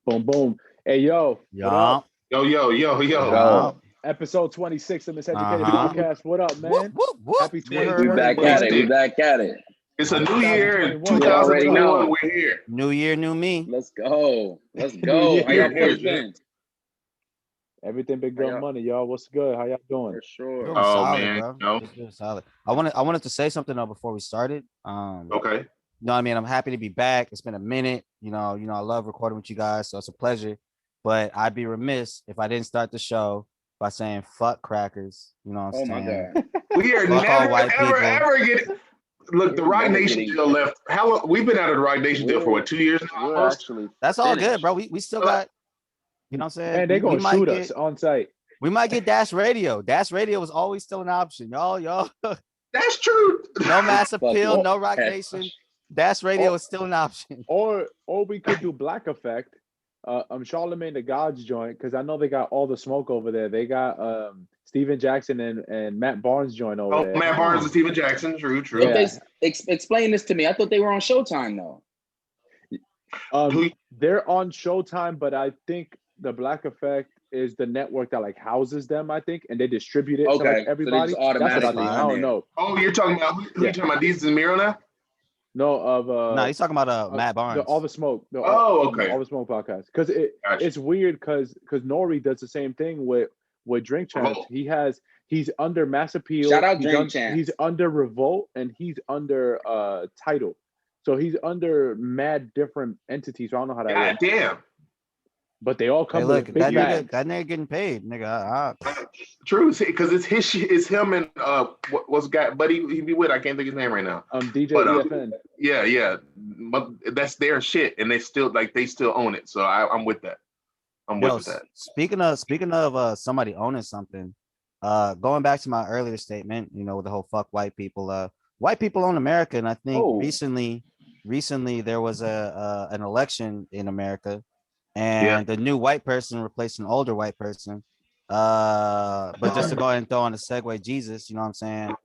Boom, boom. Hey, yo. What Yeah. up? Yo. Episode 26 of Miseducation podcast. What up, man? Whoop, whoop. Happy We 2020. back at it. We back at it. It's a new year in 2021. You already 2021. know. We're here. New year, new me. Let's go. Let's New go. year. How y'all boys been? Everything big How gun y'all- money, y'all. What's good? How y'all doing? For sure. Doing Oh, solid, man, bro. no. Just doing solid. I wanted to say something though before we started. Okay. You know what I mean? I'm happy to be back. It's been a minute. You know, I love recording with you guys, so it's a pleasure. But I'd be remiss if I didn't start the show by saying fuck crackers. You know what I'm Oh my saying? God. We are Fuck all never, white ever, people. ever getting. Look, the We're Right never Nation getting- deal left. How long? We've been out of the Right Nation deal for what, 2 years now? We're Almost? actually That's all good, finished. bro. We still got, you know what I'm saying? Man, they We gonna might shoot get- us on site. We might get Dash Radio. Dash Radio was always still an option. Y'all. That's true. No mass appeal, it. no Rock Heck. Nation. Dash Radio is still an option. Or we could do Black Effect. Charlemagne the God's joint, because I know they got all the smoke over there. They got Steven Jackson and Matt Barnes joint over Oh, there. Matt Barnes and Steven Jackson. True. Yeah. They explain this to me. I thought they were on Showtime though. They're on Showtime, but I think the Black Effect is the network that like houses them, I think, and they distribute it to Okay, so like they everybody. just That's what I automatically think. I on don't there. know. Oh, you're talking about who Yeah. you talking about? Deez and Miro now? No, of No, he's talking about Matt Barnes. all the smoke. Oh, okay. All the smoke podcast, because Gotcha. it's weird because Nori does the same thing with Drink Champs. Revolt. He's under Mass Appeal. Shout out he's Drink Champs. He's under Revolt and he's under Title. So he's under mad different entities. So I don't know how that God works. damn. But they all come Hey, look, with that big bags. nigga getting paid, nigga. True, because it's his shit. It's him and what's got buddy he be with? I can't think of his name right now. DJ But, EFN. Yeah. But that's their shit, and they still own it. So I'm with that. I'm Yo, with that. speaking of somebody owning something, going back to my earlier statement, with the whole fuck white people. White people own America, and I think Oh. recently there was an election in America, and the new white person replaced an older white person. But just to go ahead and throw on a segue, Jesus, you know what I'm saying?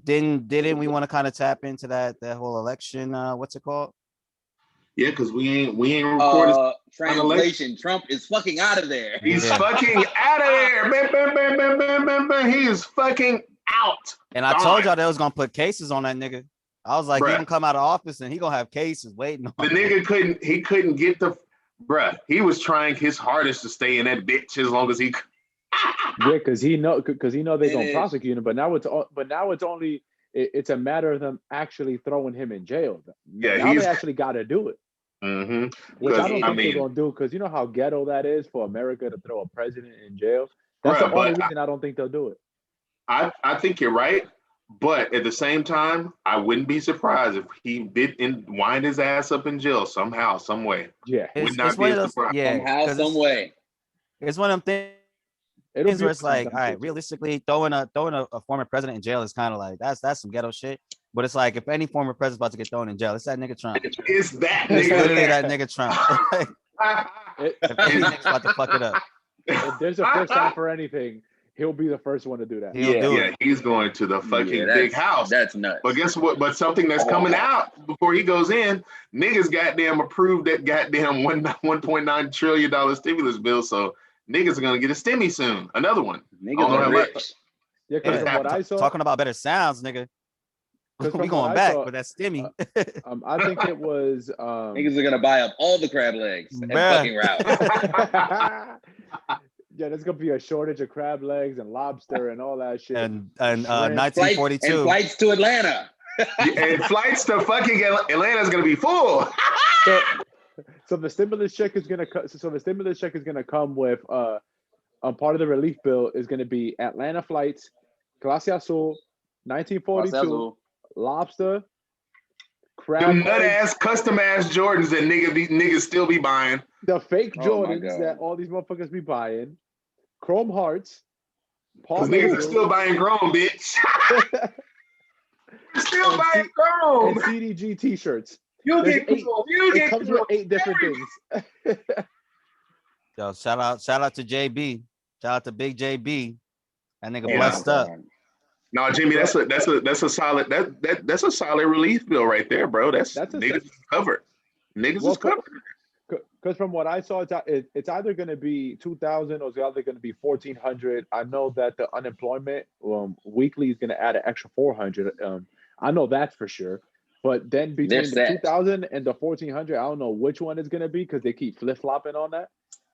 Didn't we want to kind of tap into that whole election? What's it called? Yeah, because we ain't recorded. Translation: Trump is fucking out of there. He's Yeah. fucking out of there. Bam, bam, bam, bam, bam, bam, bam. He is fucking out. And I told y'all they was gonna put cases on that nigga. I was like, he Bruh. gonna come out of office and he gonna have cases waiting on The him. nigga couldn't get the bruh. He was trying his hardest to stay in that bitch as long as he could. Yeah, because he know they're It gonna is. prosecute him. But now it's only it's a matter of them actually throwing him in jail. Yeah, now he's- they actually got to do it. Mm-hmm. Which I don't I think mean- they're gonna do, because you know how ghetto that is for America to throw a president in jail. That's Bruh, the only but reason I don't think they'll do it. I think you're right, but at the same time, I wouldn't be surprised if he did wind his ass up in jail somehow, some way. Yeah, Would not be one a of those, surprise. yeah, Somehow, 'cause some way. it's one of them things it'll where it's like, all right, real. realistically, throwing a former president in jail is kind of like that's some ghetto shit. But it's like if any former president's about to get thrown in jail, it's that nigga Trump. It's that It's literally nigga. that nigga Trump. If any nigga's about to fuck it up, If there's a first time for anything, he'll be the first one to do that. he'll Yeah. do Yeah, it. he's going to the fucking Yeah, big house. That's nuts. But guess what? But something that's coming out before he goes in, niggas goddamn approved that goddamn $1.9 trillion stimulus bill. So niggas are gonna get a stimmy soon. Another one. Niggas Oh, are how rich. much? Yeah, because Yeah. from what I saw, Talking about better sounds, nigga. 'cause from We what going I back, saw, but that's Stimmy. I think it was Niggas are gonna buy up all the crab legs and Bruh. fucking route. yeah, there's gonna be a shortage of crab legs and lobster and all that shit. and Shrimp. 1942. Flights to Atlanta. And flights to fucking Atlanta's gonna be full. So the stimulus check is gonna come with part of the relief bill is gonna be Atlanta flights, Clase Azul, 1942, lobster, crab Them nut legs, ass custom ass Jordans that niggas still be buying. the fake Oh my Jordans God. that all these motherfuckers be buying, Chrome Hearts, Cause niggas are still buying grown, bitch. Still And buying and grown. CDG t-shirts. You There's get eight- cool. You It get comes cool. with 8 different things. Yo, shout out to JB. Shout out to Big JB. That nigga Yeah. blessed up. No, Jimmy, that's a solid that's a solid relief bill right there, bro. That's That's a niggas is covered. Niggas Well, is covered. Because from what I saw, it's either going to be 2,000 or it's either going to be 1,400. I know that the unemployment weekly is going to add an extra 400. I know that's for sure. But then between the 2,000 and the 1,400, I don't know which one it's going to be because they keep flip flopping on that.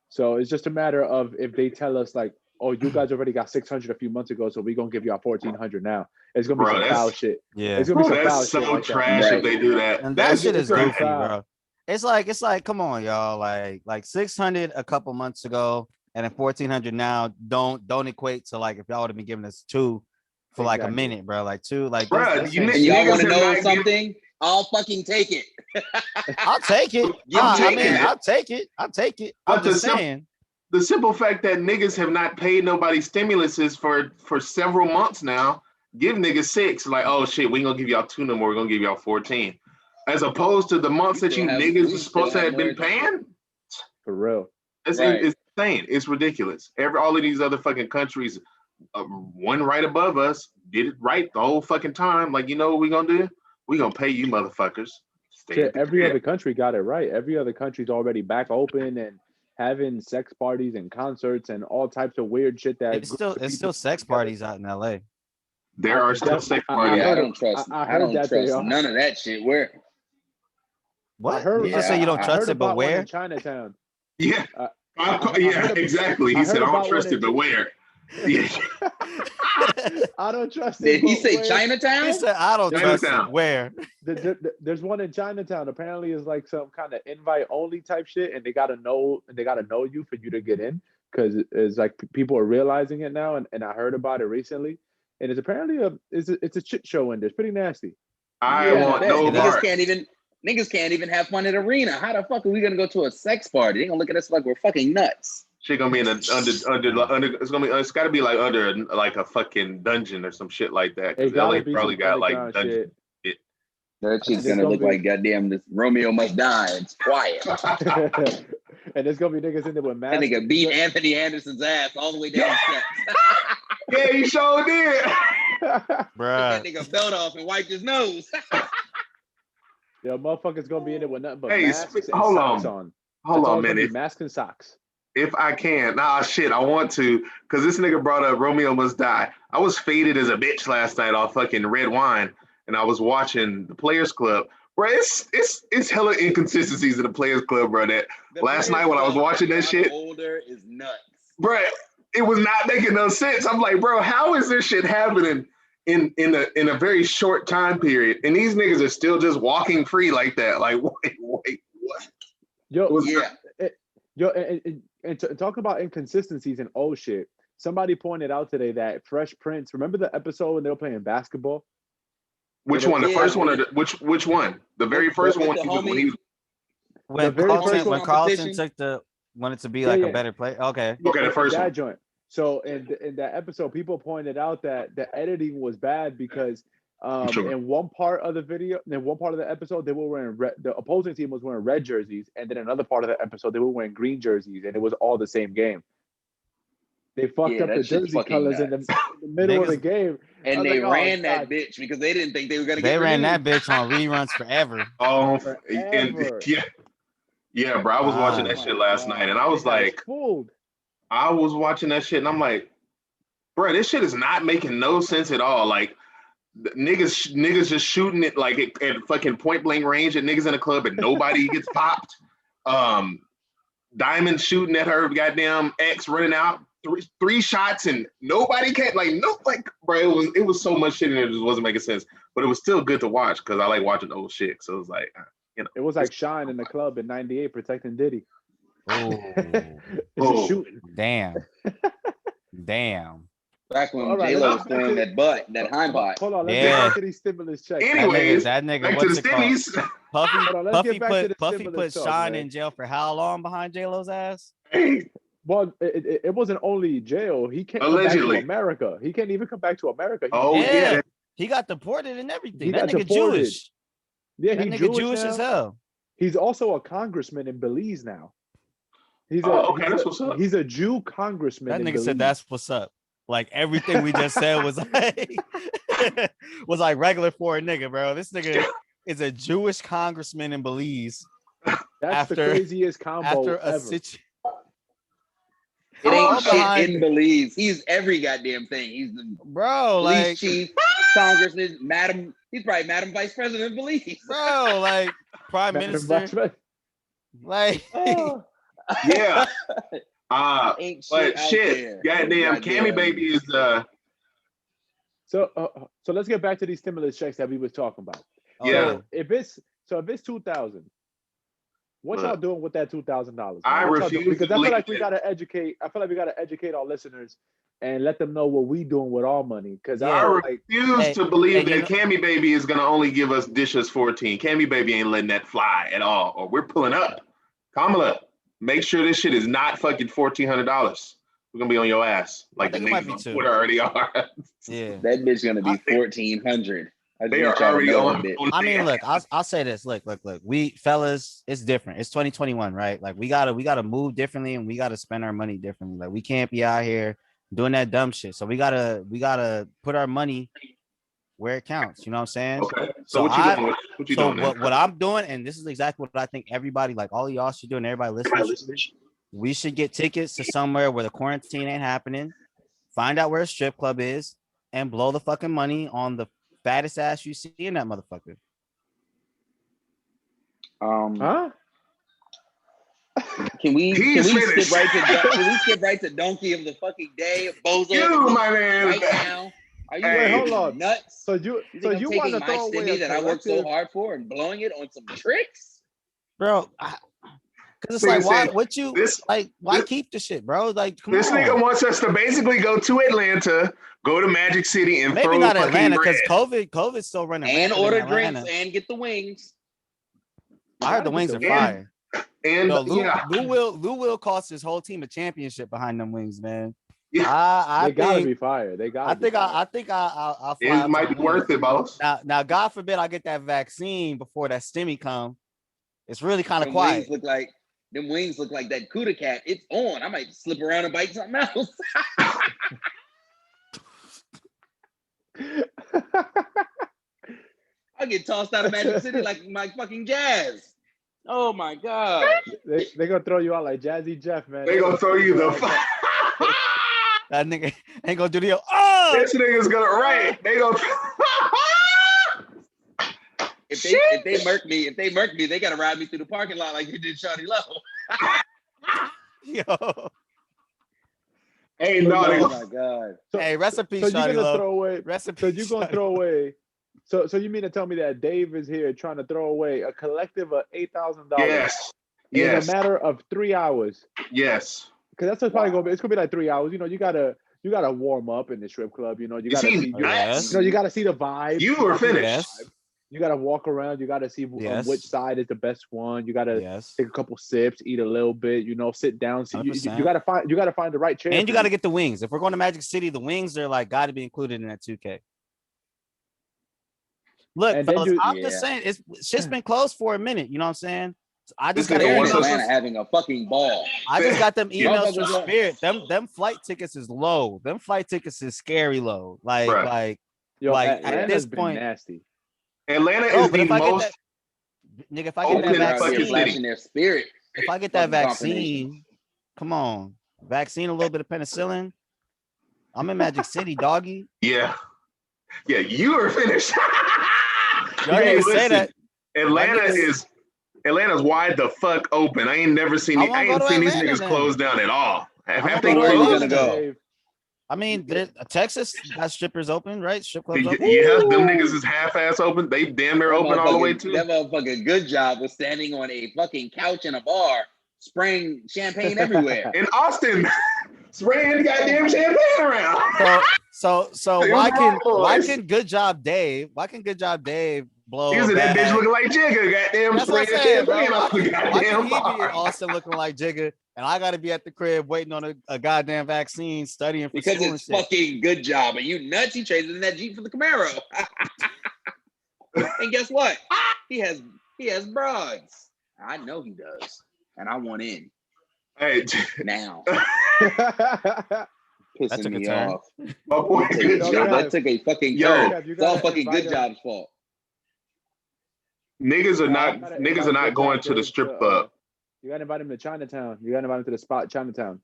So it's just a matter of if they tell us like, oh, you guys already got 600 a few months ago, so we're gonna give y'all 1,400 now. It's gonna be some foul shit. Yeah, it's gonna be some foul that's so shit like trash that. if they do that. And that shit is goofy, bro. It's like, come on, y'all. Like 600 a couple months ago, and then 1,400 now. Don't equate to like if y'all would have been giving us 2 for like a minute, bro. Like 2, like. Bro, and y'all want to know something? I'll fucking take it. I'll take it. I'll take it. I'll take it. I'm just saying. The simple fact that niggas have not paid nobody stimuluses for several months now, give niggas 6. Like, oh shit, we ain't gonna give y'all 2 no more. We're gonna give y'all 14. As opposed to the months that you niggas are supposed to have been paying. For real. It's insane. It's ridiculous. All of these other fucking countries, one right above us, did it right the whole fucking time. Like, you know what we gonna do? We gonna pay you motherfuckers. Every other country got it right. Every other country's already back open and having sex parties and concerts and all types of weird shit that it's still sex parties out in LA. There are still sex parties. I don't trust none of that shit. Where? What? You just say you don't trust it, but where? In Chinatown. Yeah. Exactly. He said, I don't trust it, but where? Yeah. I don't trust it. Did he say Chinatown? He said, I don't trust it. Where? There's one in Chinatown. Apparently, it's like some kind of invite only type shit, and they gotta know you for you to get in, because it's like people are realizing it now, and I heard about it recently, and it's apparently it's a shit show in there. It's pretty nasty. Niggas can't even have fun at arena. How the fuck are we gonna go to a sex party? They gonna look at us like we're fucking nuts. Shit gonna be in it's gotta be like under like a fucking dungeon or some shit like that. Because LA probably got like dungeon shit. That shit's gonna look like goddamn this Romeo Must Die. It's quiet. And there's gonna be niggas in there with masks. That nigga beat Anthony Anderson's ass all the way down the steps. Yeah, he sure did. Bruh. That nigga belt off and wiped his nose. Yo, motherfuckers gonna be in there with nothing but masks and hold socks on. on. Hold on a minute. Masks and socks. If I can. Shit, I want to, because this nigga brought up Romeo Must Die. I was faded as a bitch last night off fucking red wine, and I was watching the Players Club. Bro, it's hella inconsistencies in the Players Club, bro. That last night when I was watching that shit, older is nuts. Bro, it was not making no sense. I'm like, bro, how is this shit happening in a very short time period? And these niggas are still just walking free like that. Like, wait, what? And to talk about inconsistencies and old shit, somebody pointed out today that Fresh Prince, remember the episode when they were playing basketball? Which one? The first one or which one? The very first one when Carlton wanted to be like a better player. Okay, the first one. Joint. So in that episode, people pointed out that the editing was bad because in one part of the video, in one part of the episode, they were wearing the opposing team was wearing red jerseys, and then another part of the episode, they were wearing green jerseys, and it was all the same game. They fucked up the jersey colors in the middle of the game. And they ran that bitch because they didn't think they were going to get ran that bitch on reruns forever. Yeah, bro. I was watching that shit last night, and I was like, I was watching that shit, and I'm like, bro, this shit is not making no sense at all. Like, niggas just shooting it like at fucking point blank range at niggas in the club, and nobody gets popped. Diamond shooting at her goddamn ex, running out three shots, and nobody can't bro. It was so much shit in there, it just wasn't making sense. But it was still good to watch because I like watching old shit. So it was like, it was like Shine in the club in '98 protecting Diddy. Oh, shooting. Damn. Back when J-Lo was throwing that butt, that hind butt. Hold on, let's get back to these stimulus checks. Anyways, that nigga back to the stimmies. Puffy put Sean in jail for how long behind J-Lo's ass? Well, it wasn't only jail. He can't come back to America. He can't even come back to America. He got deported and everything. That nigga Jewish. Yeah, he's Jewish as hell. He's also a congressman in Belize now. He's that's what's up. He's a Jew congressman. That nigga said that's what's up. Like everything we just said was like regular for a nigga, bro. This nigga is a Jewish congressman in Belize. That's the craziest combo ever. It ain't shit in Belize. He's every goddamn thing. He's the police chief, congressman, madam. He's probably Madam Vice President of Belize. Bro, like Prime Minister. Like, yeah. But shit, goddamn, Cammy Baby is So let's get back to these stimulus checks that we was talking about. Yeah. So if it's 2,000, what y'all doing with that $2,000? I refuse because I feel like we gotta educate. I feel like we gotta educate our listeners and let them know what we doing with our money. Because I refuse to believe that Cammy Baby is gonna only give us dishes 14. Cammy Baby ain't letting that fly at all. Or we're pulling up. Kamala, make sure this shit is not fucking $1,400. We're gonna be on your ass like the niggas on Twitter already are. Yeah, that bitch gonna be 1,400. They are already on. I mean, look, I'll say this. Look. We fellas, it's different. It's 2021, right? Like we gotta move differently and we gotta spend our money differently. Like we can't be out here doing that dumb shit. So we gotta put our money where it counts. You know what I'm saying? Okay. So what you doing? What I'm doing, and this is exactly what I think everybody, like all of y'all should do, and everybody listening, we should get tickets to somewhere where the quarantine ain't happening. Find out where a strip club is and blow the fucking money on the fattest ass you see in that motherfucker. Huh? Can we skip right to Donkey of the fucking Day? Bozo, you, my man. Right now. Are you hold on. Nuts? So you want to throw away Stimmy that I worked so hard for and blowing it on some tricks, bro? Because it's like, why keep the shit, bro? Like, come this on. Nigga wants us to basically go to Atlanta, go to Magic City, and maybe not Atlanta because COVID's still running. And order drinks and get the wings. I heard the wings are fire. And Lou Will cost his whole team a championship behind them wings, man. Yeah. They gotta be fire. I think I'll fly. It might be worth it, boss. Now, God forbid I get that vaccine before that Stimmy come. It's really kind of quiet. Them wings look like that Cuda cat. It's on. I might slip around and bite something else. I get tossed out of Magic City like my fucking Jazz. Oh my God. They're gonna throw you out like Jazzy Jeff, man. They're gonna throw you the that nigga ain't gonna do the this nigga's gonna They gonna If they murk me, they gotta ride me through the parking lot like you did Shawty Low. Yo. Hey, no. Oh my God. Hey, recipe so Shawty Low. Throw away. Recipe. So you're gonna throw away. So you mean to tell me that Dave is here trying to throw away a collective of $8,000? Yes. In a matter of 3 hours. Yes. Because that's probably gonna be. It's gonna be like 3 hours. You know, you gotta warm up in the strip club. You know, you gotta see. You gotta see the vibe. You were finished. Yes. You gotta walk around. You gotta see which side is the best one. You gotta take a couple sips, eat a little bit. You know, sit down. So you gotta find the right chair. And you gotta get the wings. If we're going to Magic City, the wings are like got to be included in that 2K. Look, fellas, I'm just saying it's shit's been closed for a minute. You know what I'm saying? So I just got Atlanta having a fucking ball. I just got them emails from Spirit. Them flight tickets is low. Them flight tickets is scary low. At this point, nasty. Atlanta is the most. Nigga, if I get that vaccine, their spirit. If I get that vaccine, come on, vaccine, a little bit of penicillin. I'm in Magic City, doggy. Yeah, you are finished. Y'all didn't say that. Atlanta's wide the fuck open. I ain't never seen. I ain't seen these niggas close down at all. Have they closed? Go? I mean, Texas got strippers open, right? Strip clubs open. Yeah, them niggas is half-ass open. They damn near open all the way too. That motherfucking good job was standing on a fucking couch in a bar, spraying champagne everywhere. In Austin, spraying goddamn champagne around. So why can Good Job Dave blow? He was in that bitch looking like Jigga, goddamn. That's what I'm saying, bro. Why can he be in Austin looking like Jigga, and I got to be at the crib waiting on a goddamn vaccine, studying for because school it's fucking Good Job. And you nuts? He traded in that Jeep for the Camaro. And guess what? He has broads. I know he does, and I want in. Hey, now. That took me a turn. off. That took a fucking turn. It's all fucking Good Job's fault. Niggas are not going to the strip club. You gotta invite him to Chinatown. You gotta invite him to the spot Chinatown.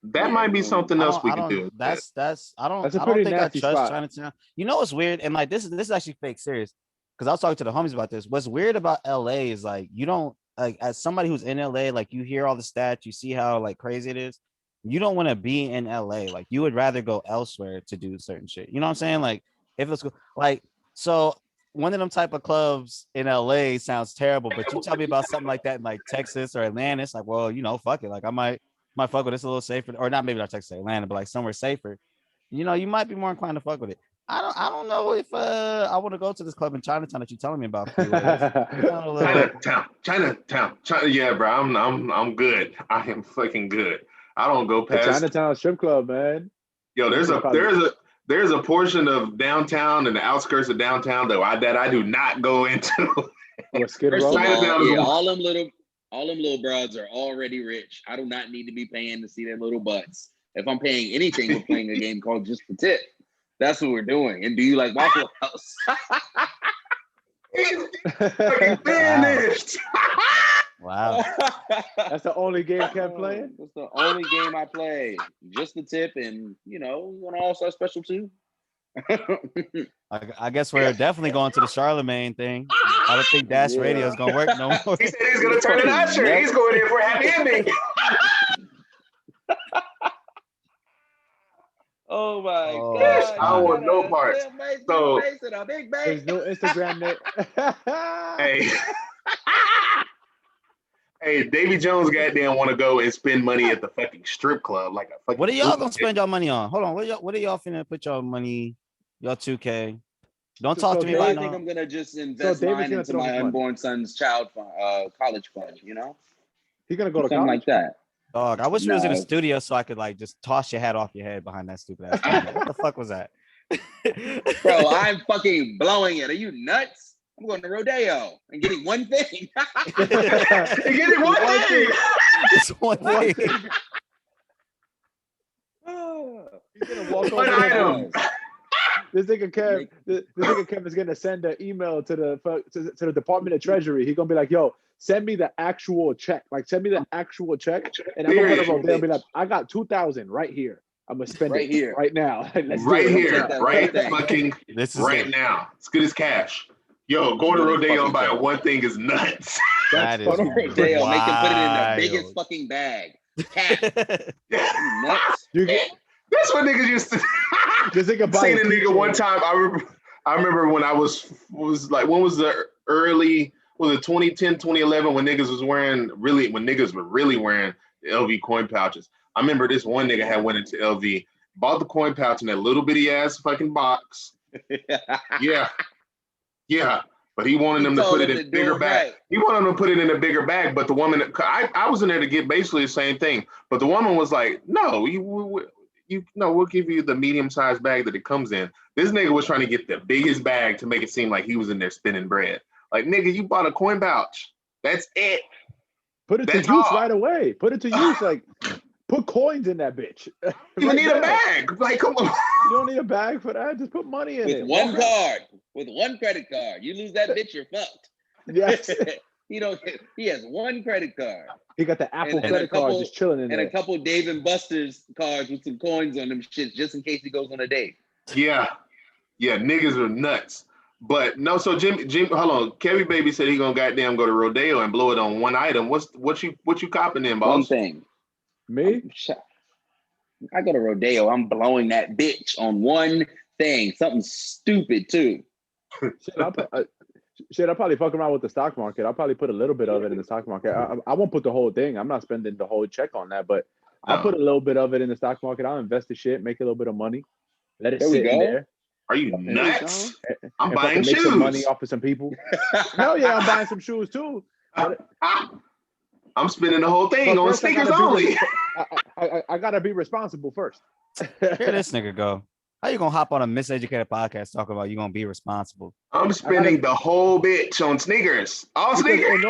That might be something else we could do. That's I don't That's a I pretty don't think I nasty trust spot. Chinatown. You know what's weird? And like this is actually fake serious. Because I was talking to the homies about this. What's weird about LA is like you don't like as somebody who's in LA, like you hear all the stats, you see how like crazy it is. You don't want to be in LA. Like you would rather go elsewhere to do certain shit. You know what I'm saying? Like if it's like so one of them type of clubs in LA sounds terrible, but you tell me about something like that in like Texas or Atlanta, it's like, well, you know, fuck it. Like I might fuck with this a little safer, or not maybe not Texas, Atlanta, but like somewhere safer. You know, you might be more inclined to fuck with it. I don't know if I want to go to this club in Chinatown that you're telling me about. Chinatown. Yeah, bro, I'm good. I am fucking good. I don't go past Chinatown strip club, man. Yo, there's a portion of downtown and the outskirts of downtown that I do not go into. First of all, all them little broads are already rich. I do not need to be paying to see their little butts. If I'm paying anything, we're playing a game called Just for Tip. That's what we're doing. And do you like Waffle House? Fucking finished. Wow. That's the only game Kev playing? That's the only game I play. Just the tip and, you know, an all-star special too. I guess we're definitely going to the Charlemagne thing. I don't think Dash Radio is going to work no more. He said he's going to turn an usher. He's going in for a happy ending. Oh my God! I don't want no parts. So there's no Instagram there. Hey, hey, Davy Jones, goddamn, want to go and spend money at the fucking strip club like a fucking. What are y'all gonna spend y'all money on? Hold on, what are y'all finna put y'all money? Y'all 2K. Don't talk to me about. I think I'm gonna just invest mine into my unborn son's college fund. You know, he's gonna go to something college like that. Dog, I wish we was in a studio so I could like just toss your hat off your head behind that stupid ass. What the fuck was that? Bro, I'm fucking blowing it. Are you nuts? I'm going to Rodeo and getting one thing. Getting one thing. It's one thing. He's gonna walk one item. This nigga Kev is gonna send an email to the Department of Treasury. He's gonna be like, "Yo, send me the actual check. Like, send me the actual check." And I'm gonna go there and be like, "I got 2,000 right here. I'm gonna spend it here right now. Right here, right fucking right now. It's good as cash. Yo, going to Rodeo and buying one thing is nuts. That is Rodeo. Make them put it in the biggest fucking bag. Cash. Nuts. That's what niggas used to. Seen a nigga one time. I remember when I was like, when was the early? Was it 2010, 2011 when niggas were really wearing the LV coin pouches? I remember this one nigga had went into LV, bought the coin pouch in that little bitty ass fucking box. Yeah. But he wanted them to put it in a bigger bag. Right. He wanted them to put it in a bigger bag. But the woman, I was in there to get basically the same thing. But the woman was like, "No, we'll give you the medium-sized bag that it comes in." This nigga was trying to get the biggest bag to make it seem like he was in there spinning bread. Like, nigga, you bought a coin pouch. That's it. Put it to use right away. Put it to use. Like, put coins in that bitch. You need a bag. Like, come on. You don't need a bag for that. Just put money in it. With one card. With one credit card. You lose that bitch, you're fucked. Yes. He has one credit card. He got the Apple credit card just chilling in there. And a couple Dave & Buster's cards with some coins on them shit just in case he goes on a date. Yeah, niggas are nuts. But no, so Jim, hold on. Kevin Baby said he gonna goddamn go to Rodeo and blow it on one item. What you copping in, boss? One thing. Me? I go to Rodeo. I'm blowing that bitch on one thing. Something stupid too. I'll probably fuck around with the stock market. I'll probably put a little bit of it in the stock market. I won't put the whole thing. I'm not spending the whole check on that, but I'll put a little bit of it in the stock market. I'll invest the shit, make a little bit of money, let it sit in there. Are you nuts? I'm and buying make shoes. Some money off of some people. Hell yeah, I'm buying some shoes too. I'm spending the whole thing on sneakers only. I gotta be responsible first. Here this nigga go. How you gonna hop on a Miseducated podcast talking about you gonna be responsible? I'm spending the whole bitch on sneakers. All sneakers.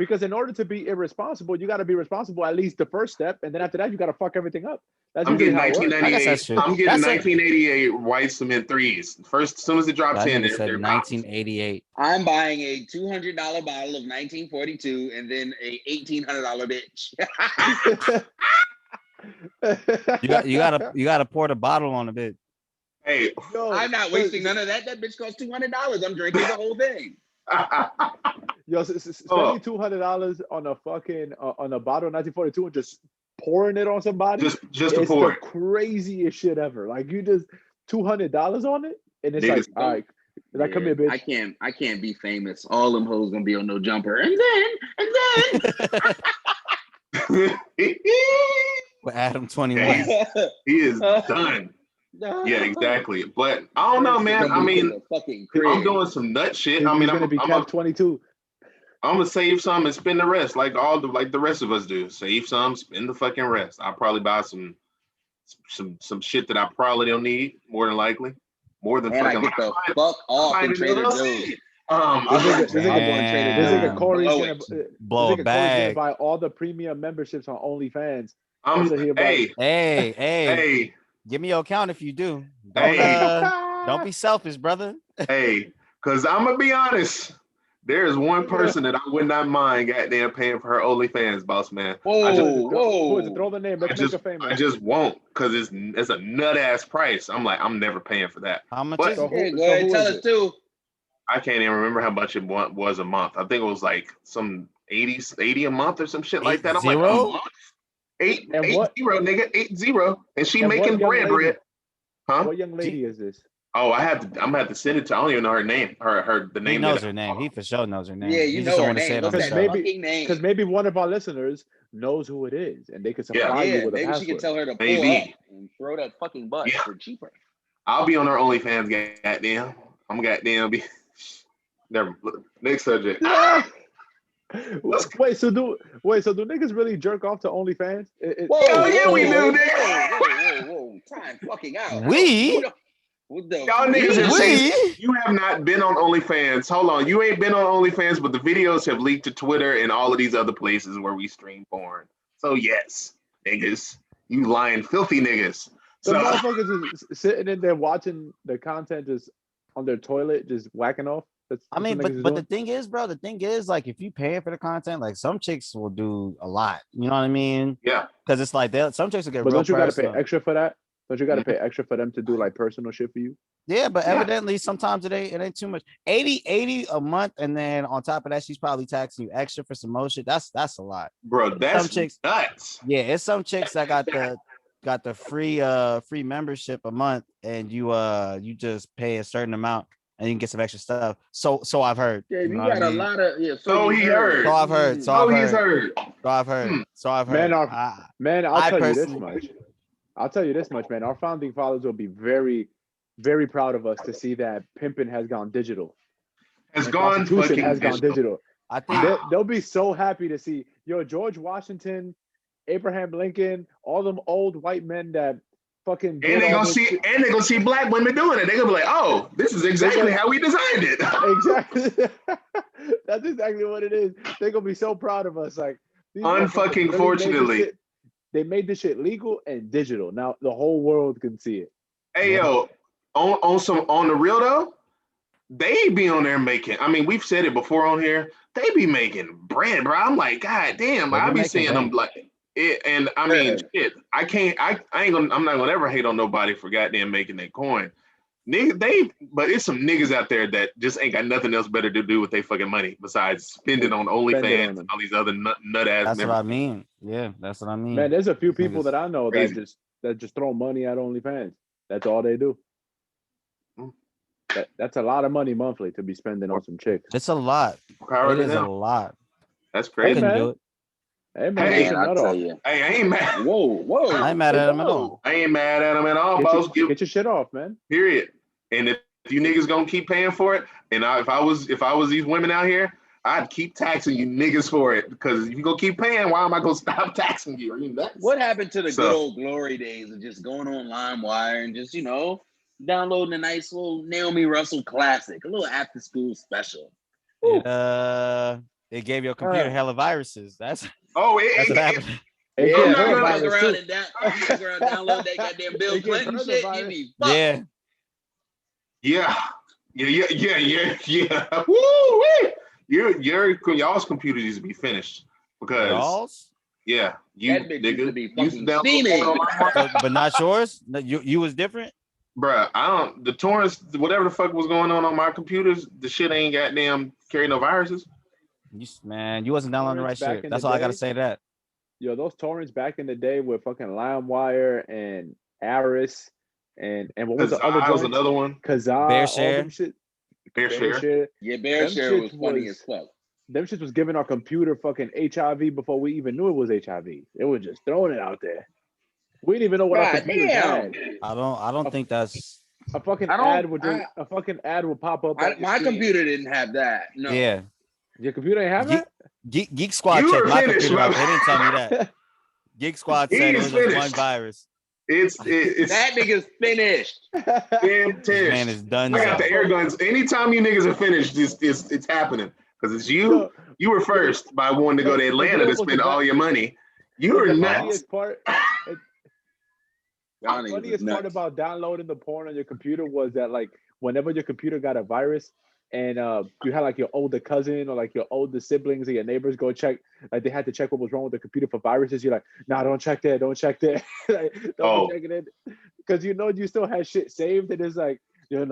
Because in order to be irresponsible, you got to be responsible at least the first step, and then after that, you got to fuck everything up. That's I'm getting how it works. 1998. I'm getting 1988 white cement threes. First, as soon as it drops in, they're 1988. I'm buying a $200 bottle of 1942 and then a $1,800 bitch. you gotta pour the bottle on a bit. Hey, I'm not wasting none of that. That bitch costs $200. I'm drinking the whole thing. Yo, spending $200 on a fucking on a bottle of 1942 and just pouring it on somebody, just to pour the craziest shit ever. Like you just $200 on it, and it's like, all right, like come here, bitch. I can't be famous. All them hoes gonna be on no jumper, and then. With Adam 21, he is done. Yeah, exactly. But I don't know, man. I mean, I'm doing some nut shit. I mean, I'm gonna be cap 22. I'm gonna save some and spend the rest, like the rest of us do. Save some, spend the fucking rest. I'll probably buy some shit that I probably don't need, more than likely. More than and fucking. I get the fuck off in Trader Joe's. This nigga Corey's gonna blow a bag. Buy all the premium memberships on OnlyFans. Hey. Give me your account if you do. Don't be selfish, brother. Hey, because I'm gonna be honest. There is one person that I would not mind goddamn paying for her OnlyFans, boss man. Whoa. Throw the name. Let's make her famous. I just won't, because it's a nut ass price. I'm like, I'm never paying for that. How much is it? Go ahead, tell us too. I can't even remember how much it was a month. I think it was like some 80 a month or some shit like that. I'm like, a month? 80, nigga, 80, and she making bread. Huh? What young lady is this? Oh, I'm gonna have to send it to. I don't even know her name. The name. He knows her name. He for sure knows her name. Yeah, you know her name. Because maybe one of our listeners knows who it is, and they can supply you with a password. Maybe she can tell her to pull up and throw that fucking butt for cheaper. I'll be on her OnlyFans. Goddamn, I'm goddamn. Never. Next subject. Wait, so do niggas really jerk off to OnlyFans? Whoa, we do, nigga. Whoa. Time fucking out. Y'all niggas you have not been on OnlyFans. Hold on. You ain't been on OnlyFans, but the videos have leaked to Twitter and all of these other places where we stream porn. So yes, niggas. You lying filthy niggas. So motherfuckers is sitting in there watching the content just on their toilet, just whacking off. But the thing is, bro, like if you pay for the content, like some chicks will do a lot. You know what I mean? Yeah. Because it's like some chicks will get. But don't you gotta pay extra for that? Don't you gotta pay extra for them to do like personal shit for you? Yeah, but evidently sometimes it ain't too much. 80 a month, and then on top of that, she's probably taxing you extra for some more shit. That's a lot, bro. That's some chicks nuts. Yeah, it's some chicks that got the free membership a month, and you just pay a certain amount. And you can get some extra stuff. So I've heard. Yeah, you got a lot of. Yeah, so he heard. So I've heard. So he's heard. So I've heard. Man, I'll tell you this much. I'll tell you this much, man. Our founding fathers will be very, very proud of us to see that pimping has gone digital. Has gone digital. I think they'll be so happy to see George Washington, Abraham Lincoln, all them old white men that fucking. And they're gonna see black women doing it. They're gonna be like, "Oh, this is exactly how we designed it." Exactly. That's exactly what it is. They're gonna be so proud of us. Like, unfucking fortunately, they made this shit legal and digital. Now the whole world can see it. Hey yo, on the real though, they be on there making. I mean, we've said it before on here. They be making bread, bro. I'm like, God damn. I be seeing them like. And I mean, shit. I'm not gonna ever hate on nobody for goddamn making that coin. But it's some niggas out there that just ain't got nothing else better to do with their fucking money besides spending on OnlyFans and all these other nut ass. That's what I mean. Yeah, that's what I mean. Man, there's a few people that I know that just throw money at OnlyFans. That's all they do. That's a lot of money monthly to be spending on some chicks. It's a lot. It is a lot. That's crazy. I can do it. Hey man, I'll tell you. Hey, I ain't mad. Whoa! I ain't mad at him at all. I ain't mad at him at all, boss. Get your shit off, man. Period. And if you niggas gonna keep paying for it, and if I was these women out here, I'd keep taxing you niggas for it. Because if you gonna keep paying, why am I gonna stop taxing you? I mean, what happened to the good old glory days of just going on LimeWire and just downloading a nice little Naomi Russell classic, a little after school special? It gave your computer hella viruses. That's it what happened. Yeah, I'm you not gonna- fuck around and download that goddamn Bill It gave Clinton her the shit. You virus. be fucked. Yeah. Yeah. Woo! Y'all's computer used to be finished because Y'all's? yeah, you That bitch used to be used to fucking download steamy. porn on my- But not yours? No, you was different? Bruh, the torrents, whatever the fuck was going on my computers, the shit ain't goddamn carry no viruses. Man, you wasn't downloading the right Torrents back shit. in That's the all I gotta day? say to that. Yo, those torrents back in the day with fucking LimeWire and Aris and what was the other Kazaa was joint? another one. Kazaa, Bear all share. them shit. Bear share. Yeah, Bear Them Share was shits funny was- as fuck. Them shit was giving our computer fucking HIV before we even knew it was HIV. It was just throwing it out there. We didn't even know what our God computers damn. had. I don't think that's A fucking I don't- ad would just, a fucking ad would pop up. on your My screen. computer didn't have that. No. yeah. Your computer ain't have Geek, that? Geek Squad You checked were my finished, computer out. bro. They didn't tell me that. Geek Squad said it He's was just one finished. virus. It's That nigga's finished. This man is finished. done. I got the air guns. Anytime you niggas are finished, it's happening. Because it's you. Yo, You were first by wanting to go to Atlanta to spend all your money. You were the nuts. funniest part. Y'all The niggas is funniest part nuts. about downloading the porn on your computer was that like whenever your computer got a virus and you had like your older cousin or like your older siblings or your neighbors go check, like they had to check what was wrong with the computer for viruses, you're like, nah, don't check that, like, don't be checking it, because you know you still had shit saved and it's like,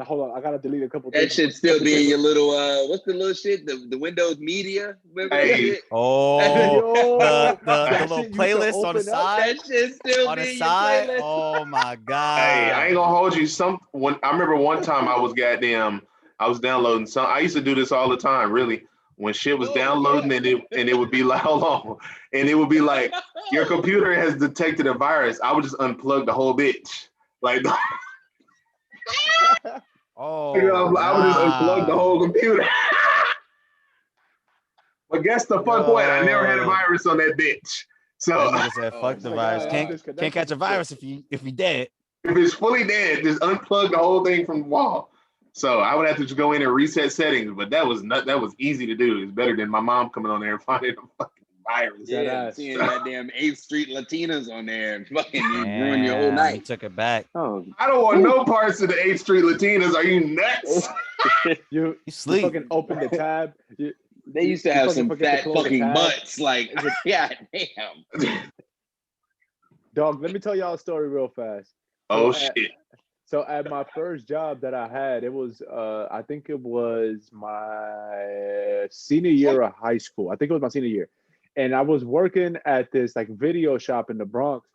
hold on, I gotta delete a couple That things. should still be in your little what's the little shit? The Windows Media? Remember that Hey. shit? Oh, the That little shit used to playlist on the open up. side. That shit still On be the in your side. playlist. Oh my god. Hey, I ain't gonna hold you. I remember one time I was downloading some. I used to do this all the time, really. When shit was downloading and it would be like, hold on, and it would be like, your computer has detected a virus. I would just unplug the whole bitch, like. Oh, I would just unplug the whole computer. But guess the fuck what? I never had a virus on that bitch. So That nigga said, "Fuck the my virus. God, Can't catch a virus if you dead." if it's fully dead, just unplug the whole thing from the wall. So I would have to just go in and reset settings, but that was easy to do. It's better than my mom coming on there and finding a fucking virus. Yeah, seeing goddamn 8th Street Latinas on there and fucking you ruin your whole He night. took it back. Oh, I don't want no parts of the 8th Street Latinas. Are you nuts? You sleep. fucking open the tab. they used to you have fucking some forget to fat close the fucking tab. butts. Like, god damn. Dog, let me tell y'all a story real fast. Oh So shit. So at my first job that I had, it was I think it was my senior year of high school. I think it was my senior year. And I was working at this like video shop in the Bronx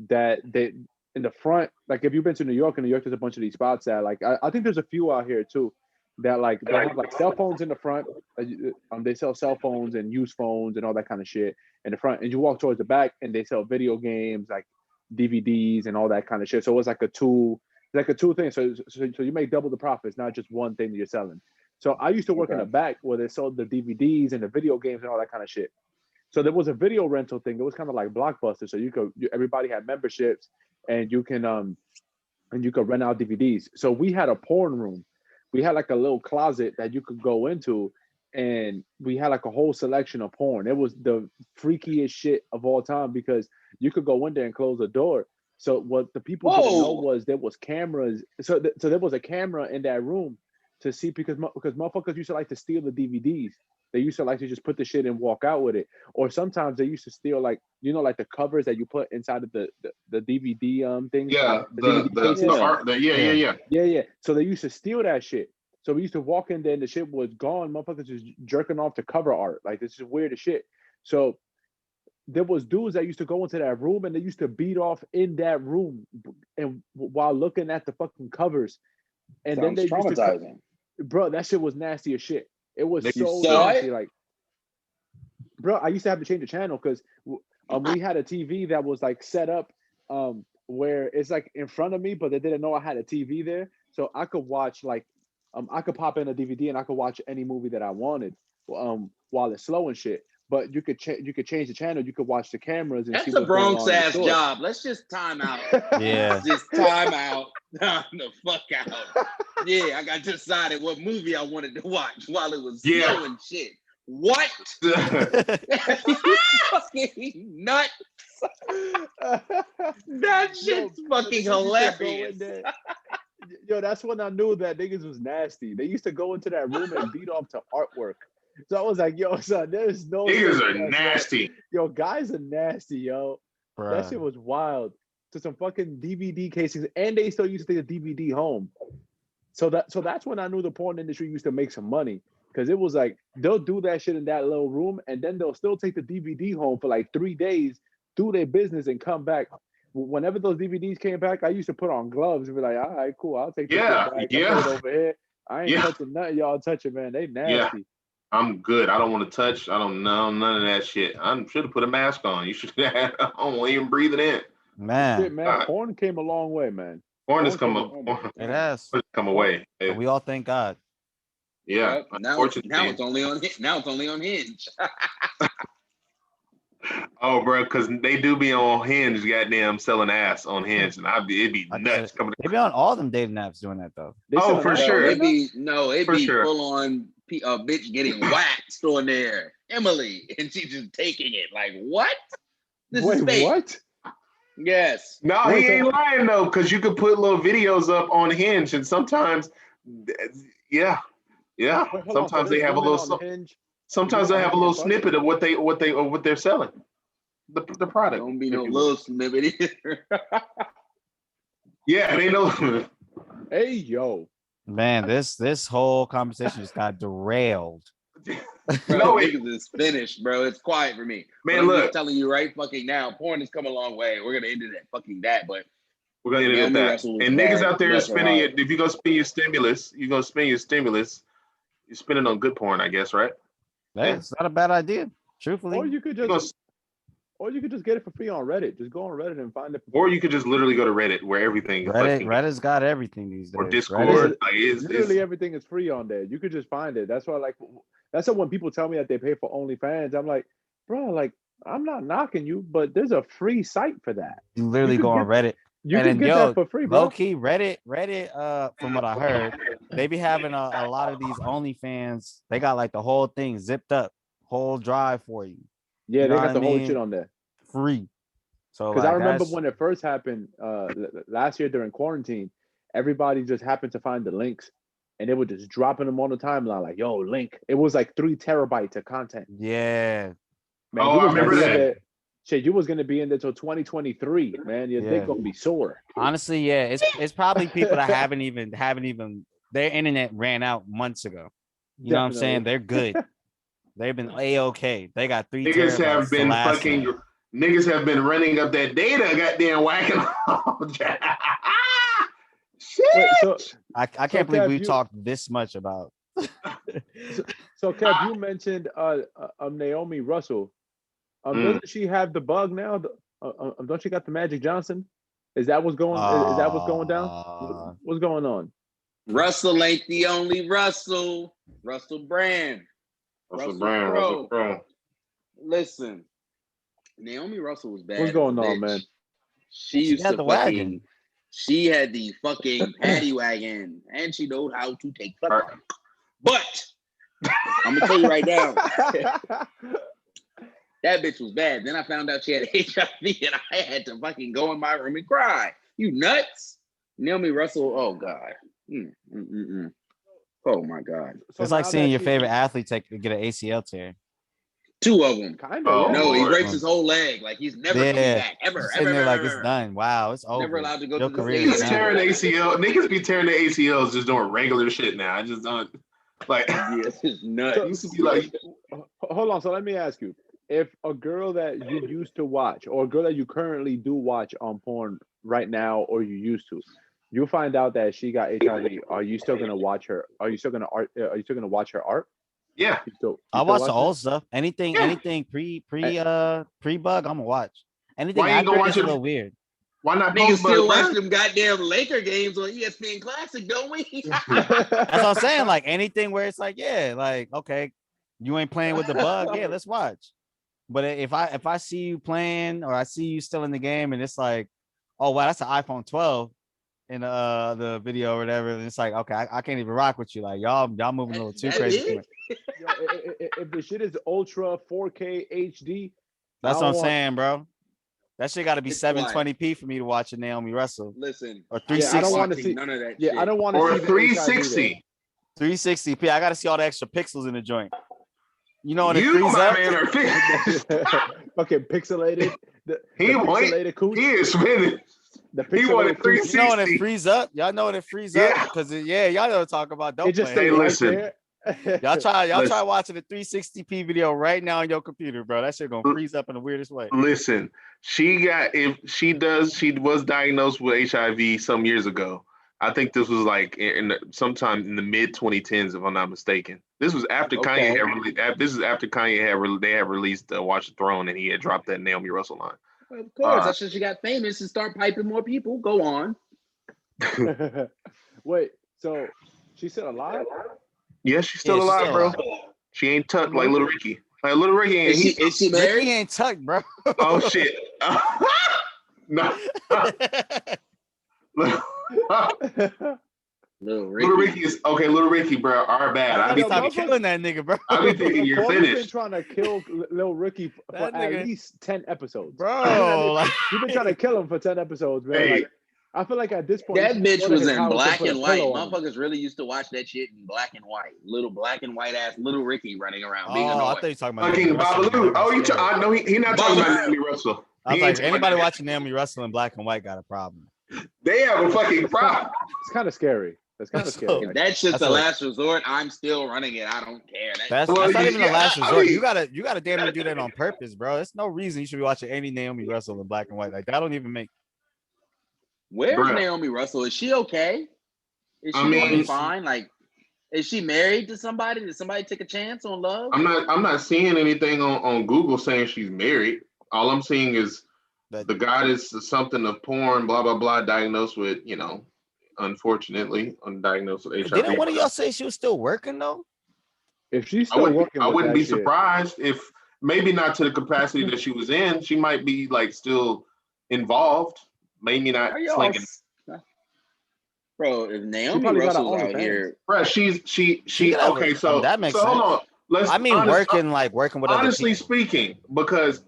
that they in the front, like if you've been to New York, there's a bunch of these spots that like I think there's a few out here too that like they have like cell phones in the front. They sell cell phones and used phones and all that kind of shit in the front. And you walk towards the back and they sell video games, like DVDs and all that kind of shit. So it was like a two thing. So you make double the profits, not just one thing that you're selling. So I used to work in the back where they sold the DVDs and the video games and all that kind of shit. So there was a video rental thing. It was kind of like Blockbuster. So everybody had memberships and you could rent out DVDs. So we had a porn room. We had like a little closet that you could go into and we had like a whole selection of porn. It was the freakiest shit of all time because you could go in there and close the door. So what the people didn't know was there was cameras. So there was a camera in that room to see because motherfuckers used to like to steal the DVDs. They used to like to just put the shit and walk out with it. Or sometimes they used to steal like like the covers that you put inside of the DVD thing. Yeah, Yeah. So they used to steal that shit. So we used to walk in there and the shit was gone. Motherfuckers just jerking off to cover art. Like this is weird as shit. So there was dudes that used to go into that room and they used to beat off in that room and while looking at the fucking covers. And Sounds then they traumatizing. Bro, that shit was nasty as shit. It was You so saw nasty. it? Like, bro, I used to have to change the channel because we had a TV that was like set up where it's like in front of me, but they didn't know I had a TV there. So I could watch like I could pop in a DVD and I could watch any movie that I wanted while it's slow and shit. But you could change the channel. You could watch the cameras and That's see a what's going on Bronx in the ass store. job. Let's just time out. Yeah. Just time out. Time the fuck out. Yeah, I got decided what movie I wanted to watch while it was slow and shit. What? You fucking nuts. That shit's fucking hilarious. Yo, that's when I knew that niggas was nasty. They used to go into that room and beat off to artwork. So I was like, yo, son, there's no niggas are nasty. Yo, guys are nasty, yo. Bruh. That shit was wild. To some fucking DVD casings, and they still used to take a DVD home. So that's when I knew the porn industry used to make some money. Because it was like they'll do that shit in that little room, and then they'll still take the DVD home for like 3 days, do their business, and come back. Whenever those DVDs came back, I used to put on gloves and be like, all right, cool, I'll take this back. I'll put it over here. I ain't touching nothing. Y'all touching, man. They nasty. I'm good. I don't want to touch. I don't know none of that shit. I should have put a mask on. You should have. I don't want even breathing in. Man. Shit, man. Porn came a long way, man. Porn has come It has. Come away. We all thank God. Yeah. Now it's only on Hinge. Oh, bro, because they do be on Hinge, goddamn, selling ass on Hinge, and it'd be nuts. They be on all them dating apps doing that though. Oh, for sure. It'd be full on a bitch getting waxed on there, Emily, and she's just taking it. Like, what? This is fake. What? Yes. No, he ain't lying though, because you could put little videos up on Hinge, and sometimes, yeah. Sometimes they have a little. Sometimes they have a little snippet of what they're selling. The product. Don't be no little snippet either. Yeah, they know. Hey yo. Man, this whole conversation just got derailed. Bro, niggas is finished, bro. It's quiet for me. Man, look. I'm telling you right fucking now, porn has come a long way. We're gonna end it at fucking that, but we're gonna end it at that. And niggas out there spending it. If you go spend your stimulus, you're spending on good porn, I guess, right? That's not a bad idea, truthfully. Or you could just get it for free on Reddit. Just go on Reddit and find it. Or you could just literally go to Reddit, where everything. Reddit's got everything these days. Or Discord. Literally everything is free on there. You could just find it. That's why, that's why when people tell me that they pay for OnlyFans, I'm like, bro, like I'm not knocking you, but there's a free site for that. You literally go on Reddit. You can get that for free, bro. Low key, Reddit. From what I heard, they be having a lot of these OnlyFans. They got like the whole thing zipped up, whole drive for you. Yeah, they got the whole shit on there, free. So because I remember when it first happened last year during quarantine, everybody just happened to find the links, and they were just dropping them on the timeline like, "Yo, link." It was like 3 terabytes of content. Yeah. Man, I remember that. Shit, you was gonna be in there till 2023, man. Your dick gonna be sore. Honestly, yeah, it's probably people that haven't even their internet ran out months ago. You know what I'm saying? They're good. They've been A-okay. They got 3 niggas have been fucking night. Niggas have been running up that data, goddamn whacking off. Shit. Wait, so I can't believe we talked this much about. So Kev, you mentioned Naomi Russell. Doesn't she have the bug now? Don't she got the Magic Johnson? Is that what's going? Is that what's going down? What's going on? Russell ain't the only Russell. Russell Brand. Russell Brand. Listen, Naomi Russell was bad. What's going on, man? She had the wagon. She had the fucking paddy wagon, and she knows how to take fuck. But I'm gonna tell you right now. That bitch was bad. Then I found out she had HIV, and I had to fucking go in my room and cry. You nuts? Naomi Russell, oh God. Oh my God. So it's like seeing your favorite athlete get an ACL tear. 2 of them. Kind of. No, he breaks his whole leg. Like he's never coming back. Ever. Like it's done. Wow, it's over. Never allowed to go to the niggas tearing ACL. Niggas be tearing the ACLs just doing regular shit now. I just don't like. It's just nuts. Used to be like. Hold on. So let me ask you. If a girl that you used to watch or a girl that you currently do watch on porn right now or you used to, you find out that she got HIV, are you still gonna watch her? Are you still gonna watch her art? Yeah. I watch the old stuff. Anything pre-bug, I'm gonna watch. Anything why you gonna watch it? A little weird. Why not? Niggas still watch them goddamn Laker games on ESPN Classic, don't we? That's what I'm saying. Like anything where it's like, yeah, like okay, you ain't playing with the bug, yeah, let's watch. But if I see you playing or I see you still in the game and it's like, oh wow, that's an iPhone 12 in the video or whatever, and it's like, okay, I can't even rock with you. Like y'all moving a little too crazy. if the shit is ultra 4K HD, that's what I'm saying, bro. That shit got to be 720p for me to watch a Naomi wrestle. Listen, or 360. Yeah, I don't want to see none of that. Yeah, shit. I don't want to or see 360. 360p. I got to see all the extra pixels in the joint. You know when it You, frees my up? man, are fucking pixelated. He is spinning. He wanted 360. You know when it frees up? Y'all know when it frees up? Because y'all know what talk about. Don't It just play. say Hey, right listen. there. Y'all try Listen. watching a 360p video right now on your computer, bro. That shit gonna freeze up in the weirdest way. Listen, she was diagnosed with HIV some years ago. I think this was like sometime in the mid 2010s, if I'm not mistaken. This was after Kanye had released. This is after Kanye had released Watch the Throne, and he had dropped that Naomi Russell line. Of course, that's when she got famous and start piping more people. Go on. Wait, so she's still alive? Yeah, she's still alive, bro. She ain't tucked like Little Ricky. Like Little Ricky ain't. Is she married? Ricky ain't tucked, bro. Oh shit! No. Little Ricky is okay. Little Ricky, bro, our bad. I be killing that nigga, bro. I be thinking you're Corey's finished. been trying to kill Lil Ricky for at least 10 episodes, bro. You've been trying to kill him for 10 episodes, man. Hey. Like, I feel like at this point, That bitch was in black and white. Motherfuckers Motherfuckers really used to watch that shit in black and white. Little black and white ass Little Ricky running around being annoyed. I thought you talking about Fucking Babalu. Oh, I know he not talking about Naomi Russell. I was like, anybody watching Naomi Russell in black and white got a problem. They have a fucking problem. It's kind of scary. That's kind of scary. If that shit's the last resort, I'm still running it. I don't care. That's not even the last resort. You gotta damn near do that on purpose, bro. There's no reason you should be watching any Naomi Russell in black and white. Like that don't even make. Where's Naomi Russell? Is she okay? Is she doing fine? Like, is she married to somebody? Did somebody take a chance on love? I'm not seeing anything on Google saying she's married. All I'm seeing is the goddess is something of porn, blah blah blah, diagnosed with, unfortunately, undiagnosed with HIV. Didn't one of y'all say she was still working though? If she's still working, I wouldn't be surprised if maybe not to the capacity that she was in. She might be like still involved. Maybe not slinging. Bro, if Naomi Russell's out here, bro, she okay. So that makes sense. Hold on. Working with. Honestly speaking, because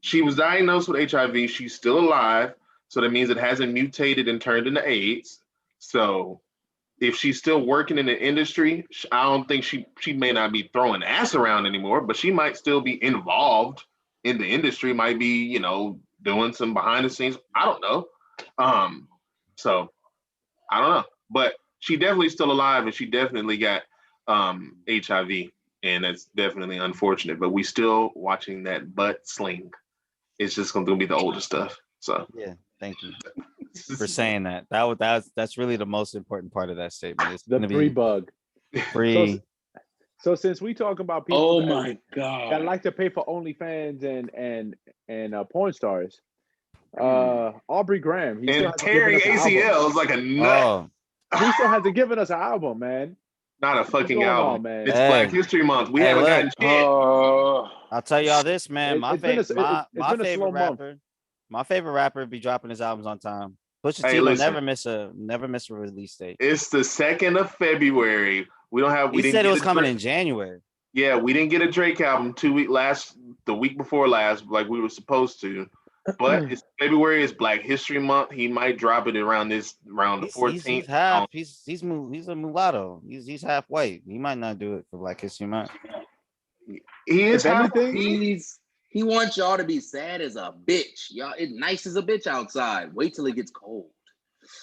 she was diagnosed with HIV, she's still alive. So that means it hasn't mutated and turned into AIDS. So if she's still working in the industry, I don't think she may not be throwing ass around anymore, but she might still be involved in the industry. Might be, doing some behind the scenes. I don't know. So I don't know, but she definitely still alive, and she definitely got HIV, and that's definitely unfortunate. But we still watching that butt sling. It's just going to be the older stuff. So yeah, thank you for saying that. That's really the most important part of that statement. It's the free bug. Free. So since we talk about people, that like to pay for OnlyFans and porn stars. Aubrey Graham, he and tearing ACLs like a nut. He still hasn't given us an album, man. Not a fucking album, man. It's Black History Month. We haven't gotten shit. I'll tell y'all this, man. My favorite rapper be dropping his albums on time. Pusha T will never miss a release date. It's the 2nd of February. We don't have. He said it was coming in January. Yeah, we didn't get a Drake album the week before last, like we were supposed to. But it's February. It's Black History Month. He might drop it around the 14th. He's a mulatto. He's half white. He might not do it for Black History Month. He is half. He wants y'all to be sad as a bitch. Y'all, it's nice as a bitch outside. Wait till it gets cold.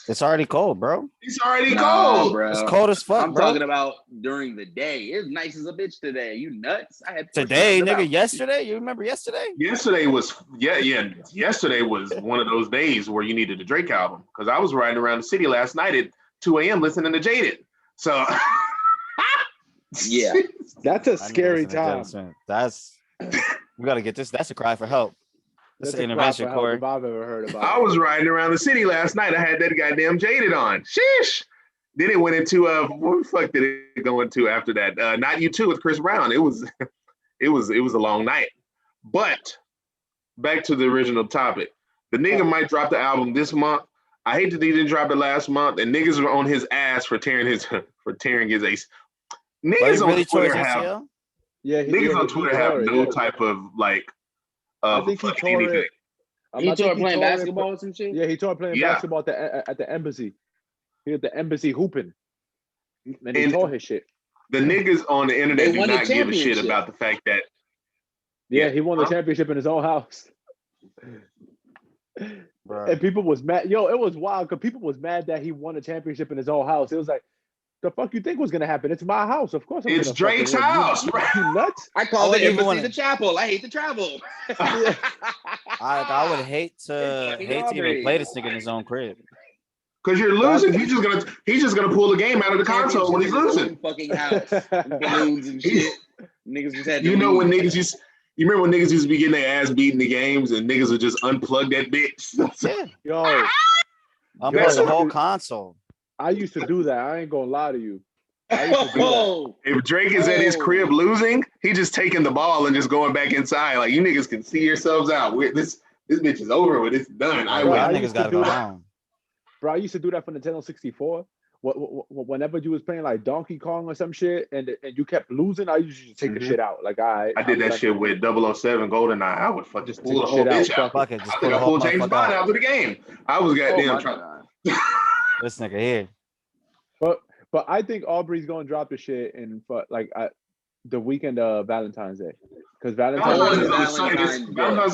It's already cold, bro. It's already cold, bro. It's cold as fuck. I'm talking about during the day. It's nice as a bitch today. You nuts? I had today, nigga. Yesterday, you remember yesterday? Yesterday was Yesterday was one of those days where you needed a Drake album because I was riding around the city last night at 2 a.m. listening to Jaded. So yeah, that's a scary time. We gotta get this. That's a cry for help. That's an intervention, Corey. If I've ever heard about. I was riding around the city last night. I had that goddamn Jaded on. Sheesh. Then it went into what the fuck did it go into after that? Not You Too with Chris Brown. It was a long night. But back to the original topic. The nigga might drop the album this month. I hate that he didn't drop it last month, and niggas were on his ass for tearing his ace. Niggas on Twitter have. Yeah, niggas on Twitter have no type of like. I think he tore anything. it. He tore playing basketball or some shit. Yeah, he tore playing basketball at the embassy. He at the embassy hooping, and he tore his shit. The niggas on the internet do not give a shit about the fact that. Yeah, he won the championship in his own house. And people was mad. Yo, it was wild because people was mad that he won a championship in his own house. It was like, the fuck you think was gonna happen? It's my house, of course. It's Drake's house. You nuts? I call it embassy the chapel. I hate the travel. I would hate to even play this nigga in his own crib. Cause you're losing. He's just gonna pull the game out of the console when he's losing. Fucking house, balloons and shit. Niggas just had. You know when niggas used. You remember when niggas used to be getting their ass beat in the games and niggas would just unplug that bitch? Yeah. Yo. Unplug the whole console. I used to do that. I ain't gonna lie to you. I used to do that. If Drake is at his crib losing, he just taking the ball and just going back inside. Like, you niggas can see yourselves out. This bitch is over with. It's done. Niggas gotta go home. Bro, I used to do that for Nintendo 64. Whenever you was playing like Donkey Kong or some shit and you kept losing, I usually take the shit out. Like, I did that shit with 007 GoldenEye. I would fuck just pull the whole bitch out. Fuck it, just I think I pulled James Bond out of the game. I was goddamn trying. This nigga here. But I think Aubrey's gonna drop the shit in the weekend of Valentine's Day, because Valentine's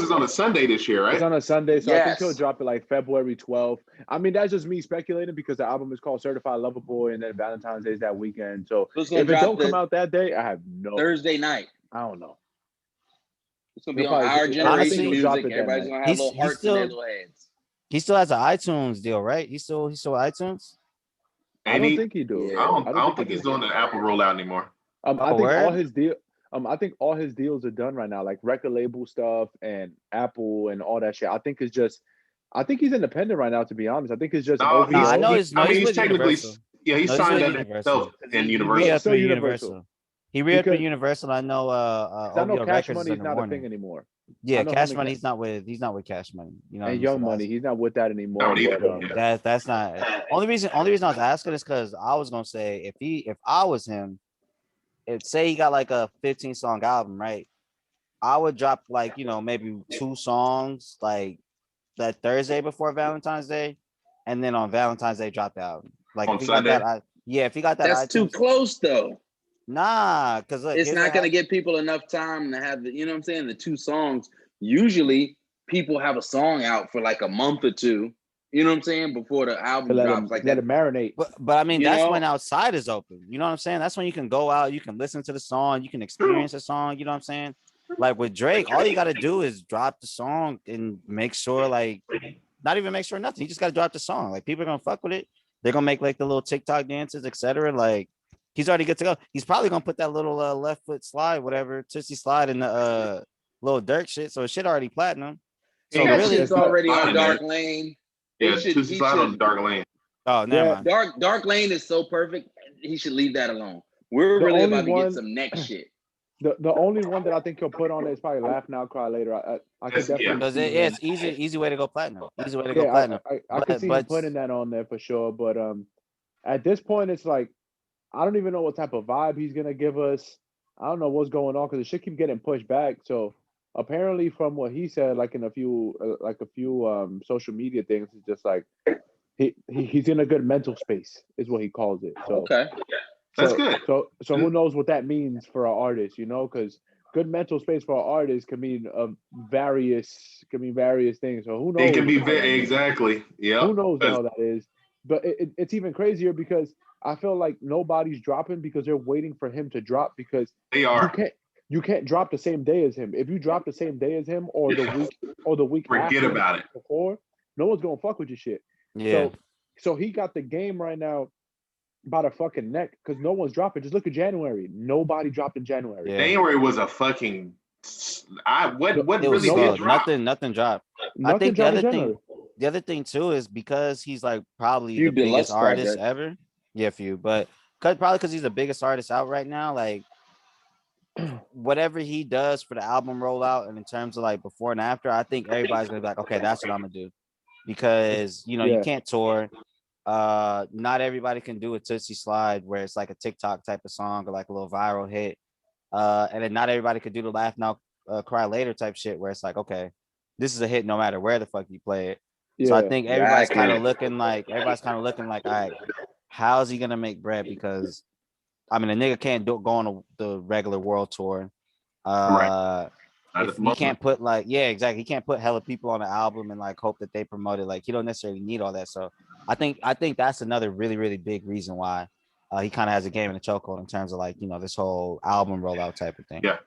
is on a Sunday this year, right? It's on a Sunday, so I think he'll drop it like February 12th. I mean, that's just me speculating because the album is called Certified Lover Boy, and then Valentine's Day is that weekend. So if it don't come out that day, I have no Thursday night. I don't know. It's gonna be on our generation music. Everybody's gonna have little hearts in their little heads. He still has an iTunes deal, right? He's still iTunes. I don't think he do. I don't think he's doing the Apple rollout anymore. I think all his deals are done right now, like record label stuff and Apple and all that shit. I think he's independent right now, to be honest. I think it's just OVO. I know he's technically he's signed under himself in Universal. He re-upped with Universal. I know I know Cash Money is not a thing anymore. Yeah, Cash Money. He's not with Cash Money. You know, and Young Money, he's not with that anymore. That's not only reason I was asking is because I was gonna say if I was him, say he got like a 15-song album, right? I would drop like, maybe 2 songs like that Thursday before Valentine's Day, and then on Valentine's Day drop the album. Like on Sunday. If he got that, that's too close though. Nah, because it's not gonna give people enough time to have the, what I'm saying, the 2 songs. Usually people have a song out for like a month or 2. You know what I'm saying? Before the album drops, let it marinate. But I mean, that's when outside is open. You know what I'm saying? That's when you can go out, you can listen to the song, you can experience the song. You know what I'm saying? Like with Drake, all you got to do is drop the song and make sure, like, not even make sure nothing. You just got to drop the song. Like, people are gonna fuck with it. They're gonna make like the little TikTok dances, etc. Like, he's already good to go. He's probably gonna put that little left foot slide, whatever, Tootsie slide in the little Dirk shit. So shit already platinum. So really, it's already on Dark Lane. Yeah, Tootsie slide on Dark Lane. Oh, never mind. Dark Lane is so perfect. He should leave that alone. We're really about to get some next shit. The only one that I think he'll put on it is probably Laugh Now, Cry Later. I could definitely because it's easy way to go platinum. Easy way to go platinum. I could see him putting that on there for sure. But at this point, it's like I don't even know what type of vibe he's gonna give us. I don't know what's going on because the shit keep getting pushed back. So apparently, from what he said, like in a few social media things, it's just like he's in a good mental space, is what he calls it. So okay. That's good. So who knows what that means for our artists, because good mental space for our artists can mean various things. So who knows? It can be exactly. Yeah. Who knows how that is? But it's even crazier because I feel like nobody's dropping because they're waiting for him to drop because they are. You can't drop the same day as him. If you drop the same day as him or the week forget after about it. Before, no one's gonna fuck with your shit. Yeah. So he got the game right now by the fucking neck because no one's dropping. Just look at January. Nobody dropped in January. Yeah. January was a fucking. What it really did drop? Nothing dropped. I think the other thing too is because he's like probably the biggest artist ever. Yeah, few, but probably because he's the biggest artist out right now. Like whatever he does for the album rollout and in terms of like before and after, I think everybody's gonna be like, okay, that's what I'm gonna do because you can't tour. Not everybody can do a Tootsie slide where it's like a TikTok type of song or like a little viral hit. and then not everybody could do the laugh now, cry later type shit where it's like, okay, this is a hit no matter where the fuck you play it. So I think everybody's kind of looking like, all right, how's he gonna make bread? Because I mean, a nigga can't go on the regular world tour. If he can't put exactly. He can't put hella people on the album and like hope that they promote it. Like he don't necessarily need all that. So I think that's another really, really big reason why he kind of has a game in the chokehold in terms of like, this whole album rollout type of thing. Yeah.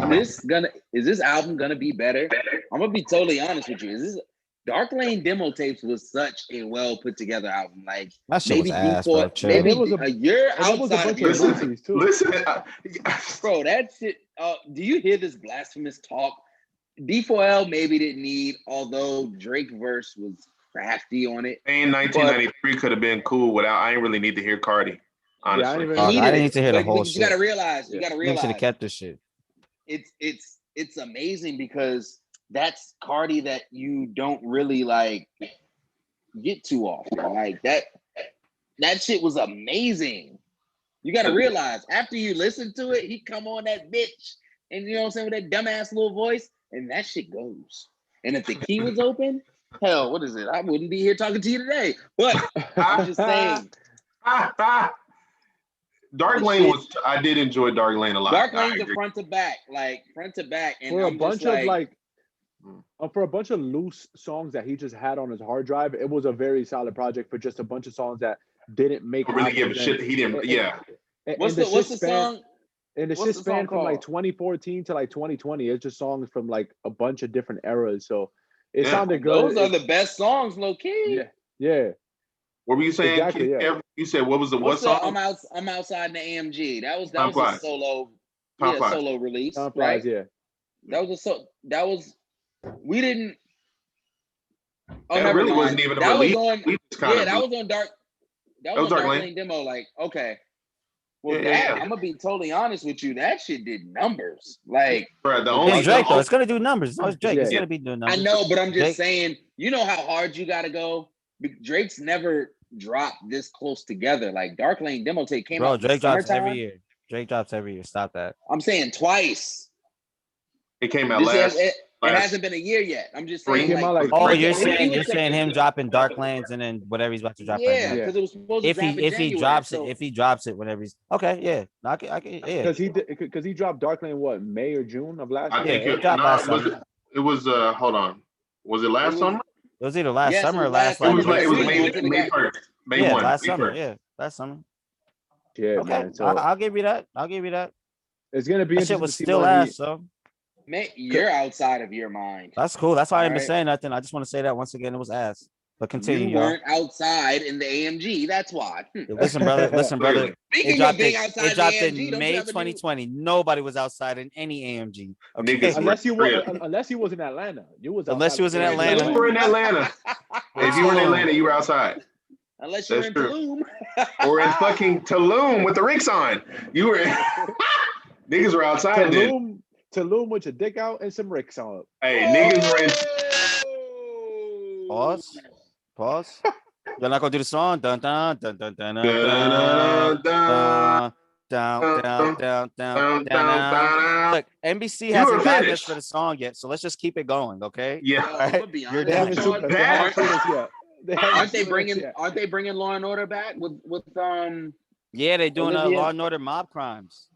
Is this album gonna be better? I'm gonna be totally honest with you. Is this Dark Lane demo tapes was such a well put together album. Like maybe before, maybe it was a year outside of your listen, bro. That shit. Do you hear this blasphemous talk? D4L maybe didn't need, although Drake verse was crafty on it. And 1993 could have been cool without. I didn't really need to hear Cardi. Honestly, I didn't need to hear the whole shit. You gotta realize. You should have kept this shit. It's amazing because that's Cardi that you don't really like get too often. Like that shit was amazing. You gotta realize after you listen to it, he come on that bitch, and you know what I'm saying, with that dumbass little voice, and that shit goes. And if the key was open, hell, what is it? I wouldn't be here talking to you today. But I'm just saying. Dark Lane was. I did enjoy Dark Lane a lot. Dark Lane's a front to back, and for a bunch of loose songs that he just had on his hard drive, it was a very solid project for just a bunch of songs that didn't make. Really give a shit. He didn't. What's the song? And the shit spanned from like 2014 to like 2020. It's just songs from like a bunch of different eras. So it sounded good. Those are the best songs, low key. Yeah. What were you saying? Exactly, You said what was the what song? I'm outside in the AMG. That was a solo, solo release. Right? Yeah. That was we didn't. Oh, that really wasn't even a release. That was on Dark. That was on Dark Lane demo. Like, okay. Well, I'm gonna be totally honest with you. That shit did numbers. Like, it's Drake though. It's gonna do numbers. No, it's Drake. It's gonna be doing numbers. I know, but I'm just saying. You know how hard you gotta go. Drake's never dropped this close together. Like Dark Lane demo tape came out. Drake drops every year. Drake drops every year. Stop that. I'm saying twice. It came out last. It hasn't been a year yet. I'm just saying. You're saying him dropping Dark Lanes and then whatever he's about to drop. Yeah, because it was supposed to drop in January, if he drops it whenever he's okay. I can because he dropped Dark Lane May or June of last year. It dropped last summer. It was hold on. Was it last summer? It was either last summer or last. It was May 1st. May 1. Last summer. Yeah, last summer. Yeah, okay. Man. So I'll give you that. It's gonna be. That shit was still ass. So. Man, you're outside of your mind. That's cool. That's why I didn't been saying nothing. I just want to say that once again, it was ass. But continue. You weren't outside in the AMG. That's why. Listen, brother. It dropped in May 2020. Nobody was outside in any AMG. Okay? Unless you was in Atlanta. Unless you was in Atlanta. You were in Atlanta. If you were in Atlanta, you were outside. Unless you're in Tulum. Or in fucking Tulum with the rinks on. You were niggas were outside then. Tulum with your dick out and some ricks on. Hey, niggas were in. Pause. You're not gonna do the song. Dun dun dun dun dun dun dun dun. Look, NBC hasn't gotten us for the song yet, so let's just keep it going, okay? Yeah. Right? You're down. Aren't they bringing Law and Order back with Yeah, they're doing Law and Order mob crimes.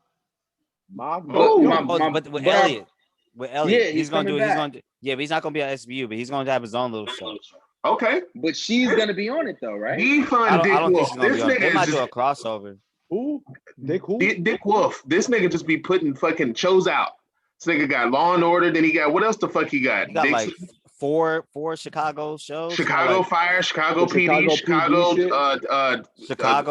But with Elliot. Yeah, he's gonna do. But he's not gonna be on SVU, but he's gonna have his own little show. Okay, but she's gonna be on it though, right? Dick Wolf. This nigga they might do a crossover. Who? Dick Wolf. This nigga just be putting fucking shows out. This nigga got Law and Order. Then he got what else? The fuck he got? He got like four Chicago shows. Chicago Fire, Chicago PD, Chicago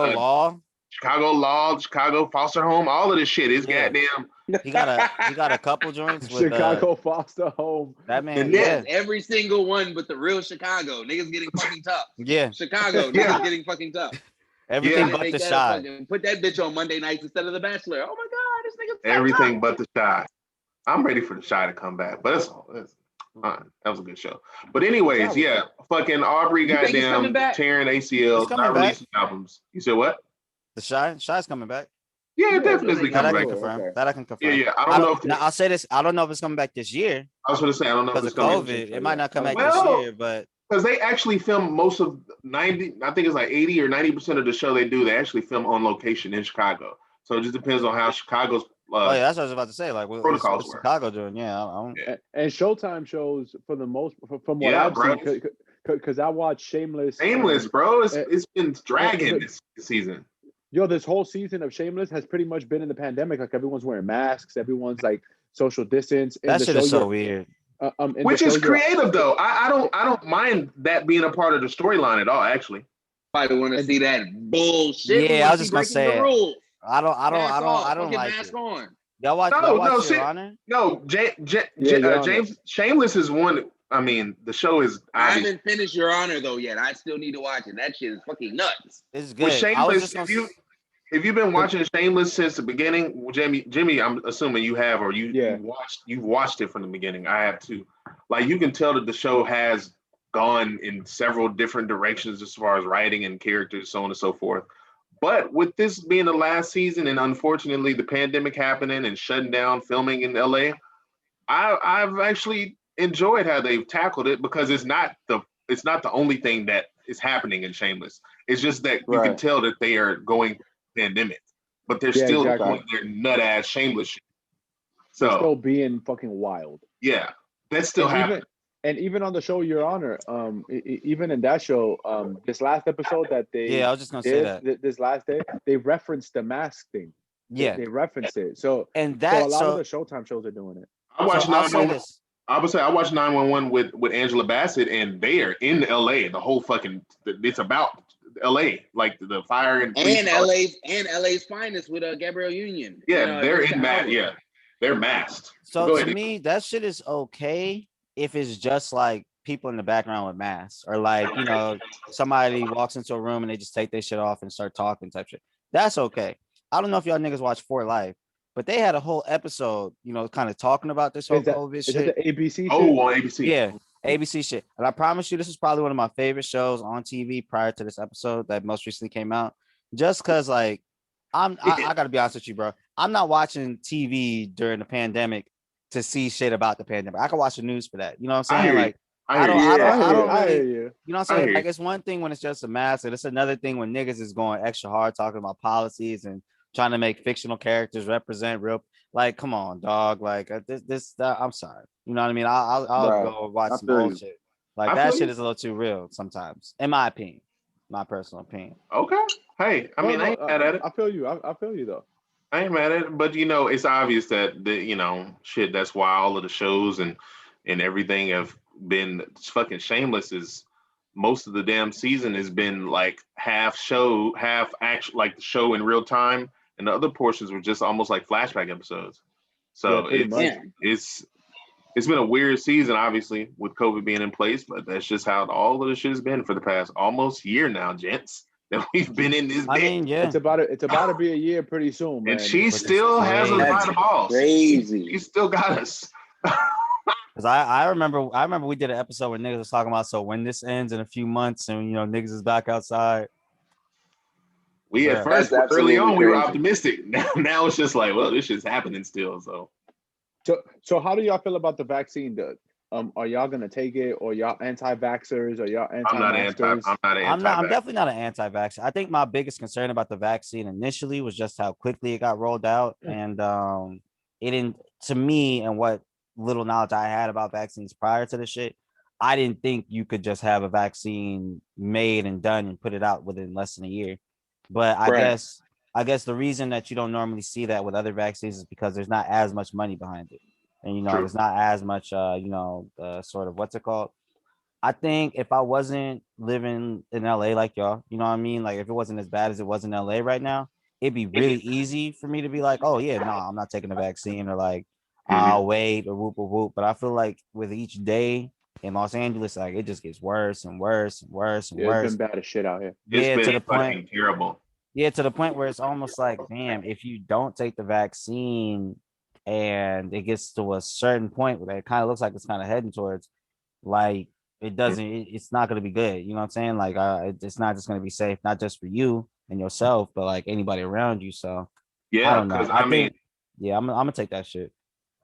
Law. Chicago Law, Chicago Foster Home, all of this shit is goddamn. He got a couple joints with Chicago Foster Home. That man, every single one, but the real Chicago niggas getting fucking tough. Yeah, Chicago niggas getting fucking tough. Everything but the Shy. Put that bitch on Monday nights instead of The Bachelor. Oh my god, this nigga's everything but the Shy. I'm ready for the Shy to come back, but it's that was a good show. But anyways, fucking Aubrey, goddamn tearing ACLs, not releasing albums. You said what? The Shy's coming back. Yeah, definitely That I coming can back. confirm. Okay. That I can confirm. Yeah. I don't know if Now, I'll say this. I don't know if it's coming back this year I was going to say I don't know if because it's of coming. COVID. It might not come back this Well, year, but because they actually film most of 90, I think it's like 80 or 90% of the show they do, they actually film on location in Chicago. So it just depends on how Chicago's oh yeah, that's what I was about to say. Like, protocols what's were. Chicago doing? Yeah, I don't. Yeah. And Showtime shows for the most, from what Yeah, I've bro. seen, because I watched Shameless. Shameless, bro. It's been dragging and- this season. Yo, this whole season of Shameless has pretty much been in the pandemic. Like everyone's wearing masks, everyone's like social distance. That shit is so weird. Which is creative though. I don't mind that being a part of the storyline at all, actually. Probably want to see that bullshit. Yeah, I was just gonna say it. I don't like mask it. on. Y'all watch Your Honor? No, James Shameless is one. I mean, the show is. I haven't finished Your Honor though yet. I still need to watch it. That shit is fucking nuts. It's good. With Shameless, if you've been watching Shameless since the beginning, Jimmy, I'm assuming you have, or you've watched it from the beginning. I have too. Like you can tell that the show has gone in several different directions as far as writing and characters, so on and so forth. But with this being the last season, and unfortunately the pandemic happening and shutting down filming in LA, I've actually enjoyed how they've tackled it because it's not the only thing that is happening in Shameless. It's just that you can tell that they are going pandemic, but they're still going their nut ass shameless shit. So they're still being fucking wild. Yeah, that's still happening. And even on the show Your Honor, even in that show, this last episode that they I was just gonna say that this last day they referenced the mask thing. Yeah, they referenced it. So a lot of the Showtime shows are doing it. I watched 911. I would say I watched 911 with Angela Bassett, and they are in LA. The whole fucking it's about LA, like the fire and LA's finest with Gabrielle Union. Yeah, they're in that. Yeah, they're masked. So to me, that shit is okay if it's just like people in the background with masks, or like somebody walks into a room and they just take their shit off and start talking type shit. That's okay. I don't know if y'all niggas watch For Life, but they had a whole episode, kind of talking about this whole COVID shit. Is it the ABC shit? Oh, on ABC. Yeah, ABC shit. And I promise you, this is probably one of my favorite shows on TV prior to this episode that most recently came out. Just because, like, I gotta be honest with you, bro. I'm not watching TV during the pandemic to see shit about the pandemic. I can watch the news for that. You know what I'm saying? I don't really, you know what I'm saying? Like, it's one thing when it's just a mask, and it's another thing when niggas is going extra hard talking about policies and trying to make fictional characters represent real. Like, come on, dog. Like, I'm sorry. You know what I mean? I'll go watch some bullshit. Like, that shit is a little too real sometimes, in my opinion, my personal opinion. Okay. Hey, I mean, I ain't mad at it. I feel you. I feel you though. I ain't mad at it, but it's obvious that the shit. That's why all of the shows and everything have been fucking Shameless. Is most of the damn season has been like half show, half actual, like the show in real time, and the other portions were just almost like flashback episodes. So it's been a weird season, obviously, with COVID being in place, but that's just how all of the shit has been for the past almost year now, gents. That we've been in this. I mean, yeah, it's about to be a year pretty soon, man. And she still has us by the balls. Crazy. She still got us. Because I remember we did an episode where niggas was talking about, so when this ends in a few months and niggas is back outside. We at first early on we were optimistic. Now it's just like, well, this shit's happening still. So how do y'all feel about the vaccine? Are y'all gonna take it, or y'all anti-vaxxers, or y'all anti-maskers? I'm definitely not an anti-vaxxer. I think my biggest concern about the vaccine initially was just how quickly it got rolled out, and it didn't. To me, and what little knowledge I had about vaccines prior to the shit, I didn't think you could just have a vaccine made and done and put it out within less than a year. But I guess the reason that you don't normally see that with other vaccines is because there's not as much money behind it. And, there's not as much, sort of, what's it called? I think if I wasn't living in LA like y'all, you know what I mean? Like, if it wasn't as bad as it was in LA right now, it'd be really easy for me to be like, oh, yeah, no, I'm not taking the vaccine, or like, I'll wait, or whoop. But I feel like with each day in Los Angeles, like, it just gets worse and worse and worse and worse. It's been bad as shit out here. It's been to the point terrible. Yeah, to the point where it's almost like, damn, if you don't take the vaccine and it gets to a certain point where it kind of looks like it's kind of heading towards, like, it's not going to be good. You know what I'm saying? Like, it's not just going to be safe, not just for you and yourself, but like anybody around you. So Yeah, I don't know. because I mean, yeah, I'm gonna take that shit.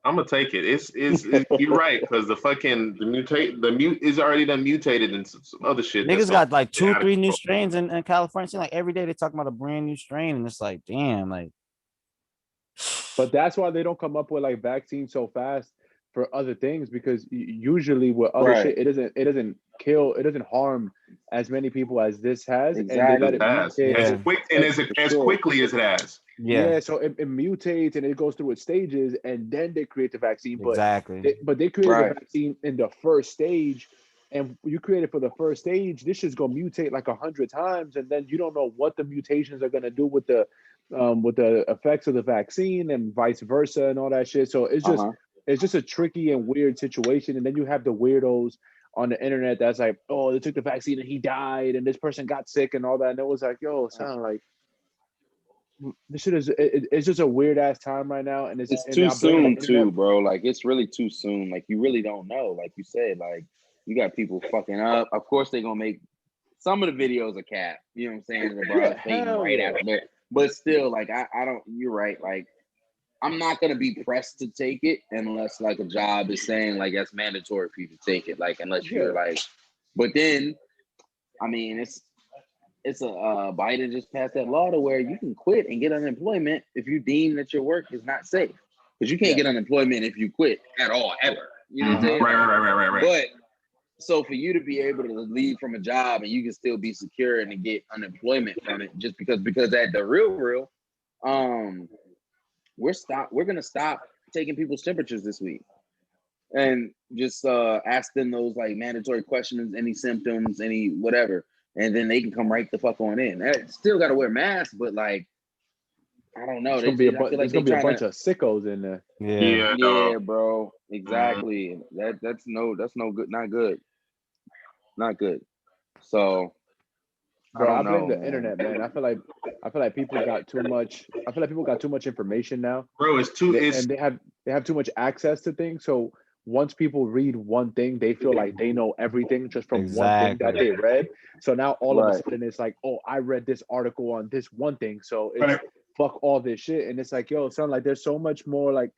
I'm gonna take it. It's you're right because the mute is already done mutated and some other shit. Niggas got like 2, out of 3 new control. strains in California. It's like every day they talking about a brand new strain, and it's like, damn, like. But that's why they don't come up with like vaccines so fast for other things, because usually with other shit, it doesn't harm as many people as this has, and they let it mutate as quickly as it has. Yeah, so it mutates and it goes through its stages, and then they create the vaccine. Exactly. But they created the vaccine in the first stage, and you create it for the first stage. This shit's gonna mutate like 100 times, and then you don't know what the mutations are gonna do with the effects of the vaccine, and vice versa, and all that shit. So it's just a tricky and weird situation. And then you have the weirdos on the internet that's like, oh, they took the vaccine and he died, and this person got sick and all that. And it was like, yo, sound like. This shit is it's just a weird ass time right now, and it's too soon too, bro. Like it's really too soon. Like you really don't know. Like you said, like you got people fucking up. Of course they're gonna make some of the videos a cap. You know what I'm saying? The broad's faking right after, but still, like I don't. You're right. Like I'm not gonna be pressed to take it unless like a job is saying like that's mandatory for you to take it. Like unless you're like, but then, I mean it's a Biden just passed that law to where you can quit and get unemployment if you deem that your work is not safe. Because you can't get unemployment if you quit at all, ever. You know what I'm saying? Right. But so for you to be able to leave from a job and you can still be secure and to get unemployment from it, just because at the real, we're gonna stop taking people's temperatures this week. And just ask them those like mandatory questions, any symptoms, any whatever. And then they can come right the fuck on in. Still got to wear masks, but like, I don't know. There's gonna be a bunch of sickos in there. Yeah, bro. Exactly. That's no good. Not good. So, bro, I blame the internet, man. I feel like people got too much. I feel like people got too much information now, bro. And they have too much access to things. So once people read one thing, they feel like they know everything just from one thing that they read. So now all of a sudden it's like, oh, I read this article on this one thing, so it's fuck all this shit. And it's like, yo, it sounds like there's so much more. Like,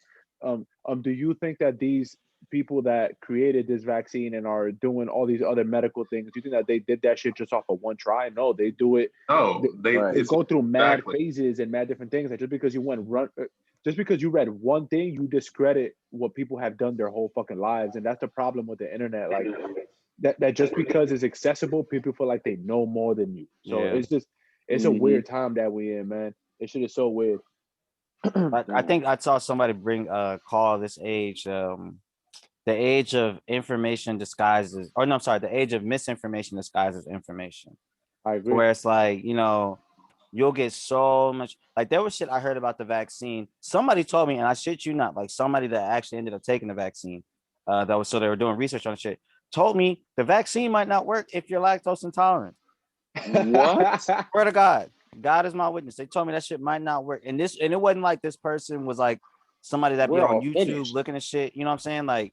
do you think that these people that created this vaccine and are doing all these other medical things, do you think that they did that shit just off of one try? No, they do it. They go through mad phases and mad different things. Like just because you read one thing, you discredit what people have done their whole fucking lives. And that's the problem with the internet. Like that just because it's accessible, people feel like they know more than you. So it's a weird time that we in, man. This shit is so weird. I think I saw somebody call this age the age of information disguises, or no, I'm sorry, the age of misinformation disguises information. I agree. Where it's like, you'll get so much. Like there was shit I heard about the vaccine. Somebody told me, and I shit you not, like somebody that actually ended up taking the vaccine, so they were doing research on shit, told me the vaccine might not work if you're lactose intolerant. What? Swear to God. God is my witness. They told me that shit might not work. And it wasn't like this person was like somebody that be on YouTube looking at shit. You know what I'm saying? Like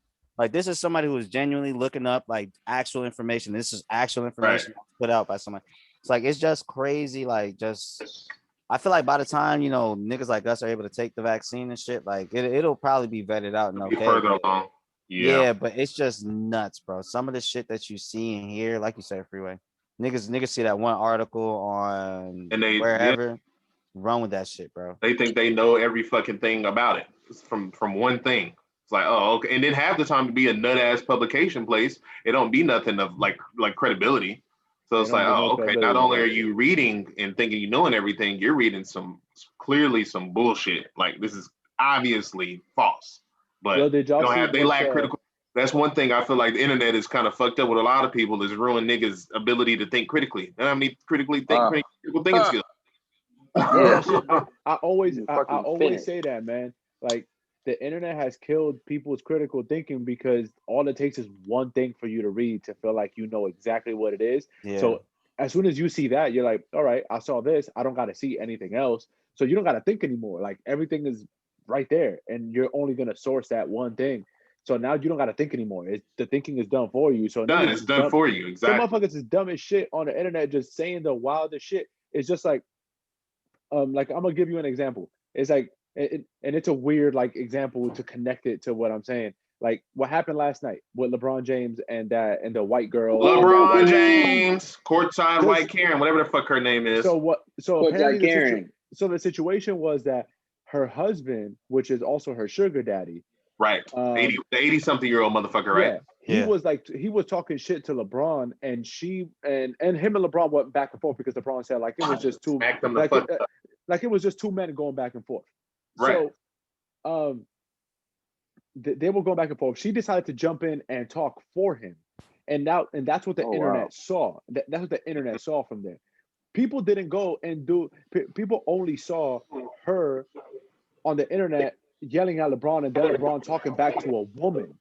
this is somebody who is genuinely looking up like actual information. This is actual information put out by somebody. It's like, it's just crazy. Like, I feel like by the time, niggas like us are able to take the vaccine and shit, like it'll probably be vetted out and okay. Further along. Yeah, but it's just nuts, bro. Some of the shit that you see and hear, like you said, Freeway. Niggas see that one article on wherever, run with that shit, bro. They think they know every fucking thing about it from one thing. It's like, oh, okay. And then half the time to be a nut ass publication place, it don't be nothing of like credibility. So it's like, oh, okay. Not only are you reading and thinking you knowing everything, you're reading clearly some bullshit. Like this is obviously false. But they lack critical. That's one thing I feel like the internet is kind of fucked up with a lot of people, is ruin niggas' ability to think critically. They don't need critical thinking skills. I always say that, man. Like the internet has killed people's critical thinking because all it takes is one thing for you to read to feel like you know exactly what it is. Yeah. So as soon as you see that, you're like, all right, I saw this. I don't got to see anything else. So you don't got to think anymore. Like everything is right there, and you're only gonna source that one thing. So now you don't got to think anymore. The thinking is done for you. So it's done for you. Exactly. Some motherfuckers is dumb as shit on the internet, just saying the wildest shit. It's just like I'm gonna give you an example. It's like, and it's a weird like example to connect it to what I'm saying. Like what happened last night with LeBron James and the white girl. LeBron James, courtside white Karen, whatever the fuck her name is. So apparently the situation was that her husband, which is also her sugar daddy, right, 80-something-year-old motherfucker, right? Yeah, he was talking shit to LeBron, and him and LeBron went back and forth because LeBron said like it was just two like it was just two men going back and forth. Right. So they were going back and forth. She decided to jump in and talk for him, and that's what the internet saw. That's what the internet saw from there. People didn't go and people only saw her on the internet yelling at LeBron, and then LeBron talking back to a woman,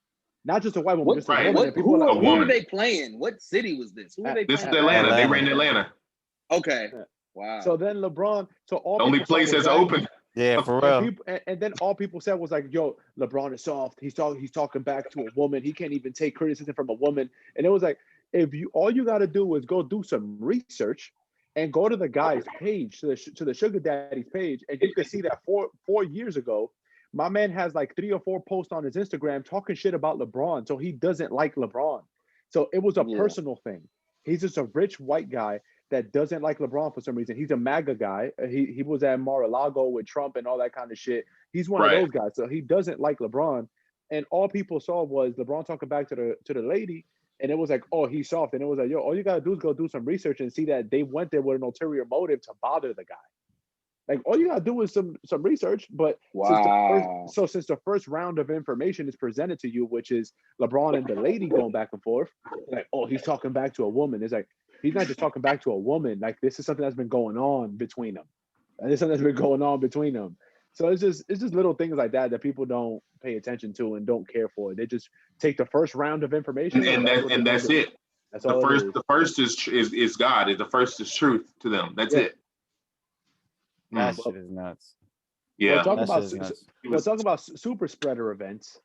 not just a white woman, just a woman. Who were they playing? What city was this? Who were they this playing? is Atlanta. They ran Atlanta. Okay. Wow. So then LeBron, all only place that's open. Yeah, for real. And then all people said was like, "Yo, LeBron is soft. He's talking back to a woman. He can't even take criticism from a woman." And it was like, all you got to do is go do some research and go to the guy's page, to the sugar daddy's page, and you can see that 4 years ago, my man has like 3 or 4 posts on his Instagram talking shit about LeBron. So he doesn't like LeBron. So it was a personal thing. He's just a rich white guy that doesn't like LeBron for some reason. He's a MAGA guy. He was at Mar-a-Lago with Trump and all that kind of shit. He's one of those guys. So he doesn't like LeBron. And all people saw was LeBron talking back to the lady. And it was like, oh, he's soft. And it was like, yo, all you got to do is go do some research and see that they went there with an ulterior motive to bother the guy. Like, all you got to do is some research. But since the first round of information is presented to you, which is LeBron and the lady going back and forth, like, oh, he's talking back to a woman. It's like, he's not just talking back to a woman. Like, this is something that's been going on between them. So it's just little things like that people don't pay attention to and don't care for. They just take the first round of information and that's it. That's all. The first is God. The first is truth to them. That's it. That shit is nuts. Yeah. We're talking about super spreader events.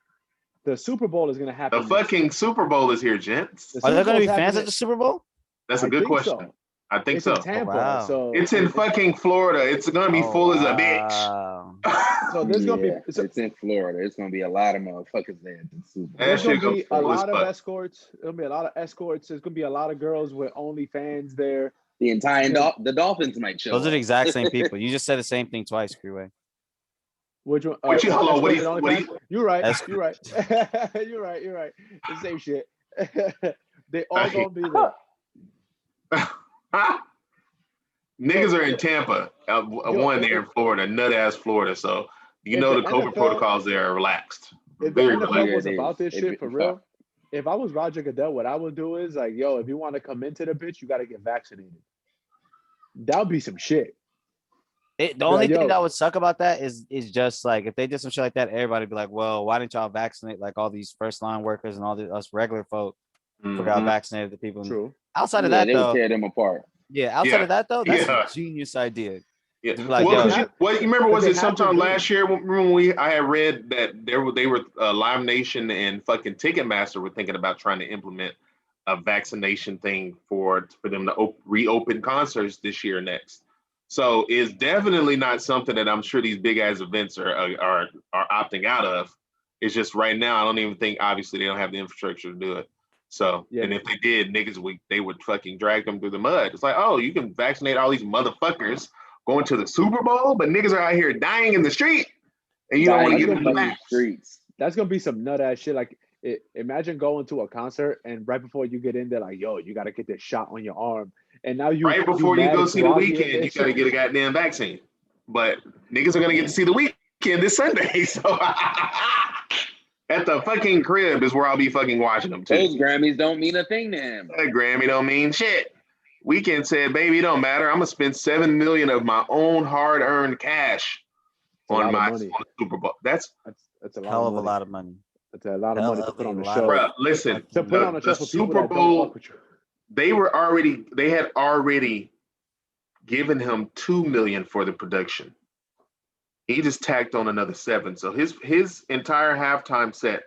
The Super Bowl is going to happen. The fucking Super Bowl is here, gents. Are there going to be fans at the Super Bowl? That's a good question. So. I think it's so. In Tampa, so it's in fucking Florida. It's gonna be full as a bitch. So there's gonna be. It's in Florida. It's gonna be a lot of motherfuckers there. There's gonna be a lot of escorts. There'll be a lot of escorts. There's gonna be a lot of girls with OnlyFans there. The entire the Dolphins might show. Those are the exact same people. You just said the same thing twice, Freeway. Which one? You're right. You're right. You're right. The same shit. They all gonna be there. Niggas are in Tampa, one there in Florida, nut ass Florida. So the COVID protocols there are relaxed. If the NFL was about this shit for real, if I was Roger Goodell, what I would do is like, yo, if you want to come into the bitch, you got to get vaccinated. That would be some shit. The only thing that would suck about that is just like if they did some shit like that, everybody would be like, well, why didn't y'all vaccinate like all these first line workers and all us regular folk? Forgot vaccinated the people. True. Outside of that, though, tear them apart. Yeah, outside of that though, that's a genius idea. Yeah. Like, you remember? Was it sometime last year when I had read that they were Live Nation and fucking Ticketmaster were thinking about trying to implement a vaccination thing for them to reopen concerts this year next. So it's definitely not something that I'm sure these big ass events are opting out of. It's just right now I don't even think obviously they don't have the infrastructure to do it. So, and if they did, niggas, they would fucking drag them through the mud. It's like, oh, you can vaccinate all these motherfuckers going to the Super Bowl, but niggas are out here dying in the street, and you don't want to get them in the streets. That's gonna be some nut ass shit. Like, imagine going to a concert and right before you get in, they're like, yo, you got to get this shot on your arm, and now you right before you go see the weekend, you got to get a goddamn vaccine. But niggas are gonna get to see the weekend this Sunday, so. At the fucking crib is where I'll be fucking watching them too. Those Grammys don't mean a thing to him. That Grammy don't mean shit. Weekend said, baby, it don't matter. I'm gonna spend $7 million of my own hard-earned cash on the Super Bowl. That's a hell of a lot of money. That's a lot of money to put on the show. Bro, listen, to put on a show for Super Bowl, they had already given him $2 million for the production. He just tacked on another 7. So his entire halftime set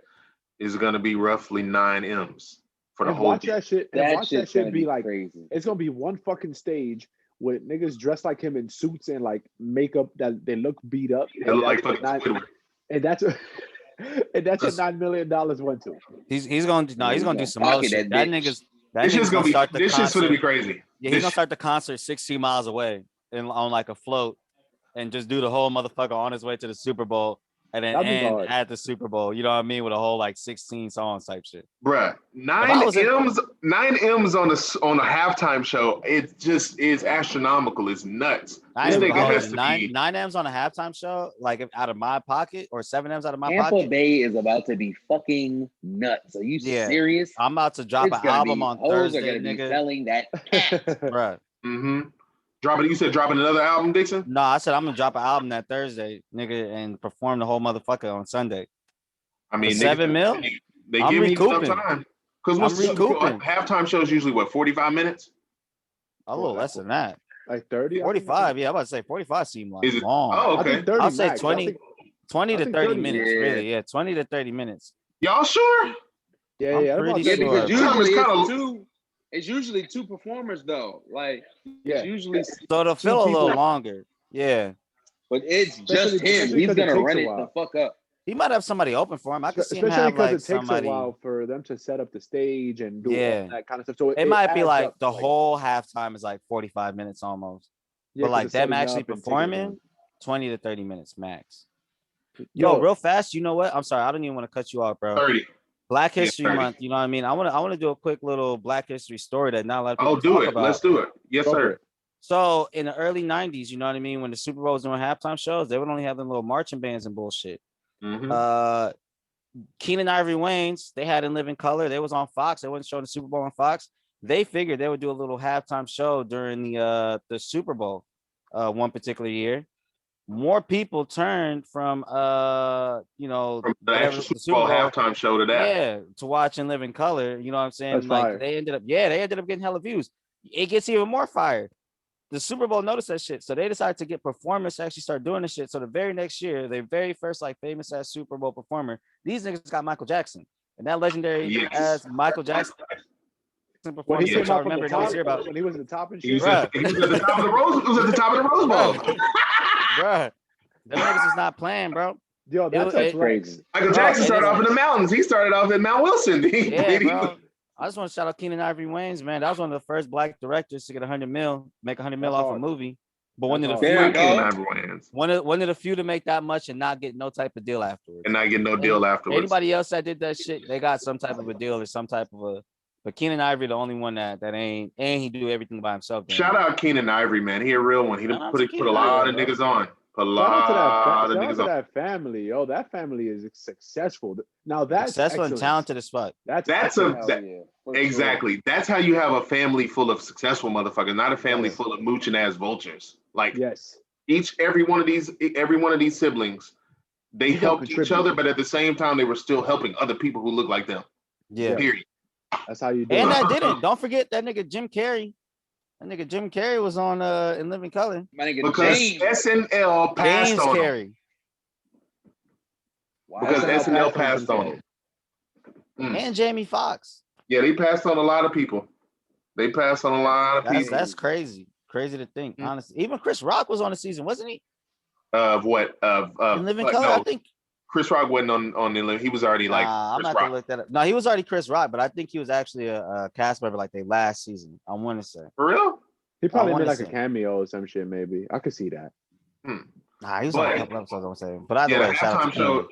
is going to be roughly 9 M's for the whole watch that shit. And watch that shit be like crazy. It's going to be one fucking stage with niggas dressed like him in suits and like makeup that they look beat up. They look like fucking Squidward. And that's what $9 million went to. He's gonna do some more shit. That nigga's this shit's gonna be crazy. Yeah, he's gonna start the concert 16 miles away and on like a float and just do the whole motherfucker on his way to the Super Bowl and then end at the Super Bowl. You know what I mean? With a whole like 16 songs type shit. Bruh, 9 M's on a halftime show. It just is astronomical. It's nuts. This nigga has to be 9 M's on a halftime show, like if out of my pocket, or 7 M's out of my pocket. Tampa Bay is about to be fucking nuts. Are you serious? I'm about to drop an album on Thursday, are gonna nigga. be selling that ass. Bruh. Mm-hmm. You said dropping another album, Dixon? No, I said I'm gonna drop an album that Thursday, nigga, and perform the whole motherfucker on Sunday. I mean, 7 mil. They give me some time. Because halftime shows usually what, 45 minutes? A little less than that. Like 30? 45. Yeah, I'm about to say 45 seemed like long. Oh, okay. I'll say 20 to 30 minutes. Really, yeah, 20 to 30 minutes. Y'all sure? Yeah, I'm pretty sure. Because usually it's usually 2 performers though. Like it's usually so it'll feel a little longer. Yeah. But it's just him. He's gonna run it the fuck up. He might have somebody open for him. I can see him especially have because like it takes somebody. a while for them to set up the stage and do all that kind of stuff. So it might be like the whole halftime is like 45 minutes almost. Yeah, but like them actually performing, 20 to 30 minutes max. Yo, real fast. You know what? I'm sorry. I don't even want to cut you off, bro. 30. Black History Month. You know what I mean? I want to do a quick little Black History story that not a lot of people do talk it. about. Let's do it. Yes, sir. So in the early 90s, you know what I mean? When the Super Bowl was doing halftime shows, they would only have them little marching bands and bullshit. Mm-hmm. Keenan Ivory Wayans, they had In Living Color. They was on Fox. They wasn't showing the Super Bowl on Fox. They figured they would do a little halftime show during the Super Bowl one particular year. More people turned from from the actual Super Bowl halftime show to that. Yeah, to watch In Living Color. You know what I'm saying? That's like fire. they ended up getting hella views. It gets even more fire. The Super Bowl noticed that shit, so they decided to get performers to actually start doing this shit. So the very next year, their very first like famous ass Super Bowl performer, these niggas got Michael Jackson, and that legendary as Michael Jackson performance. When he I remember about when he was at the top and shit. He was at the top of the Rose. It was at the top of the Rose Bowl. Bruh, them niggas is not playing, bro. Yo, that's crazy. Michael Jackson started off in the mountains. He started off at Mount Wilson. Bro. I just want to shout out Keenan Ivory Wayans, man. That was one of the first black directors to get $100 million, make $100 million off a movie. But one of the few to make that much and not get no type of deal afterwards. Anybody else that did that shit, they got some type of a deal or some type of a. But Keenan Ivory, the only one that ain't, and he do everything by himself. Shout out Keenan Ivory, man. He a real one. He put a lot of niggas on. A lot of niggas on. That family, yo. That family is successful. Now that's successful and talented as fuck. Exactly. That's how you have a family full of successful motherfuckers, not a family full of mooching ass vultures. Like every one of these siblings, they helped each other, but at the same time, they were still helping other people who look like them. Yeah. Period. That's how you do and that didn't. Don't forget that nigga Jim Carrey. That nigga Jim Carrey was on In Living Color. Because SNL passed on him. Because SNL passed on him. And Jamie Foxx. Yeah, they passed on a lot of people. People. That's crazy. Crazy to think, honestly. Even Chris Rock was on the season, wasn't he? Of what? In Living Color, no, I think. Chris Rock wasn't on the He was already like I'm not gonna look that up. No, he was already Chris Rock, but I think he was actually a cast member like their last season. I want to say. For real? He probably made like a cameo or some shit, maybe. I could see that. Nah, he was on a couple episodes, I'm saying. But either way, shout out to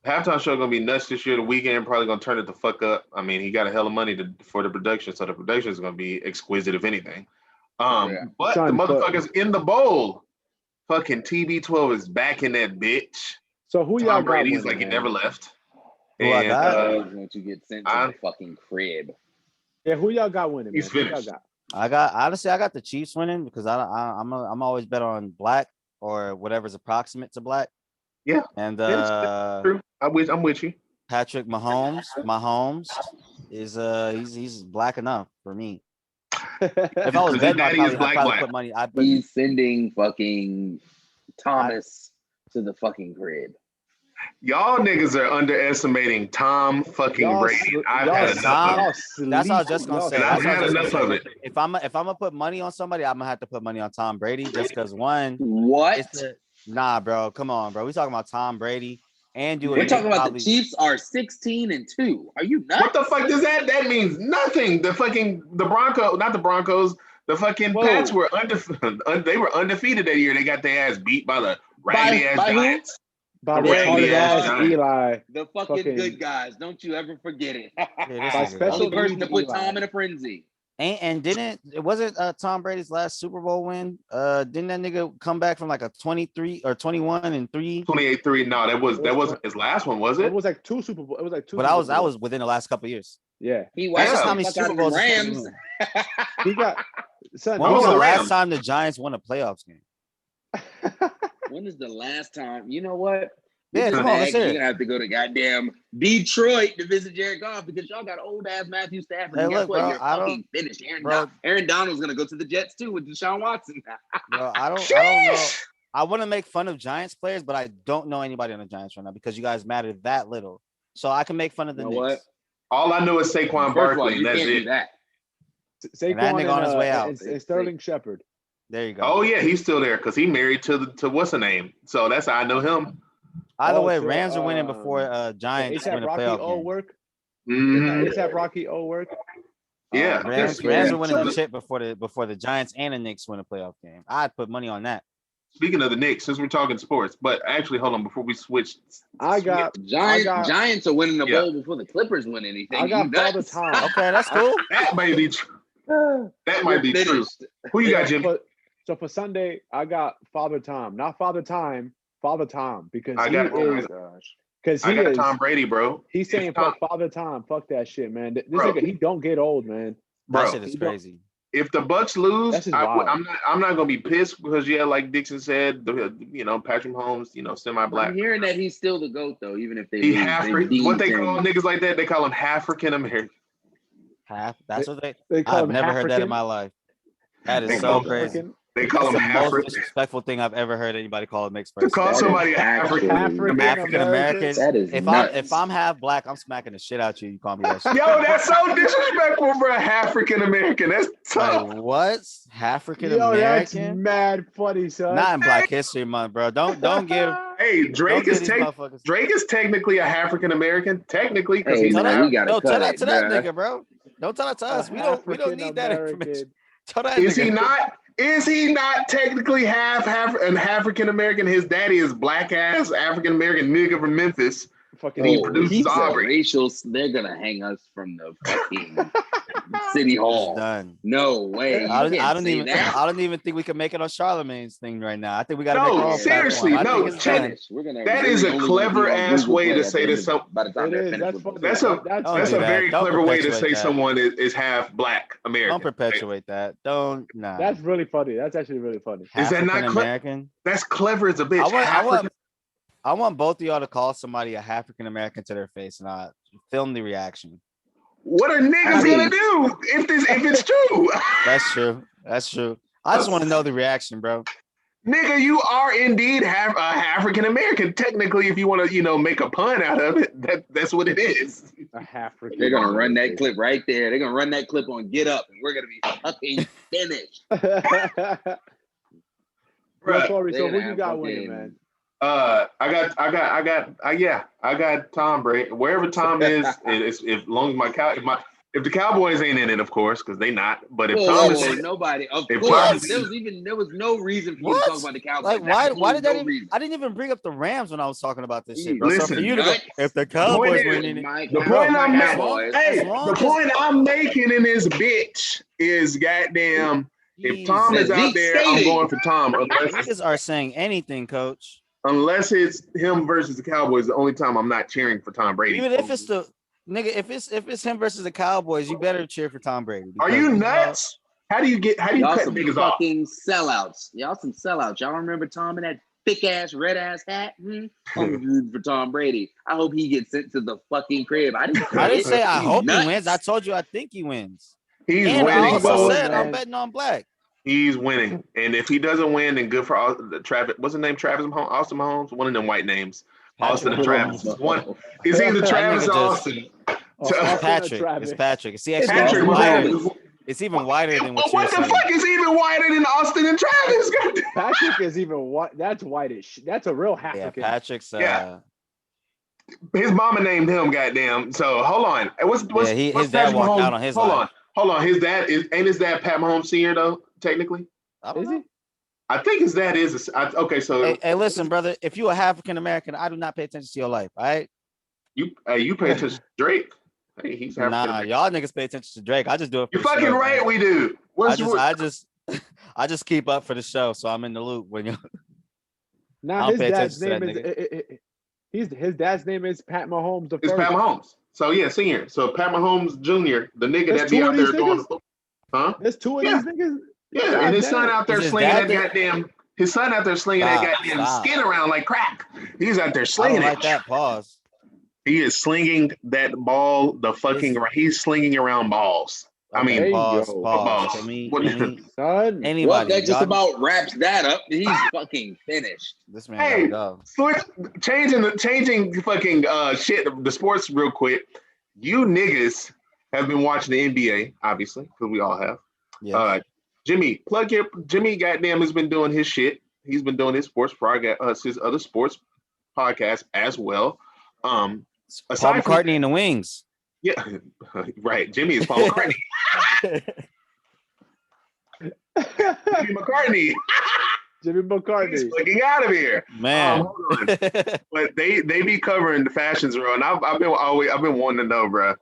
halftime show gonna be nuts this year. The weekend probably gonna turn it the fuck up. I mean, he got a hell of money for the production, so the production is gonna be exquisite, if anything. But the motherfuckers in the bowl, fucking TB12 is back in that bitch. So who y'all got? Brady's like he never left. Who I got? Once you get sent to the fucking crib. Yeah, who y'all got winning? He's finished. I got the Chiefs winning because I'm always bet on black or whatever's approximate to black. Yeah, and true. I'm with you. Patrick Mahomes is he's black enough for me. If I was betting, I'd probably put money. He's sending fucking Thomas to the fucking crib. Y'all niggas are underestimating Tom fucking Brady. I've had enough of it. That's what I was just gonna say. I've had enough of it. If I'm gonna put money on somebody, I'm gonna have to put money on Tom Brady just because one. What? Nah, bro. Come on, bro. We talking about Tom Brady and we're talking about the Chiefs are 16-2. Are you nuts? What the fuck does that? That means nothing. The Broncos, not the Broncos. The fucking Pats were they were undefeated that year. They got their ass beat by the raggedy ass Giants. By the raggedy ass Eli. The fucking good guys. Don't you ever forget it. By special person to put Tom in a frenzy. And it wasn't Tom Brady's last Super Bowl win? Didn't that nigga come back from like a 23 or 21-3? 28-3. No, that wasn't his last one, was it? It was like 2 Super Bowls. It was like 2. But I was within the last couple of years. Yeah. That's just how many Super Bowls Rams. He got. When was the last time the Giants won a playoffs game? When is the last time? You know what? Yeah, come on, let's hear it. You're gonna have to go to goddamn Detroit to visit Jared Goff because y'all got old ass Matthew Stafford. Hey, guess look, what? You're fucking finished. Aaron Donald's gonna go to the Jets too with Deshaun Watson. Bro, I don't know. I want to make fun of Giants players, but I don't know anybody on the Giants right now because you guys matter that little. So I can make fun of the Knicks. What? All I know is Saquon Barkley, and that's it. Saquon that nigga on his way out. And Sterling Shepard. There you go. Oh yeah, he's still there because he married to what's the name. So that's how I know him. Either way, Rams are winning before Giants win a playoff game. Work. Mm-hmm. Is that Rocky O work? Yeah, Rams are winning the shit before the Giants and the Knicks win a playoff game. I'd put money on that. Speaking of the Knicks, since we're talking sports, but actually, hold on before we switch. Giants are winning the bowl before the Clippers win anything. I got Father Time. Okay, that's cool. That might be true. That might be true. Who you got, Jim? So for Sunday, I got Father Tom, not Father Time, Father Tom, because I got Tom Brady, bro. He's saying fuck Father Time, fuck that shit, man. This nigga, he don't get old, man. Bro, that shit is crazy. If the Bucks lose, I'm not gonna be pissed because like Dixon said, Patrick Mahomes, semi-black. I'm hearing that he's still the GOAT though, even if they what they call niggas like that, they call him Halfrican American. That's what they call I've never heard that in my life. That is so crazy. They call him the most disrespectful thing I've ever heard anybody call a mixed person. To call somebody African American. That is if I'm half black, I'm smacking the shit out you. You call me that shit. Yo, that's so disrespectful, bro. African American. That's tough. Like, what? African American? That's mad funny, son. Not in Black History Month, bro. Don't give. Hey, Drake is technically a African American. Technically, because he's tell that to that nigga, bro. Don't tell that to us. We don't need that information. Tell that nigga. Is he not technically half an African American? His daddy is black ass African American nigga from Memphis. He produces Aubrey. They're gonna hang us from the fucking city hall. Done. No way. I don't even think we can make it on Charlemagne's thing right now. I think we gotta make it seriously. That is a clever ass way to say that that's a very clever way to say someone is half black American. Don't perpetuate that. That's really funny. That's actually really funny. Is that not American? That's clever as a bitch. I want both of y'all to call somebody a African American to their face and film the reaction. What are niggas gonna do if it's true? That's true. I just want to know the reaction, bro. Nigga, you are indeed African American. Technically, if you want to, make a pun out of it, that's what it is. They're gonna run that clip right there. They're gonna run that clip on Get Up, and we're gonna be fucking finished. Sorry, so who you got winning, man? I got Tom Brady. Wherever Tom is, as long as if the Cowboys ain't in it, of course, because they not. But if Tom is in nobody, of course, there was no reason for you to talk about the Cowboys. Like why did that? I didn't even bring up the Rams when I was talking about this shit, bro. Listen, so for you to go, if the Cowboys win in it, the point I'm making in this bitch is goddamn. If Tom is out there, I'm going for Tom. Niggas are saying anything, coach. Unless it's him versus the Cowboys, the only time I'm not cheering for Tom Brady. Even if it's if it's him versus the Cowboys, you better cheer for Tom Brady. Are you nuts? How do you cut niggas off? Fucking sellouts. Y'all some sellouts. Y'all remember Tom in that thick ass red ass hat? I'm rooting for Tom Brady. I hope he gets sent to the fucking crib. I didn't say I hope he wins. I told you I think he wins. He's winning. I also said I'm betting on black. He's winning, and if he doesn't win, then good for Travis. What's his name? Travis Mahomes, Austin Mahomes, one of them white names. Austin and Travis. It's either Travis or Austin. It's Patrick. It's Patrick. See, actually, Patrick Mahomes. It's even wider than what What the fuck is even wider than Austin and Travis? Patrick is even white. That's whitish. That's a real Halfrican. Yeah, Patrick's. His mama named him. Goddamn. So hold on. What's his dad walked out on his life. Hold on. His dad ain't his dad Pat Mahomes Sr. though? Technically, is he? I think his dad is. Okay, so hey, listen, brother. If you a Halfrican American, I do not pay attention to your life. All right. You pay attention to Drake. Hey, he's nah, y'all niggas pay attention to Drake. I just do it. You're fucking show, right, man. We do. I just keep up for the show, so I'm in the loop when you. Now his dad's name is his dad's name is Pat Mahomes. It's Pat Mahomes. So yeah, senior. So Pat Mahomes Jr., the nigga that be out there doing, There's two of these niggas. Yeah, and his son out there slinging that goddamn. His son out there slinging that goddamn skin around like crack. He's out there slinging it. Like that. Pause. He is slinging that ball. He's slinging around balls. I mean, pause. Balls. Son, anybody. Well, that just about wraps that up. He's fucking finished. This man gotta go. Changing fucking shit. The sports real quick. You niggas have been watching the NBA, obviously, because we all have. Yeah. Jimmy, Jimmy. Goddamn, has been doing his shit. He's been doing his sports his other sports podcast as well. Paul McCartney and the Wings. Yeah, right. Jimmy is Paul McCartney. Jimmy McCartney. He's fucking out of here, man. Hold on. But they be covering the fashions row, and I've been wanting to know, bro.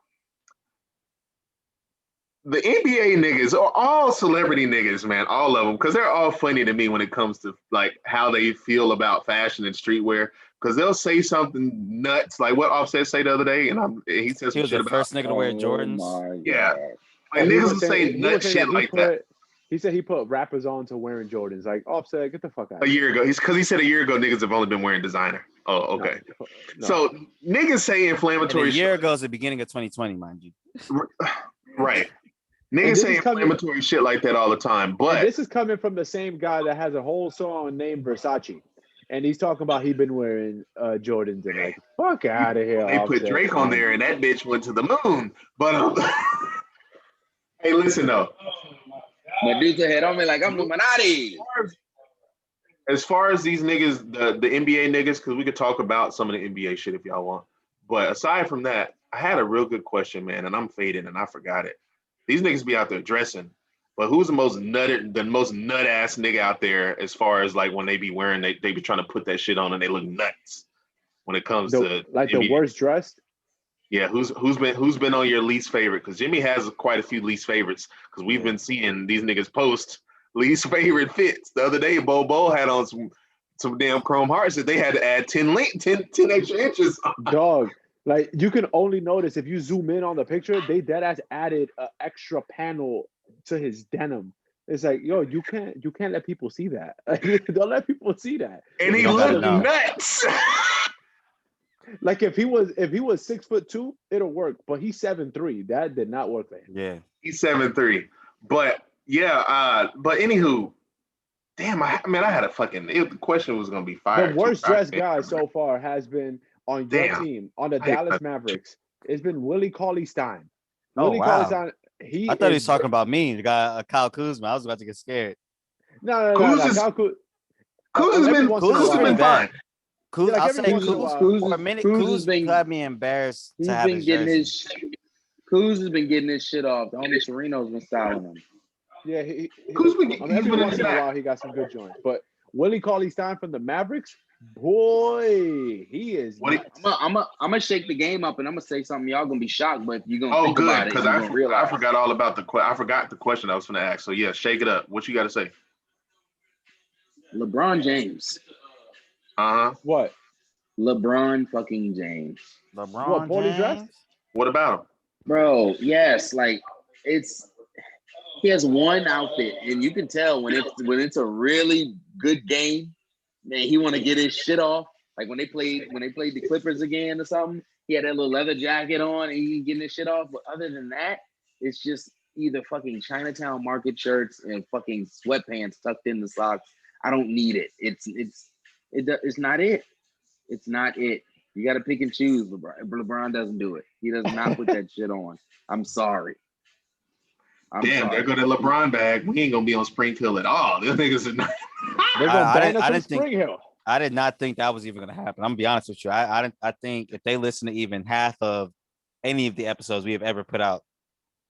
The NBA niggas are all celebrity niggas, man. All of them, because they're all funny to me when it comes to like how they feel about fashion and streetwear. Because they'll say something nuts, like what Offset say the other day, and he says he was the first nigga to wear Jordans. Yeah, like niggas will say nut shit like that. He said he put rappers on to wearing Jordans. Like Offset, get the fuck out. A year ago, he said a year ago niggas have only been wearing designer. Oh, okay. No. So niggas say inflammatory. And a year ago is the beginning of 2020, mind you. Right. Niggas say inflammatory shit like that all the time, but this is coming from the same guy that has a whole song named Versace. And he's talking about he been wearing Jordans and like, fuck out of here. They put Drake on there and that bitch went to the moon. But hey, listen though. My dudes ahead on me like I'm Illuminati. As far as these niggas, the NBA niggas, because we could talk about some of the NBA shit if y'all want. But aside from that, I had a real good question, man, and I'm fading and I forgot it. These niggas be out there dressing. But who's the most nut ass nigga out there as far as like when they be wearing they be trying to put that shit on and they look nuts when it comes to like the worst dressed? Yeah, who's been on your least favorite? Because Jimmy has quite a few least favorites because we've been seeing these niggas post least favorite fits. The other day, Bo had on some damn chrome hearts that they had to add 10 extra inches. Dog. Like you can only notice if you zoom in on the picture, they dead ass added an extra panel to his denim. It's like, yo, you can't let people see that. Don't let people see that. And he looked nuts. Like if he was 6'2", it'll work. But he's 7'3". That did not work for him. Yeah, he's 7'3". But yeah, but anywho, damn, I had a fucking. The question was gonna be fired. The worst dressed guy so far has been on your team on the Dallas Mavericks. It's been Willie Cauley-Stein. Willie Cauley-Stein. I thought he was talking about me, the guy Kyle Kuzma. I was about to get scared. No. Kuzma's been fine. I'll say Kuz for a minute. Kuz got me embarrassed. Kuz has been getting his shit off. The homie Sereno's been styling him. Yeah, every once in a while he got some good joints. But Willie Cauley-Stein from the Mavericks, boy, he is. I'm gonna shake the game up and I'm gonna say something y'all gonna be shocked, but you're gonna think about it. Because I forgot all about I forgot the question I was gonna ask. So yeah, shake it up. What you got to say? LeBron James. What? LeBron fucking James. LeBron James? Dressed? What about him? Bro, yes, like he has one outfit, and you can tell when it's a really good game, man, he want to get his shit off. Like when they played the Clippers again or something, he had that little leather jacket on and he getting his shit off. But other than that, it's just either fucking Chinatown market shirts and fucking sweatpants tucked in the socks. I don't need it. It's not it. It's not it. You got to pick and choose. LeBron doesn't do it. He does not put that shit on. I'm sorry. Damn, there go the LeBron bag. We ain't gonna be on Springfield at all. These niggas are not. They're gonna ban us from Spring Hill. I did not think that was even gonna happen. I'm gonna be honest with you. I think if they listen to even half of any of the episodes we have ever put out,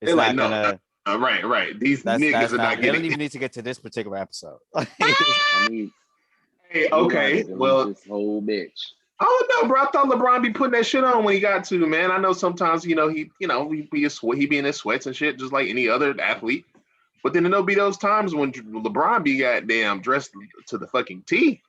it's They're not like, gonna. No, right. These niggas are not They getting. don't even need to get to this particular episode. I mean, hey, okay, well, this whole bitch. Oh no, bro! I thought LeBron be putting that shit on when he got to, man. I know sometimes, he be in his sweats and shit, just like any other athlete. But then there'll be those times when LeBron be goddamn dressed to the fucking T.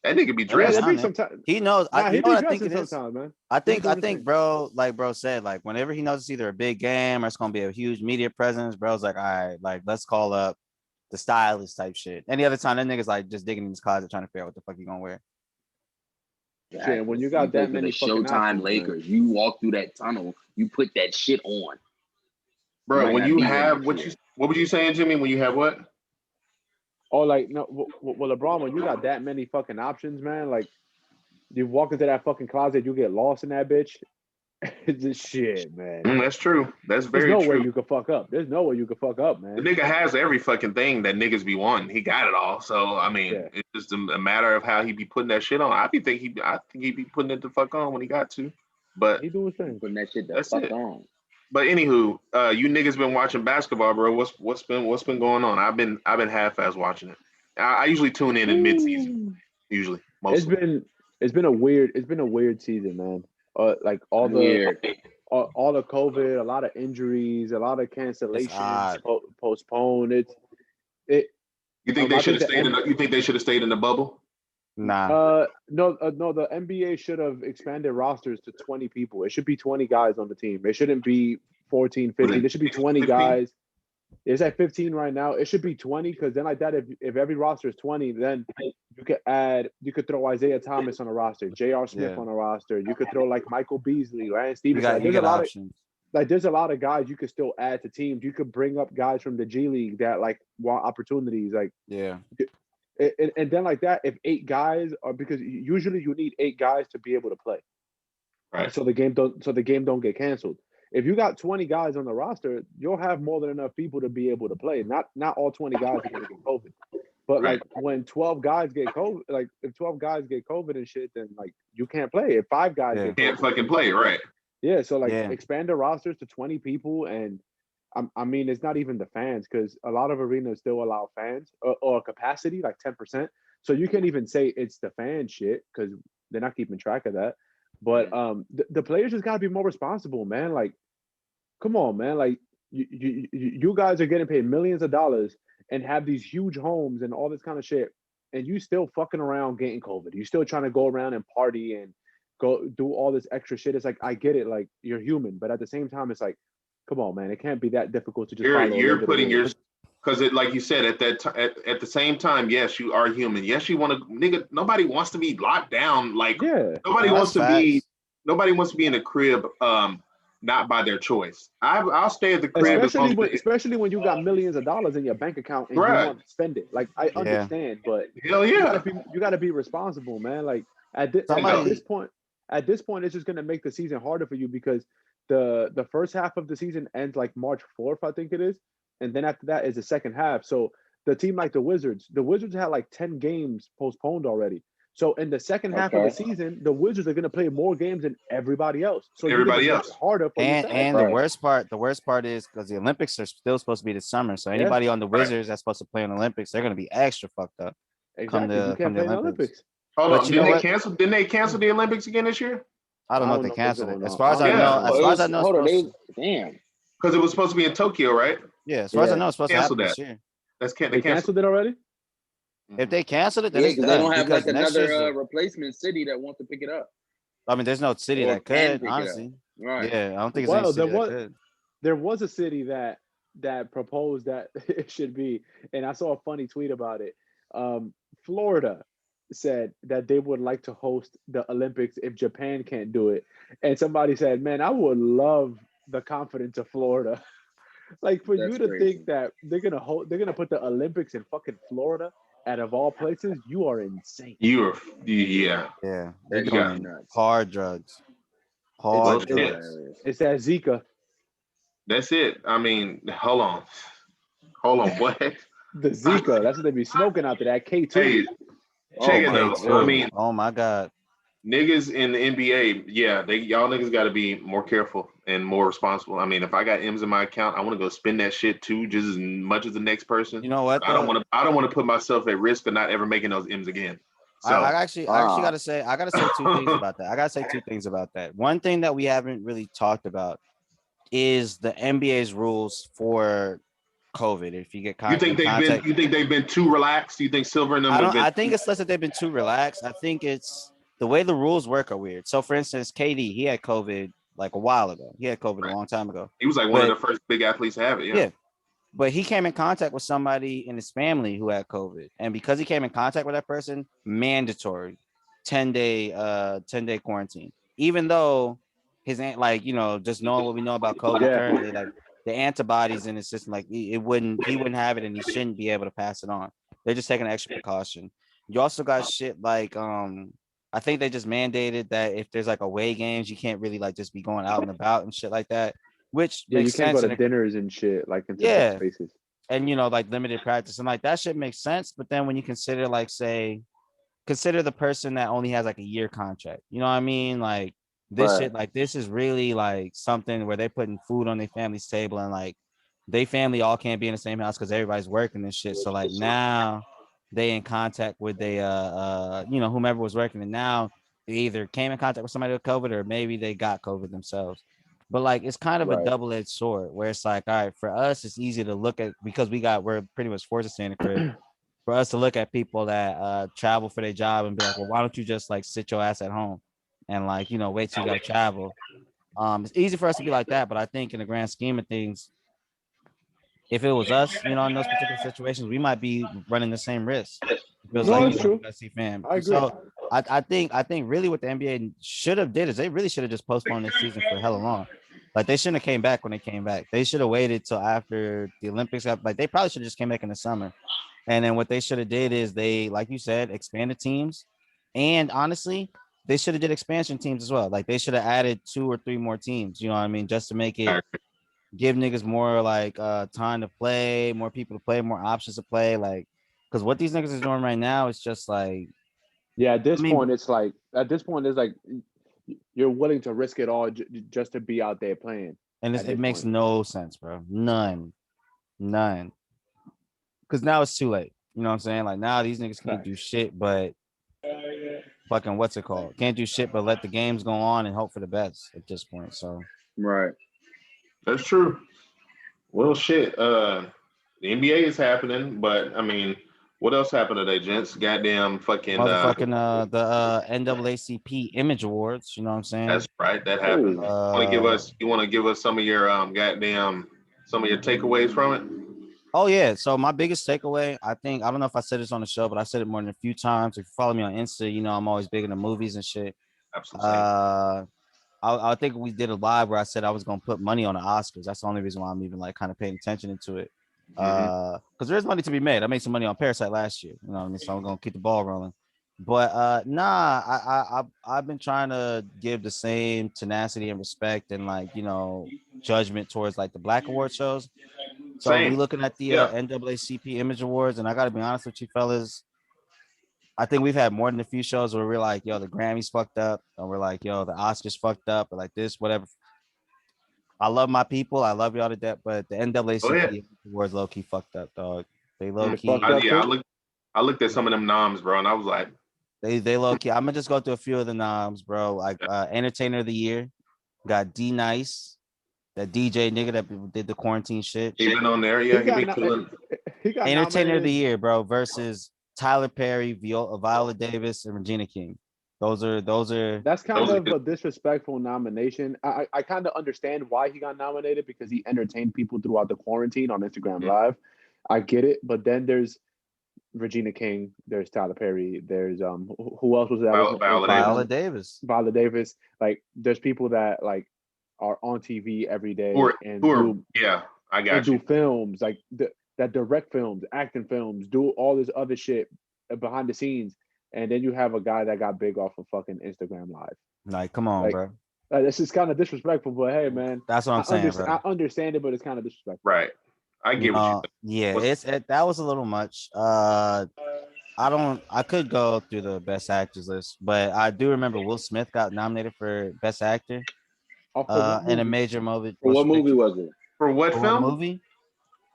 That nigga be dressed. He knows. He know what I think it is. Man. I think, bro, like bro said, like whenever he knows it's either a big game or it's gonna be a huge media presence, bro's like, all right, like let's call up the stylist type shit. Any other time, that nigga's like just digging in his closet trying to figure out what the fuck he gonna wear. Yeah, when you got that many Showtime options, Lakers, man. You walk through that tunnel, you put that shit on, bro. When you have what were you saying, Jimmy? When you have what? Oh, like no, well, LeBron, when you got that many fucking options, man, like you walk into that fucking closet, you get lost in that bitch. It's just shit, man. That's true. That's very true. There's no way you could fuck up. There's no way you could fuck up, man. The nigga has every fucking thing that niggas be wanting. He got it all. So I mean, It's just a matter of how he be putting that shit on. I think he be putting it the fuck on when he got to. But he do his thing, putting that shit the fuck on. But anywho, you niggas been watching basketball, bro. What's been going on? I've been half-ass watching it. I usually tune in mid-season. Usually, mostly. It's been a weird season, man. Like all the COVID, a lot of injuries, a lot of cancellations, postponed. You think they should have stayed? You think they should have stayed in the bubble? Nah. No. The NBA should have expanded rosters to 20 people. It should be 20 guys on the team. It shouldn't be 14, 15. It should be 20 guys. It's at 15 right now. It should be 20 because then like that, if every roster is 20, then you could throw Isaiah Thomas on a roster, J.R. Smith on a roster. You could throw like Michael Beasley, Lance Stevenson. There's a lot of guys you could still add to teams. You could bring up guys from the G League that like want opportunities. Like and then like that, if 8 guys are, because usually you need 8 guys to be able to play, right? So the game don't get canceled. If you got 20 guys on the roster, you'll have more than enough people to be able to play. Not all 20 guys are going to get COVID. But like when 12 guys get COVID, like if 12 guys get COVID and shit, then like you can't play. If 5 guys get COVID, can't fucking play, right? Yeah, so like expand the rosters to 20 people, and I mean it's not even the fans because a lot of arenas still allow fans or capacity like 10%. So you can't even say it's the fan shit because they're not keeping track of that. But the players just gotta be more responsible, man. Like, come on, man. Like you guys are getting paid millions of dollars and have these huge homes and all this kind of shit, and you still fucking around getting COVID. You still trying to go around and party and go do all this extra shit. It's like I get it, like you're human, but at the same time, it's like, come on, man. It can't be that difficult to just. You're putting your. Because it, like you said, at the same time, yes, you are human. Yes, you want to, nigga. Nobody wants to be locked down. Like nobody wants to be in a crib, not by their choice. I'll stay at the crib, especially when you got millions of dollars in your bank account and you want to spend it. Like I understand, but hell yeah, you got to be responsible, man. Like at this point, it's just gonna make the season harder for you because the first half of the season ends like March 4th, I think it is. And then after that is the second half. So the team like the Wizards had like 10 games postponed already. So in the second half of the season, the Wizards are going to play more games than everybody else. So everybody else harder for and the worst part is because the Olympics are still supposed to be this summer. So anybody on the Wizards that's supposed to play in the Olympics, they're going to be extra fucked up. Exactly. Come the Olympics. Hold on, didn't they cancel the Olympics again this year? I don't know if they canceled it. As far as I know, damn. Because it was supposed to be in Tokyo, right? Yeah, as far as I know, it's supposed to happen this year. They canceled it already? If they canceled it, then they don't have like another replacement city that wants to pick it up. I mean, there's no city that could, honestly. Right. Yeah, I don't think it's any city that could. There was a city that proposed that it should be, and I saw a funny tweet about it. Florida said that they would like to host the Olympics if Japan can't do it. And somebody said, man, I would love the confidence of Florida. Like for you to think that they're gonna put the Olympics in fucking Florida out of all places, you are insane. Yeah. Yeah, they're doing hard drugs. Well, Hard drugs. It's that Zika. That's it. I mean, hold on, what? The Zika. That's what they be smoking out there. That K2. Hey, check it K2. though. I mean, oh my God. Niggas in the NBA, yeah, y'all niggas got to be more careful and more responsible. I mean, if I got M's in my account, I want to go spend that shit too, just as much as the next person. You know what? I don't want to put myself at risk of not ever making those M's again. So I actually gotta say two things about that. One thing that we haven't really talked about is the NBA's rules for COVID. If you get you think they've been too relaxed? You think Silver and them? I think it's less that they've been too relaxed. I think it's the way the rules work are weird. So, for instance, KD, he had COVID like a while ago. He had COVID a long time ago. He was like one of the first big athletes to have it. Yeah. But he came in contact with somebody in his family who had COVID. And because he came in contact with that person, mandatory 10-day quarantine. Even though his like, just knowing what we know about COVID currently, like the antibodies in his system, like he wouldn't have it and he shouldn't be able to pass it on. They're just taking extra precaution. You also got shit like I think they just mandated that if there's like away games, you can't really like just be going out and about and shit like that. Which makes you can't sense go to dinners and shit like in spaces. And like limited practice and like that shit makes sense. But then when you consider consider the person that only has like a year contract, you know what I mean? Like this shit, like this is really like something where they're putting food on their family's table and like they family all can't be in the same house because everybody's working and shit. So like now they in contact with whomever was working, and now they either came in contact with somebody with COVID or maybe they got COVID themselves. But like it's kind of a double-edged sword where it's like, all right, for us, it's easy to look at because we're pretty much forced to stay in the crib. For us to look at people that travel for their job and be like, well, why don't you just like sit your ass at home and like, wait till you gotta travel. It's easy for us to be like that, but I think in the grand scheme of things, if it was us, in those particular situations, we might be running the same risk. It feels like true. Fam. I agree. So I think really what the NBA should have did is they really should have just postponed this season for hella long. Like they shouldn't have came back when they came back. They should have waited till after the Olympics. Like they probably should have just came back in the summer. And then what they should have did is they, like you said, expanded teams. And honestly, they should have did expansion teams as well. Like they should have added 2 or 3 more teams. You know what I mean? Just to make it give niggas more like time to play, more people to play, more options to play. Like, because what these niggas is doing right now is just like, at this point, it's like you're willing to risk it all just to be out there playing. And it makes no sense, bro. None. Because now it's too late. You know what I'm saying? Like now these niggas can't do shit, but fucking what's it called? Can't do shit, but let the games go on and hope for the best at this point. So that's true. Well, shit. The NBA is happening, but I mean, what else happened today, gents? Goddamn fucking the NAACP Image Awards. You know what I'm saying? That's right. That happened. You want to give us some of your some of your takeaways from it? Oh yeah. So my biggest takeaway, I don't know if I said this on the show, but I said it more than a few times. If you follow me on Insta, I'm always big into movies and shit. Absolutely. I think we did a live where I said I was gonna put money on the Oscars. That's the only reason why I'm even like kind of paying attention to it. Because there's money to be made. I made some money on Parasite last year. You know what I mean? So I'm gonna keep the ball rolling. But I've been trying to give the same tenacity and respect and like judgment towards like the Black award shows. So we looking at the NAACP Image Awards, and I gotta be honest with you fellas. I think we've had more than a few shows where we're like, yo, the Grammys fucked up, and we're like, yo, the Oscars fucked up, or like this, whatever. I love my people, I love y'all to death, but the NAACP Awards low key fucked up, dog. They low key. I looked at some of them noms, bro, and I was like, they low key. I'm gonna just go through a few of the noms, bro. Like Entertainer of the Year, got D Nice, that DJ nigga that did the quarantine shit. He been on there, yeah. He got Entertainer of the Year, bro, versus Tyler Perry, Viola Davis, and Regina King. Those are. That's kind of a disrespectful nomination. I kind of understand why he got nominated because he entertained people throughout the quarantine on Instagram Live. I get it, but then there's Regina King, there's Tyler Perry, there's who else was that? Viola Davis. Viola Davis. Like there's people that like are on TV every day I got you. do films. Like that direct films, acting films, do all this other shit behind the scenes, and then you have a guy that got big off of fucking Instagram Live. Like, come on, bro. This is kind of disrespectful, but hey, man, that's what I'm saying, bro. I understand it, but it's kind of disrespectful. Right. I get what you. Yeah, that was a little much. I could go through the best actors list, but I do remember Will Smith got nominated for best actor in a major movie. For what movie was it? For what film? Movie?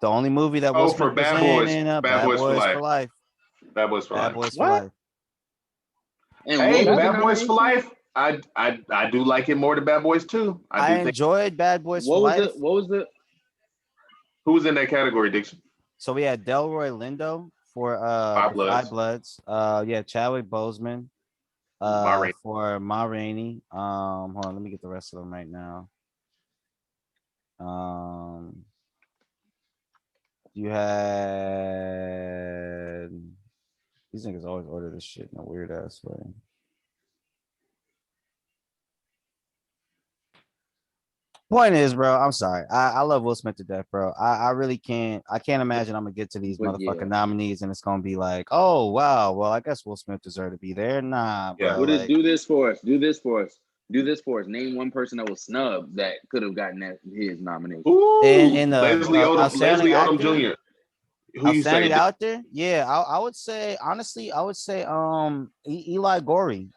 The only movie that Will Smith for Bad Boys. Bad Boys for Life. Bad Boys for Life. Bad Boys for Life. Hey, Bad Boys for Life. I do like it more than Bad Boys 2. I enjoyed Bad Boys for Life. What was it? Who was in that category, Dixon? So we had Delroy Lindo for Five Bloods. Chadwick Boseman for Ma Rainey. Hold on, let me get the rest of them right now. You had these niggas always order this shit in a weird ass way. Point is, bro, I'm sorry. I love Will Smith to death, bro. I really can't. I can't imagine I'm gonna get to these motherfucking nominees and it's gonna be like, oh wow, well I guess Will Smith deserved to be there. Nah, bro. Do this for us. Name one person that was snubbed that could have gotten his nomination. Leslie Odom Jr. Who you say out there? Yeah, I would say honestly, Eli Gorey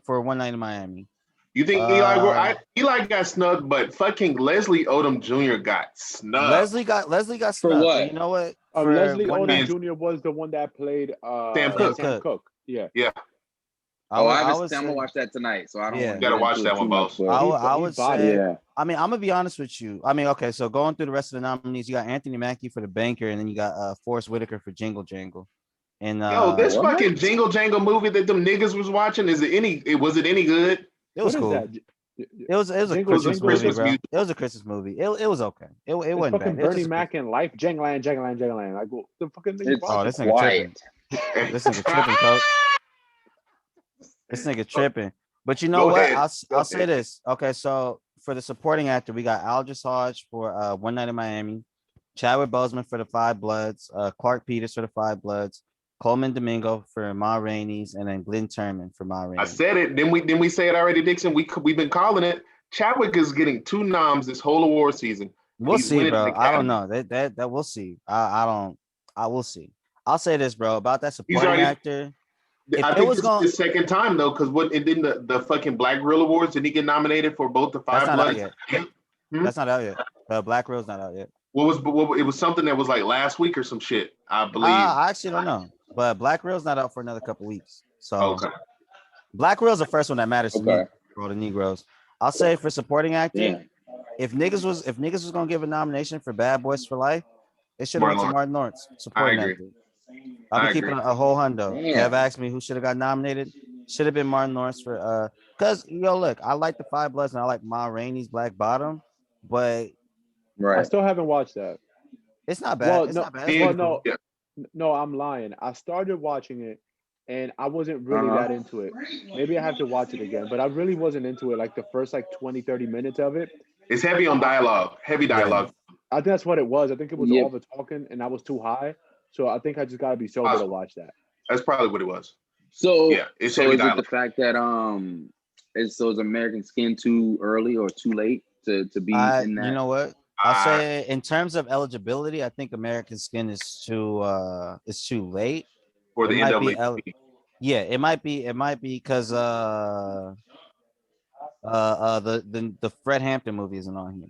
for One Night in Miami. You think Eli got snubbed, but fucking Leslie Odom Jr. got snubbed. Leslie got snubbed. For what? You know what? Leslie Odom Jr. was the one that played Sam Cooke. Yeah. I'm gonna watch that tonight. So I don't. You gotta watch that one, boss. I would say. I mean, I'm gonna be honest with you. I mean, okay, so going through the rest of the nominees, you got Anthony Mackie for The Banker, and then you got Forrest Whitaker for Jingle Jangle. And this fucking Jingle Jangle movie that them niggas was watching, was it any good? It was cool. It was a Christmas movie, bro. It was a Christmas movie. It was okay. It wasn't bad. Bernie Mac and Life, Jangland. Like the fucking nigga. Oh, this nigga tripping. This nigga tripping, coach. This nigga tripping. But you know what? I'll say this. Okay, so for the supporting actor, we got Aldous Hodge for One Night in Miami, Chadwick Boseman for The Five Bloods, Clark Peters for The Five Bloods, Coleman Domingo for Ma Rainey's, and then Glenn Turman for Ma Rainey. I said it. Didn't we say it already, Dixon? We've been calling it. Chadwick is getting 2 noms this whole award season. We'll see, bro. I don't know. That we'll see. I will see. I'll say this, bro, about that supporting actor. I think this is the second time though, because it didn't the fucking Black Grill Awards, did he get nominated for both the Five Bloods? That's not out yet. Black Grill's not out yet. It was something that was like last week or some shit, I believe. I actually don't know. But Black Grill's not out for another couple weeks. So Black Grill's the first one that matters to me for all the Negroes. I'll say for supporting actor, if niggas was gonna give a nomination for Bad Boys for Life, it should have went to Martin Lawrence, supporting actor. I'll be keeping a whole hundo. Kev asked me who should have got nominated. Should have been Martin Lawrence for because look, I like the Five Bloods and I like Ma Rainey's Black Bottom, but I still haven't watched that. It's not bad. Not bad. No, I'm lying. I started watching it and I wasn't really that into it. Maybe I have to watch it again, but I really wasn't into it. Like the first 20, 30 minutes of it. It's heavy on dialogue. Heavy dialogue. I think that's what it was. I think it was all the talking and I was too high. So I think I just gotta be sober to watch that. That's probably what it was. So is it the fact that is American Skin too early or too late to be in that? You know what? I'll say in terms of eligibility, I think American Skin is too late. For the NAACP. Yeah, it might be because the Fred Hampton movie isn't on here.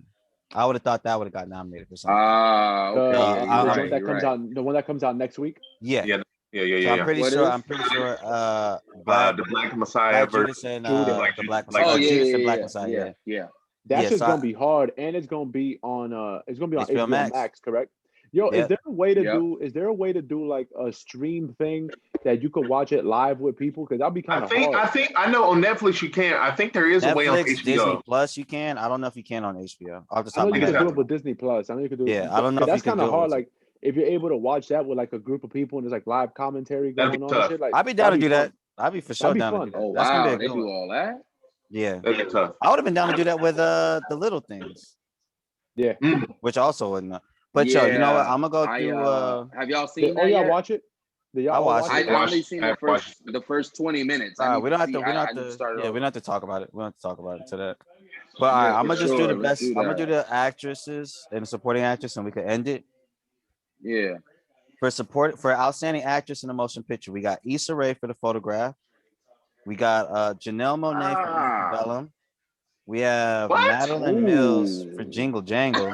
I would have thought that would have got nominated for something. The one that comes out next week. Yeah. So I'm pretty sure. the Black Messiah version. The Black Messiah. Yeah. That's just gonna be hard, and it's gonna be on HBO Max, correct? Yo, is there a way to do like a stream thing that you could watch it live with people? Because that'd be kind of hard. I know on Netflix you can. I think there is a way on HBO. Disney Plus you can. I don't know if you can on HBO. I know you can do it with Disney Plus. I know you can do it. Yeah, I don't know. That's kind of hard. Like if you're able to watch that with like a group of people and there's like live commentary going on. And shit, like, I'd be down to do that. I'd be for sure down to do that. Oh wow, they do all that. Yeah, that'd be tough. I would have been down to do that with the Little Things. Yeah, which also wouldn't. But yo, you know what? I'm gonna go through. Have y'all seen that? Oh, y'all yet? watch it? Did y'all I watched watch it. I only seen the first 20 minutes. We don't have to. We don't have to talk about it. We don't have to talk about it to that. But all right, I'm gonna just do the best. I'm gonna do the actresses and the supporting actress, and we can end it. Yeah. For outstanding actress in a motion picture, we got Issa Rae for The Photograph. We got Janelle Monáe for Antebellum. We have Madeline Mills for Jingle Jangle.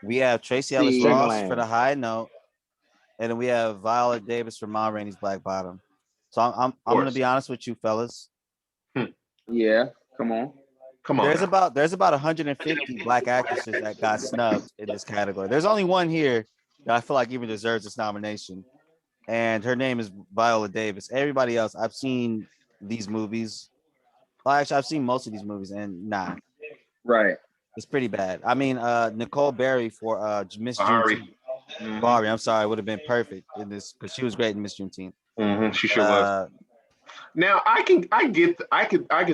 We have Tracy Ellis Ross for The High Note, and then we have Viola Davis for Ma Rainey's Black Bottom. So I'm gonna be honest with you, fellas. Yeah, come on. There's about 150 black actresses that got snubbed in this category. There's only one here that I feel like even deserves this nomination, and her name is Viola Davis. Everybody else, I've seen these movies. Well, actually, I've seen most of these movies, and nah, right, it's pretty bad. I mean, Nicole Berry for Miss Juneteenth. Bari, I'm sorry, would have been perfect in this because she was great in Miss Juneteenth. She sure was. Now I can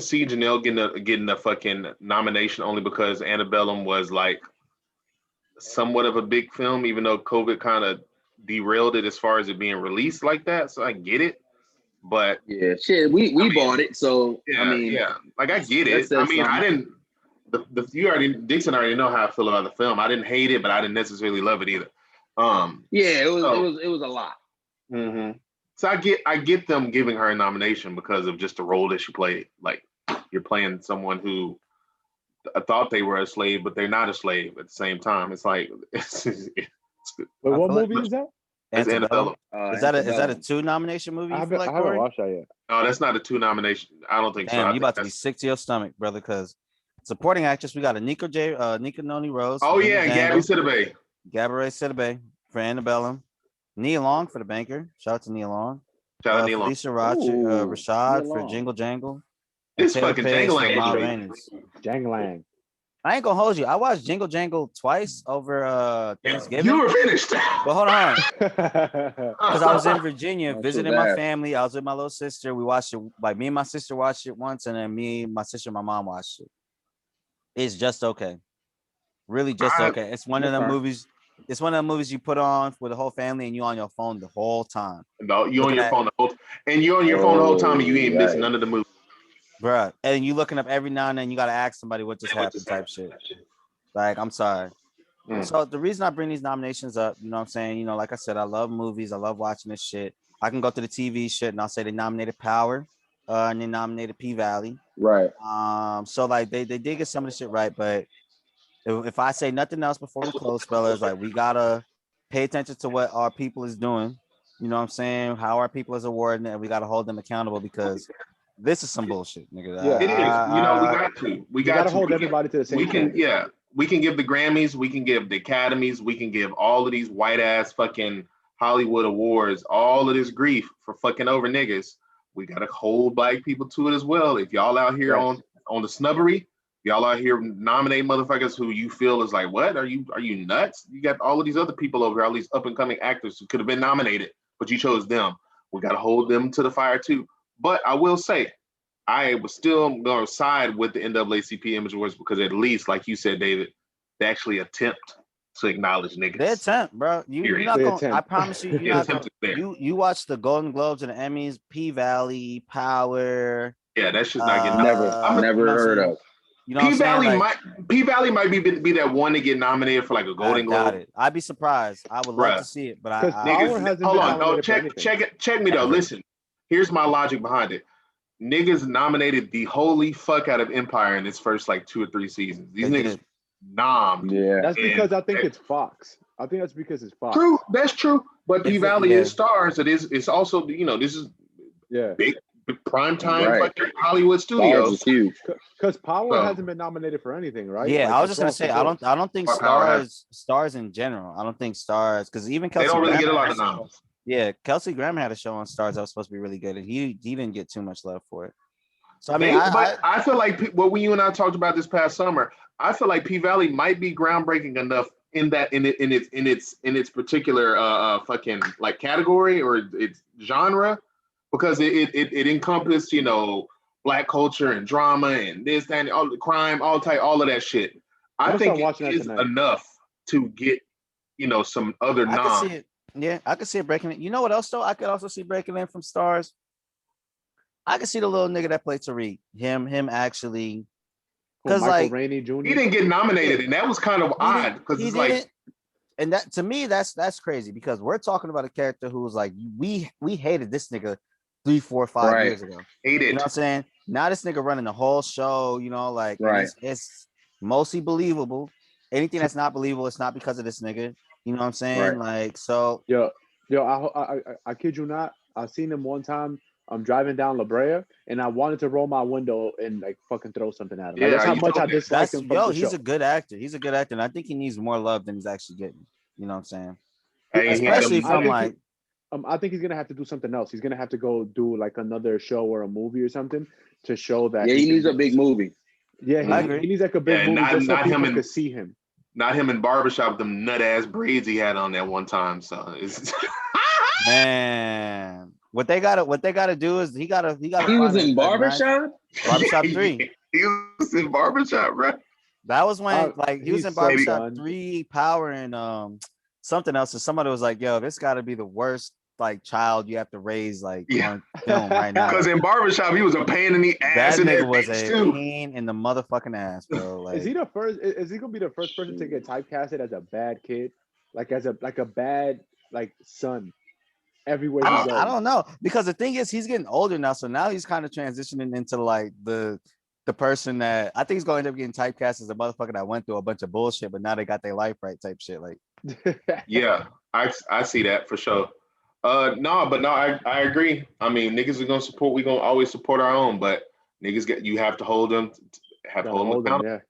see Janelle getting a fucking nomination only because Antebellum was like somewhat of a big film, even though COVID kind of derailed it as far as it being released like that. So I get it, but yeah, shit, we bought it, so yeah, I mean, like I get it. I mean, I didn't. Dixon already know how I feel about the film. I didn't hate it, but I didn't necessarily love it either. Yeah, it was a lot. Mm-hmm. So I get them giving her a nomination because of just the role that she played. Like you're playing someone who thought they were a slave, but they're not a slave at the same time. It's like it's Wait, what movie is that? Antebellum. Is that a 2 nomination movie? I haven't watched that yet. No, that's not a 2 nomination. I don't think so. Damn, you about to be sick to your stomach, brother. Because supporting actress, we got Nika Noni Rose. Oh yeah, Gabby Sidibe. Gabourey Sidibe for Antebellum. Nia Long for The Banker. Shout out to Nia Long. Shout out Nia Long. Felicia Rashad for Jingle Jangle. This fucking Jangling. I ain't gonna hold you. I watched Jingle Jangle twice over Thanksgiving. You were finished. But hold on. Because I was in Virginia visiting my family. I was with my little sister. We watched it. Like me and my sister watched it once, and then me, my sister, and my mom watched it. It's just okay. Really just okay. It's one of the movies. It's one of the movies you put on with the whole family and you on your phone the whole time. No, you on your phone the whole time. And you're on your phone the whole time and you ain't missing none of the movies. Bruh. And you looking up every now and then, you got to ask somebody what just happened type shit. Like, I'm sorry. So the reason I bring these nominations up, you know what I'm saying? You know, like I said, I love movies. I love watching this shit. I can go to the TV shit and I'll say they nominated Power and they nominated P-Valley. Right. So like they did get some of the shit right, but if I say nothing else before we close, fellas, like we gotta pay attention to what our people is doing. You know what I'm saying? How our people is awarding it, and we gotta hold them accountable because this is some bullshit, nigga. Yeah, it is. You know, we got to. We gotta hold everybody to the same. We can give the Grammys, we can give the Academies, we can give all of these white ass fucking Hollywood awards, all of this grief for fucking over niggas. We gotta hold black people to it as well. If y'all out here on the snubbery, y'all out here nominate motherfuckers who you feel is like, what? Are you nuts? You got all of these other people over here, all these up and coming actors who could have been nominated, but you chose them. We got to hold them to the fire too. But I will say, I was still going to side with the NAACP Image Awards because at least, like you said, David, they actually attempt to acknowledge niggas. They attempt, bro. You're not gonna, I promise you, you watch the Golden Globes and the Emmys, P-Valley, Power. Yeah, that's just not getting never heard of. You know P-Valley might be that one to get nominated for like a Golden Globe. I'd be surprised. I would love to see it, but hold on. No, check me though. Listen, here's my logic behind it. Niggas nominated the holy fuck out of Empire in its first like 2 or 3 seasons. These niggas nommed. Yeah, that's because I think it's Fox. I think that's because it's Fox. True, that's true. But P-Valley is stars. It's also, you know, this is big prime time fucking Hollywood studios. Is huge. Because Power hasn't been nominated for anything, right? Yeah, like, I was just gonna say I don't think stars in general. I don't think stars because even Kelsey they don't really Grammer get a lot of noms. Yeah, Kelsey Grammer had a show on Stars that was supposed to be really good, and he didn't get too much love for it. So I mean, I feel like what you and I talked about this past summer. I feel like P-Valley might be groundbreaking enough in its particular fucking like category or its genre, because it encompassed, you know, black culture and drama and this and all the crime, all of that shit. I think it is enough to get some other I could see it. Yeah, I could see it breaking in. You know what else though? I could also see breaking in from stars. I could see the little nigga that played Tariq. Him actually. Because Michael like Rainey Jr. He didn't get nominated, and that was kind of odd because it's like, and that to me that's crazy because we're talking about a character who was like we hated this nigga 3, 4, 5 years ago. Hate it. You know what I'm saying? Now this nigga running the whole show. Like it's mostly believable. Anything that's not believable, it's not because of this nigga. You know what I'm saying? Right. Like so. Yo, I kid you not. I seen him one time. I'm driving down La Brea, and I wanted to roll my window and like fucking throw something at him. Like, that's how much I dislike him. He's a good actor. He's a good actor, and I think he needs more love than he's actually getting. You know what I'm saying? Especially from like. I think he's gonna have to do something else. He's gonna have to go do like another show or a movie or something to show that. Yeah, he needs a big movie. Yeah, he needs like a big movie just so people can see him. Not him in Barbershop, them nut ass braids he had on that one time. So it's man. What they gotta do is he was in Barbershop? Barbershop 3. He was in Barbershop, right? That was when he was in Barbershop 3, Power, and something else. And somebody was like, yo, this gotta be the worst like child you have to raise on film right now. Because in Barbershop, he was a pain in the ass. That nigga was a pain in the motherfucking ass, bro. Like, is he gonna be the first person to get typecasted as a bad kid? Like as a bad like son? Everywhere he goes. I don't know, because the thing is he's getting older now, so now he's kind of transitioning into like the person that I think he's going to end up getting typecast as a motherfucker that went through a bunch of bullshit, but now they got their life right type shit. Like, yeah, I see that for sure. I agree. I mean, niggas are gonna support. We gonna always support our own, but niggas you have to hold them. Hold them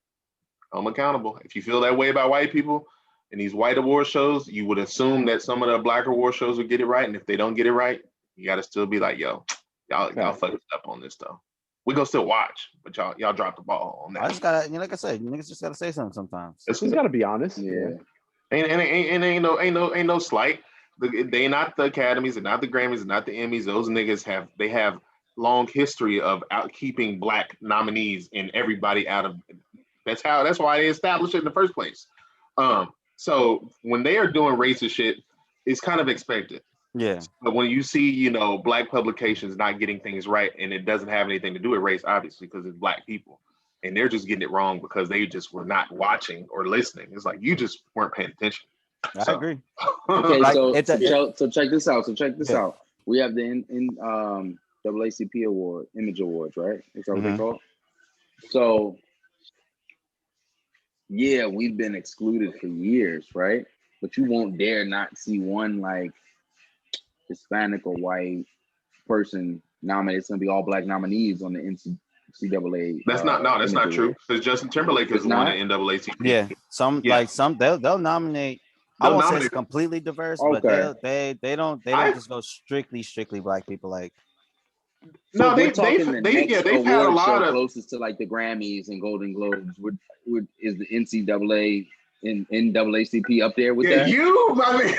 accountable. If you feel that way about white people in these white award shows, you would assume that some of the black award shows will get it right, and if they don't get it right, you got to still be like, yo, y'all fucked up on this though. We gonna still watch, but y'all dropped the ball on that. I just gotta, like I said, niggas just gotta say something sometimes. Just gotta be honest. Yeah. Ain't no slight. They not the Academies, they're not the Grammys, they're not the Emmys. Those niggas have long history of keeping black nominees and everybody out of. That's why they established it in the first place. So when they are doing racist shit, it's kind of expected. Yeah. But when you see, black publications not getting things right, and it doesn't have anything to do with race, obviously, because it's black people, and they're just getting it wrong because they just were not watching or listening. It's like you just weren't paying attention. I agree. Okay, so check this out. out. We have the NAACP award, Image Awards, right? Is that what they call? So yeah, we've been excluded for years, right? But you won't dare not see one like Hispanic or white person nominated. It's gonna be all black nominees on the NCAA. That's not true. Because Justin Timberlake is one at NAACP. Yeah, some they'll nominate. I won't say it's completely diverse, but they don't just go strictly black people. Like, so they've had a lot of closest to like the Grammys and Golden Globes. Is the NCAA and NAACP up there with that? You, my man.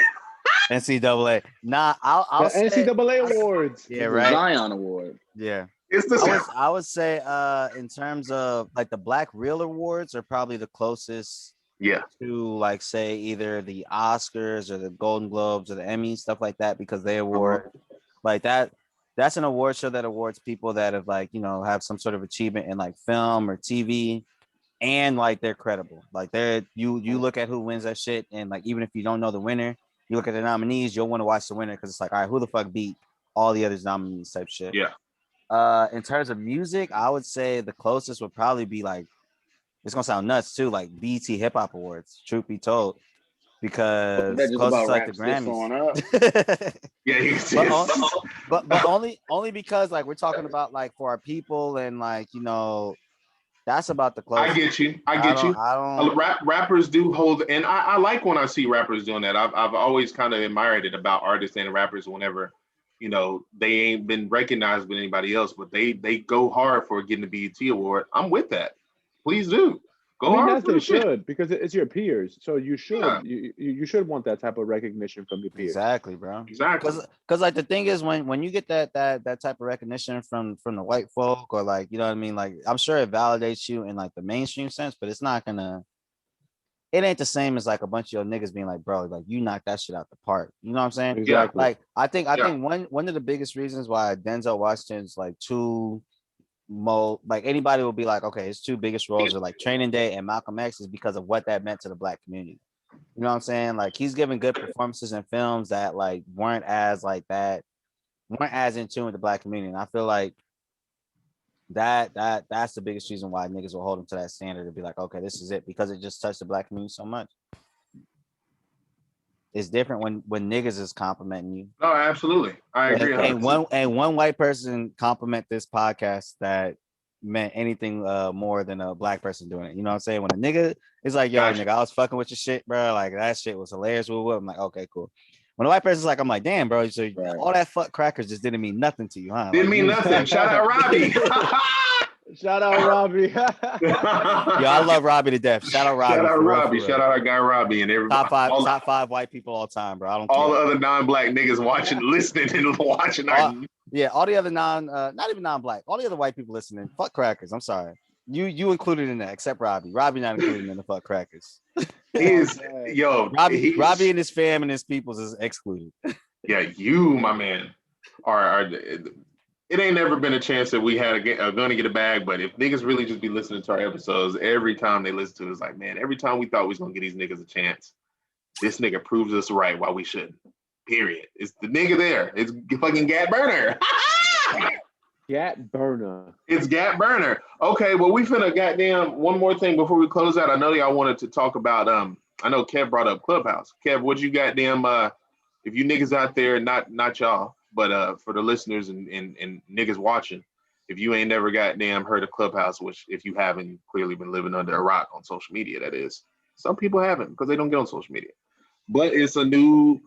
NCAA. Nah, I'll say NCAA awards. Yeah, right. Zion Award. Yeah. It's the I would say in terms of like the Black Real Awards are probably the closest to like say either the Oscars or the Golden Globes or the Emmys, stuff like that, because they award like that. That's an award show that awards people that have like, have some sort of achievement in like film or TV, and like they're credible. Like you look at who wins that shit, and like even if you don't know the winner, you look at the nominees, you'll want to watch the winner because it's like, all right, who the fuck beat all the others nominees type shit. Yeah. In terms of music, I would say the closest would probably be like, it's gonna sound nuts too, like BET Hip Hop Awards, truth be told, because closest to like the Grammys. but only because like we're talking about like for our people and like that's about the closest. I get you. I don't. Rappers do hold, and I like when I see rappers doing that. I've always kind of admired it about artists and rappers whenever they ain't been recognized with anybody else, but they go hard for getting the BET award. I'm with that. Please do. Go hard. As they should, because it's your peers. So you should you should want that type of recognition from your peers. Exactly, bro. Exactly. Because like the thing is when you get that type of recognition from the white folk, or like, you know what I mean? Like, I'm sure it validates you in like the mainstream sense, but it's not gonna it ain't the same as like a bunch of your niggas being like, bro, like you knocked that shit out the park. You know what I'm saying? Exactly. Like I think one of the biggest reasons why Denzel Washington's like like anybody will be like, okay, his two biggest roles are like Training Day and Malcolm X is because of what that meant to the black community. You know what I'm saying? Like he's giving good performances in films that like weren't as in tune with the black community. And I feel like that's the biggest reason why niggas will hold him to that standard to be like, okay, this is it, because it just touched the black community so much. It's different when niggas is complimenting you. No, absolutely. I agree. And one white person compliment this podcast that meant anything more than a black person doing it. You know what I'm saying? When a nigga is like, yo, nigga, I was fucking with your shit, bro. Like that shit was hilarious. I'm like, okay, cool. When a white person's like, I'm like, damn, bro, so all that fuck crackers just didn't mean nothing to you, huh? Didn't mean nothing. Shout out Robbie. Shout out Robbie. Yo, I love Robbie to death. Shout out Robbie. Shout out Robbie. Shout out our guy Robbie and everybody. Top five white people all time, bro. I don't all care. The other non-black niggas watching, listening, and watching. All the other not even non-black, all the other white people listening. Fuck crackers. I'm sorry. You included in that, except Robbie. Robbie not included in the fuck crackers. Robbie and his fam and his peoples is excluded. Yeah, you, my man, are it ain't never been a chance that we had are gonna get a bag, but if niggas really just be listening to our episodes, every time they listen to it, it's like, man, every time we thought we was gonna get these niggas a chance, this nigga proves us right while we shouldn't. Period. It's the nigga there. It's fucking Gat Burner. Gat Burner. It's Gat Burner. Okay, well, we finna goddamn one more thing before we close out. I know y'all wanted to talk about I know Kev brought up Clubhouse. Kev, what you goddamn if you niggas out there, not y'all, but for the listeners and niggas watching, if you ain't never goddamn heard of Clubhouse, which if you haven't, clearly been living under a rock on social media, that is. Some people haven't because they don't get on social media. But it's a new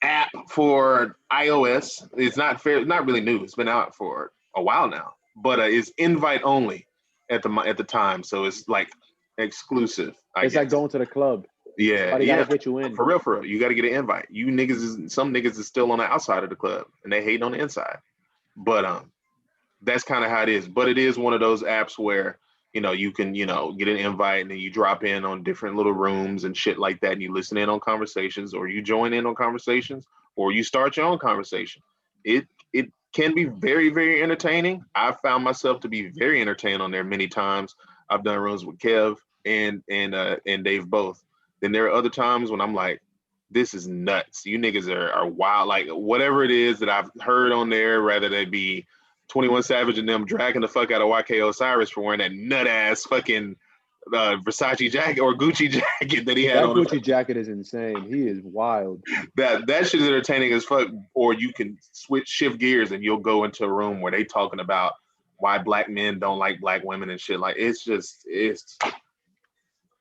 app for iOS. It's not really new. It's been out for a while now, but it's invite only at the time, so it's like exclusive. It's like going to the club. Yeah, gotta get you in. For real. You got to get an invite. Some niggas is still on the outside of the club and they hating on the inside. But that's kind of how it is. But it is one of those apps where you can get an invite and then you drop in on different little rooms and shit like that, and you listen in on conversations, or you join in on conversations, or you start your own conversation. It can be very, very entertaining. I found myself to be very entertained on there many times. I've done rooms with Kev and Dave both. Then there are other times when I'm like, this is nuts. You niggas are wild. Like whatever it is that I've heard on there, rather they be 21 Savage and them dragging the fuck out of YK Osiris for wearing that nut ass fucking Versace jacket or Gucci jacket that he had on. That Gucci jacket is insane. He is wild. That shit is entertaining as fuck. Or you can shift gears and you'll go into a room where they talking about why black men don't like black women and shit. Like it's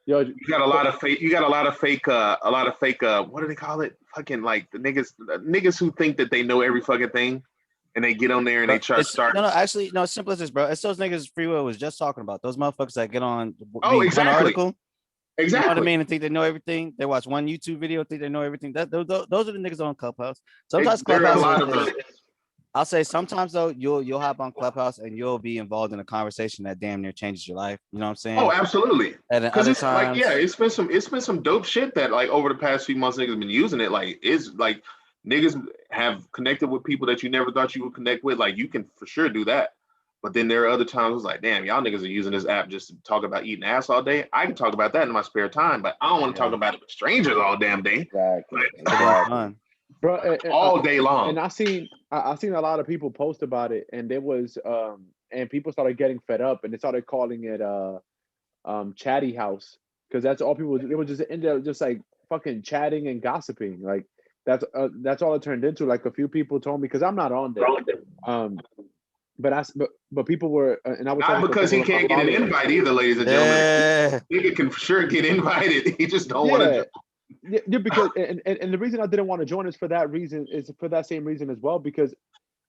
Yo, you got a lot of fake. What do they call it? Fucking like the niggas who think that they know every fucking thing, and they get on there and they try to start. No, actually, no. It's simple as this, bro. It's those niggas Freeway was just talking about. Those motherfuckers that get on. Oh, exactly. One article. Exactly. You know what I mean? And think they know everything. They watch one YouTube video, think they know everything. Those are the niggas on Clubhouse. Sometimes Clubhouse. I'll say sometimes though, you'll hop on Clubhouse and you'll be involved in a conversation that damn near changes your life. You know what I'm saying? Oh, absolutely. Because it's times, like, it's been some dope shit that like over the past few months niggas been using it. Like it's like niggas have connected with people that you never thought you would connect with. Like you can for sure do that. But then there are other times it's like, damn, y'all niggas are using this app just to talk about eating ass all day. I can talk about that in my spare time, but I don't want to talk about it with strangers all damn day. Exactly. Bro, all day long. And I seen a lot of people post about it, and there was and people started getting fed up, and they started calling it chatty house, because that's all people. They were just in there, just like fucking chatting and gossiping. Like that's all it turned into. Like a few people told me, because I'm not on there. But people were, and I was not because he can't get an invite either, ladies and gentlemen. Nigga can for sure get invited. He just don't want to. Yeah, because and the reason I didn't want to join is for that reason, is for that same reason as well, because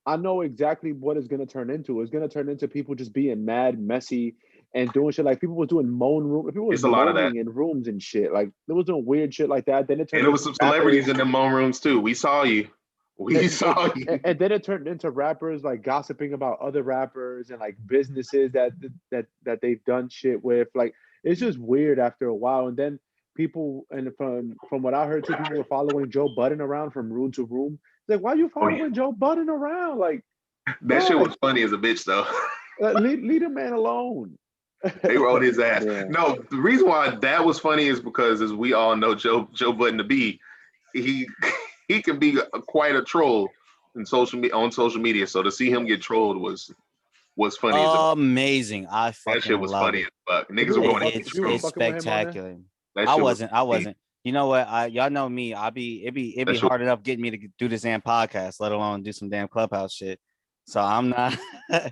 I know exactly what it's going to turn into. It's going to turn into people just being mad, messy, and doing shit. Like people was doing moan room. People was moaning in rooms and shit. Like there was doing weird shit like that. Then there was some celebrities in the moan rooms too. We saw you. Saw you. And then it turned into rappers like gossiping about other rappers and like businesses that they've done shit with. Like it's just weird after a while. And then people, and from what I heard too, people were following Joe Budden around from room to room. It's like, why are you following Joe Budden around? Like, that shit was funny as a bitch though. Leave the man alone. They were on his ass. Yeah. No, the reason why that was funny is because, as we all know, Joe Budden to be, he can be quite a troll on social media. So to see him get trolled was funny. Amazing. I fucking that shit was love funny it. as fuck. Niggas were going It's spectacular. I wasn't. You know what? Y'all know me. It'd be hard enough getting me to do this damn podcast, let alone do some damn Clubhouse shit. So I'm not. I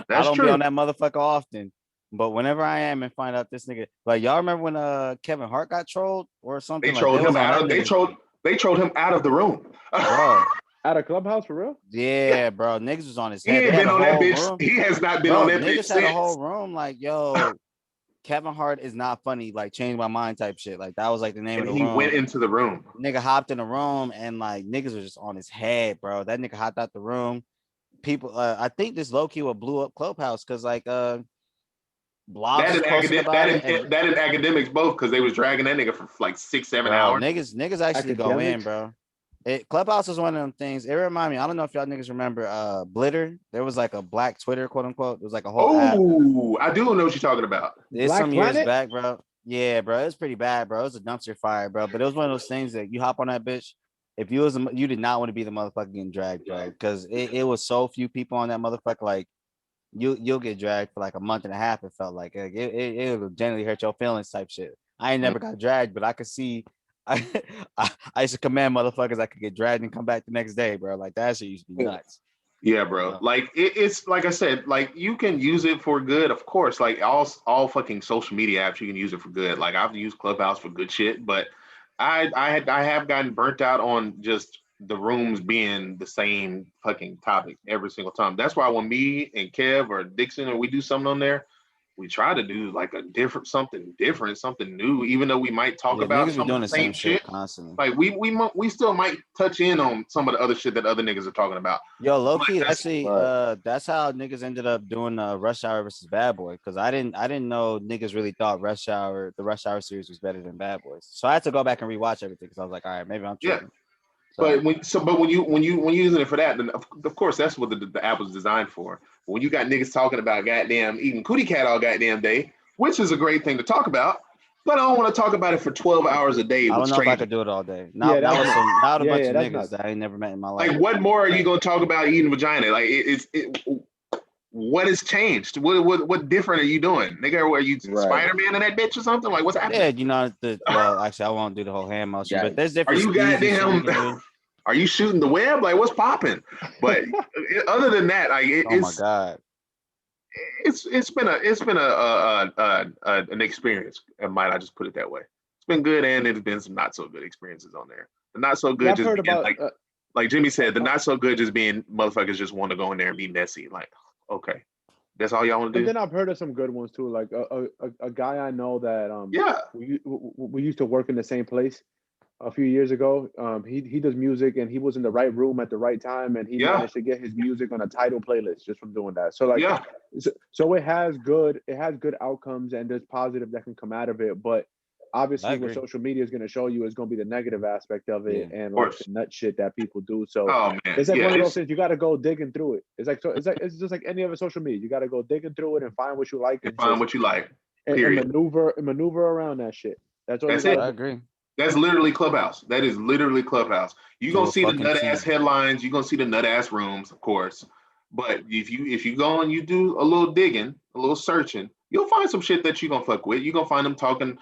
don't be on that motherfucker often. But whenever I am and find out this nigga, like, y'all remember when Kevin Hart got trolled or something? They trolled him out. They trolled him out of the room. Bro. Out of Clubhouse for real? Yeah, bro. Niggas was on his head. He ain't been on that bitch. Room. He has not been on that bitch. Niggas had a whole room like, yo, Kevin Hart is not funny. Like, change my mind type shit. Like, that was like the name of the room. He went into the room. Nigga hopped in the room and like niggas were just on his head, bro. That nigga hopped out the room. People, I think this low key what blew up Clubhouse because like blogs. That and academics both because they was dragging that nigga for like 6-7 hours. Niggas actually go in, bro. Clubhouse is one of them things. It reminded me. I don't know if y'all niggas remember Blitter. There was like a black Twitter, quote unquote. It was like a whole app. I do know what you're talking about. It's some years back, bro. Yeah, bro. It was pretty bad, bro. It was a dumpster fire, bro. But it was one of those things that you hop on that bitch. If you did not want to be the motherfucker getting dragged, because it was so few people on that motherfucker. Like you'll get dragged for like a month and a half. It felt like it would generally hurt your feelings type shit. I ain't never got dragged, but I could see. I used to command motherfuckers I could get dragged and come back the next day, bro. Like that shit used to be nuts. Yeah, bro. Like it's like I said, like you can use it for good, of course. Like all fucking social media apps, you can use it for good. Like I've used Clubhouse for good shit, but I have gotten burnt out on just the rooms being the same fucking topic every single time. That's why when me and Kev or Dixon or we do something on there, we try to do like something different, something new, even though we might talk about some of the same shit constantly. Like we still might touch in on some of the other shit that other niggas are talking about. Yo, low key, actually, that's how niggas ended up doing Rush Hour versus Bad Boy, because I didn't know niggas really thought the Rush Hour series was better than Bad Boys. So I had to go back and rewatch everything because I was like, all right, maybe I'm tripping. Yeah. But when you using it for that, then of course that's what the app was designed for. When you got niggas talking about goddamn eating cootie cat all goddamn day, which is a great thing to talk about, but I don't want to talk about it for 12 hours a day. I don't know if I could do it all day. Not a bunch of niggas that I ain't never met in my life. Like, what more are you gonna talk about eating vagina? Like, what has changed? What different are you doing, nigga? Are you Spider-Man in that bitch or something? Like, what's happening? Yeah, you know well, actually, I won't do the whole hand motion, but there's different. Are you goddamn? Are you shooting the web? Like, what's popping? But other than that, like, oh my god, it's been an experience. Might I just put it that way? It's been good, and there's been some not so good experiences on there. The not so good just being, like Jimmy said, the not so good just being motherfuckers just want to go in there and be messy. Like, okay, that's all y'all want to do. And then I've heard of some good ones too. Like a guy I know that we used to work in the same place a few years ago. He does music, and he was in the right room at the right time, and he managed to get his music on a title playlist just from doing that. So like, so it has good outcomes, and there's positive that can come out of it. But obviously, what social media is going to show you is going to be the negative aspect of it, and like the nut shit that people do. So it's like one of those things. You got to go digging through it. It's just like any other social media. You got to go digging through it and find what you like, and maneuver around that shit. That's it. I agree. That's literally Clubhouse. That is literally Clubhouse. You're gonna see the nut ass headlines. You're gonna see the nut ass rooms, of course. But if you go and you do a little digging, a little searching, you'll find some shit that you're gonna fuck with. You're gonna find them talking,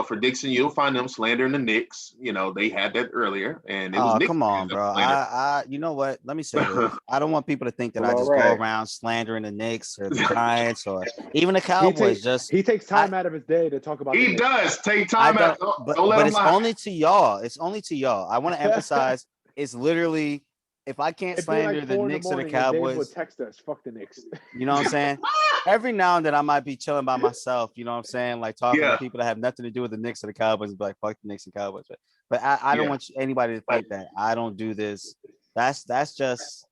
for Dixon, you'll find them slandering the Knicks. They had that earlier, and it was Knicks. Come on, bro. I you know what? Let me say this. I don't want people to think that I just go around slandering the Knicks or the Giants or even the Cowboys. He takes time out of his day to talk about. He does take time out, but it's only to y'all. It's only to y'all. I want to emphasize. It's literally. If I can't slander the Knicks or the Cowboys, Dave would text us, fuck the Knicks. You know what I'm saying? Every now and then I might be chilling by myself, you know what I'm saying? Like talking to people that have nothing to do with the Knicks or the Cowboys and be like, fuck the Knicks and Cowboys. But I don't want anybody to think that I don't do this. That's just,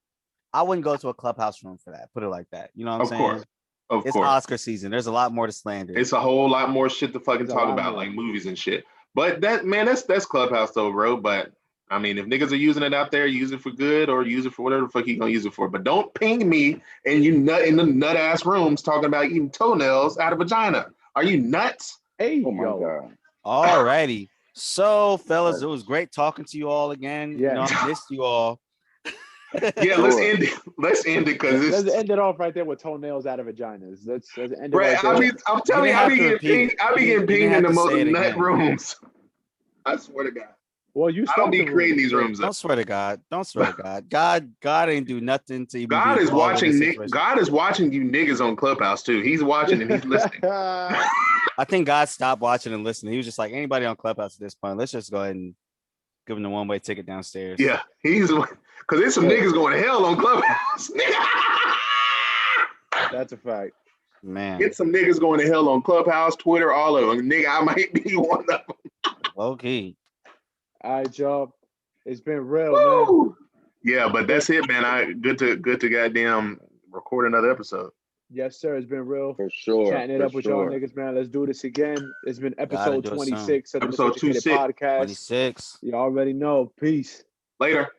I wouldn't go to a clubhouse room for that. Put it like that. You know what I'm saying? It's Oscar season. There's a lot more to slander. It's a whole lot more shit to fucking talk about, like movies and shit. But that's Clubhouse though, bro. But I mean, if niggas are using it out there, use it for good or use it for whatever the fuck you gonna use it for. But don't ping me and you nut in the nut ass rooms talking about eating toenails out of vagina. Are you nuts? Hey, oh my God. Alrighty. So, fellas, it was great talking to you all again. Yeah. You know, I missed you all. Yeah, let's end it. Let's end it because let's end it off right there with toenails out of vaginas. Let's end it right there. I'm telling you, I be getting pinged in the most nut rooms. I swear to God. Well, I don't be creating these rooms. Don't swear to God. Don't swear to God. God ain't do nothing to even. God is watching God is watching you niggas on Clubhouse too. He's watching and he's listening. I think God stopped watching and listening. He was just like, anybody on Clubhouse at this point, let's just go ahead and give him the one-way ticket downstairs. Yeah, he's because there's some niggas going to hell on Clubhouse. That's a fact. Man. Get some niggas going to hell on Clubhouse, Twitter, all of them. Nigga, I might be one of them. Okay. All right, y'all. It's been real, man. Yeah, but that's it, man. Good to goddamn record another episode. Yes, sir. It's been real. For sure. Chatting it up with y'all niggas, man. Let's do this again. It's been episode 26 of the episode 26. Podcast. 26. You already know. Peace. Later.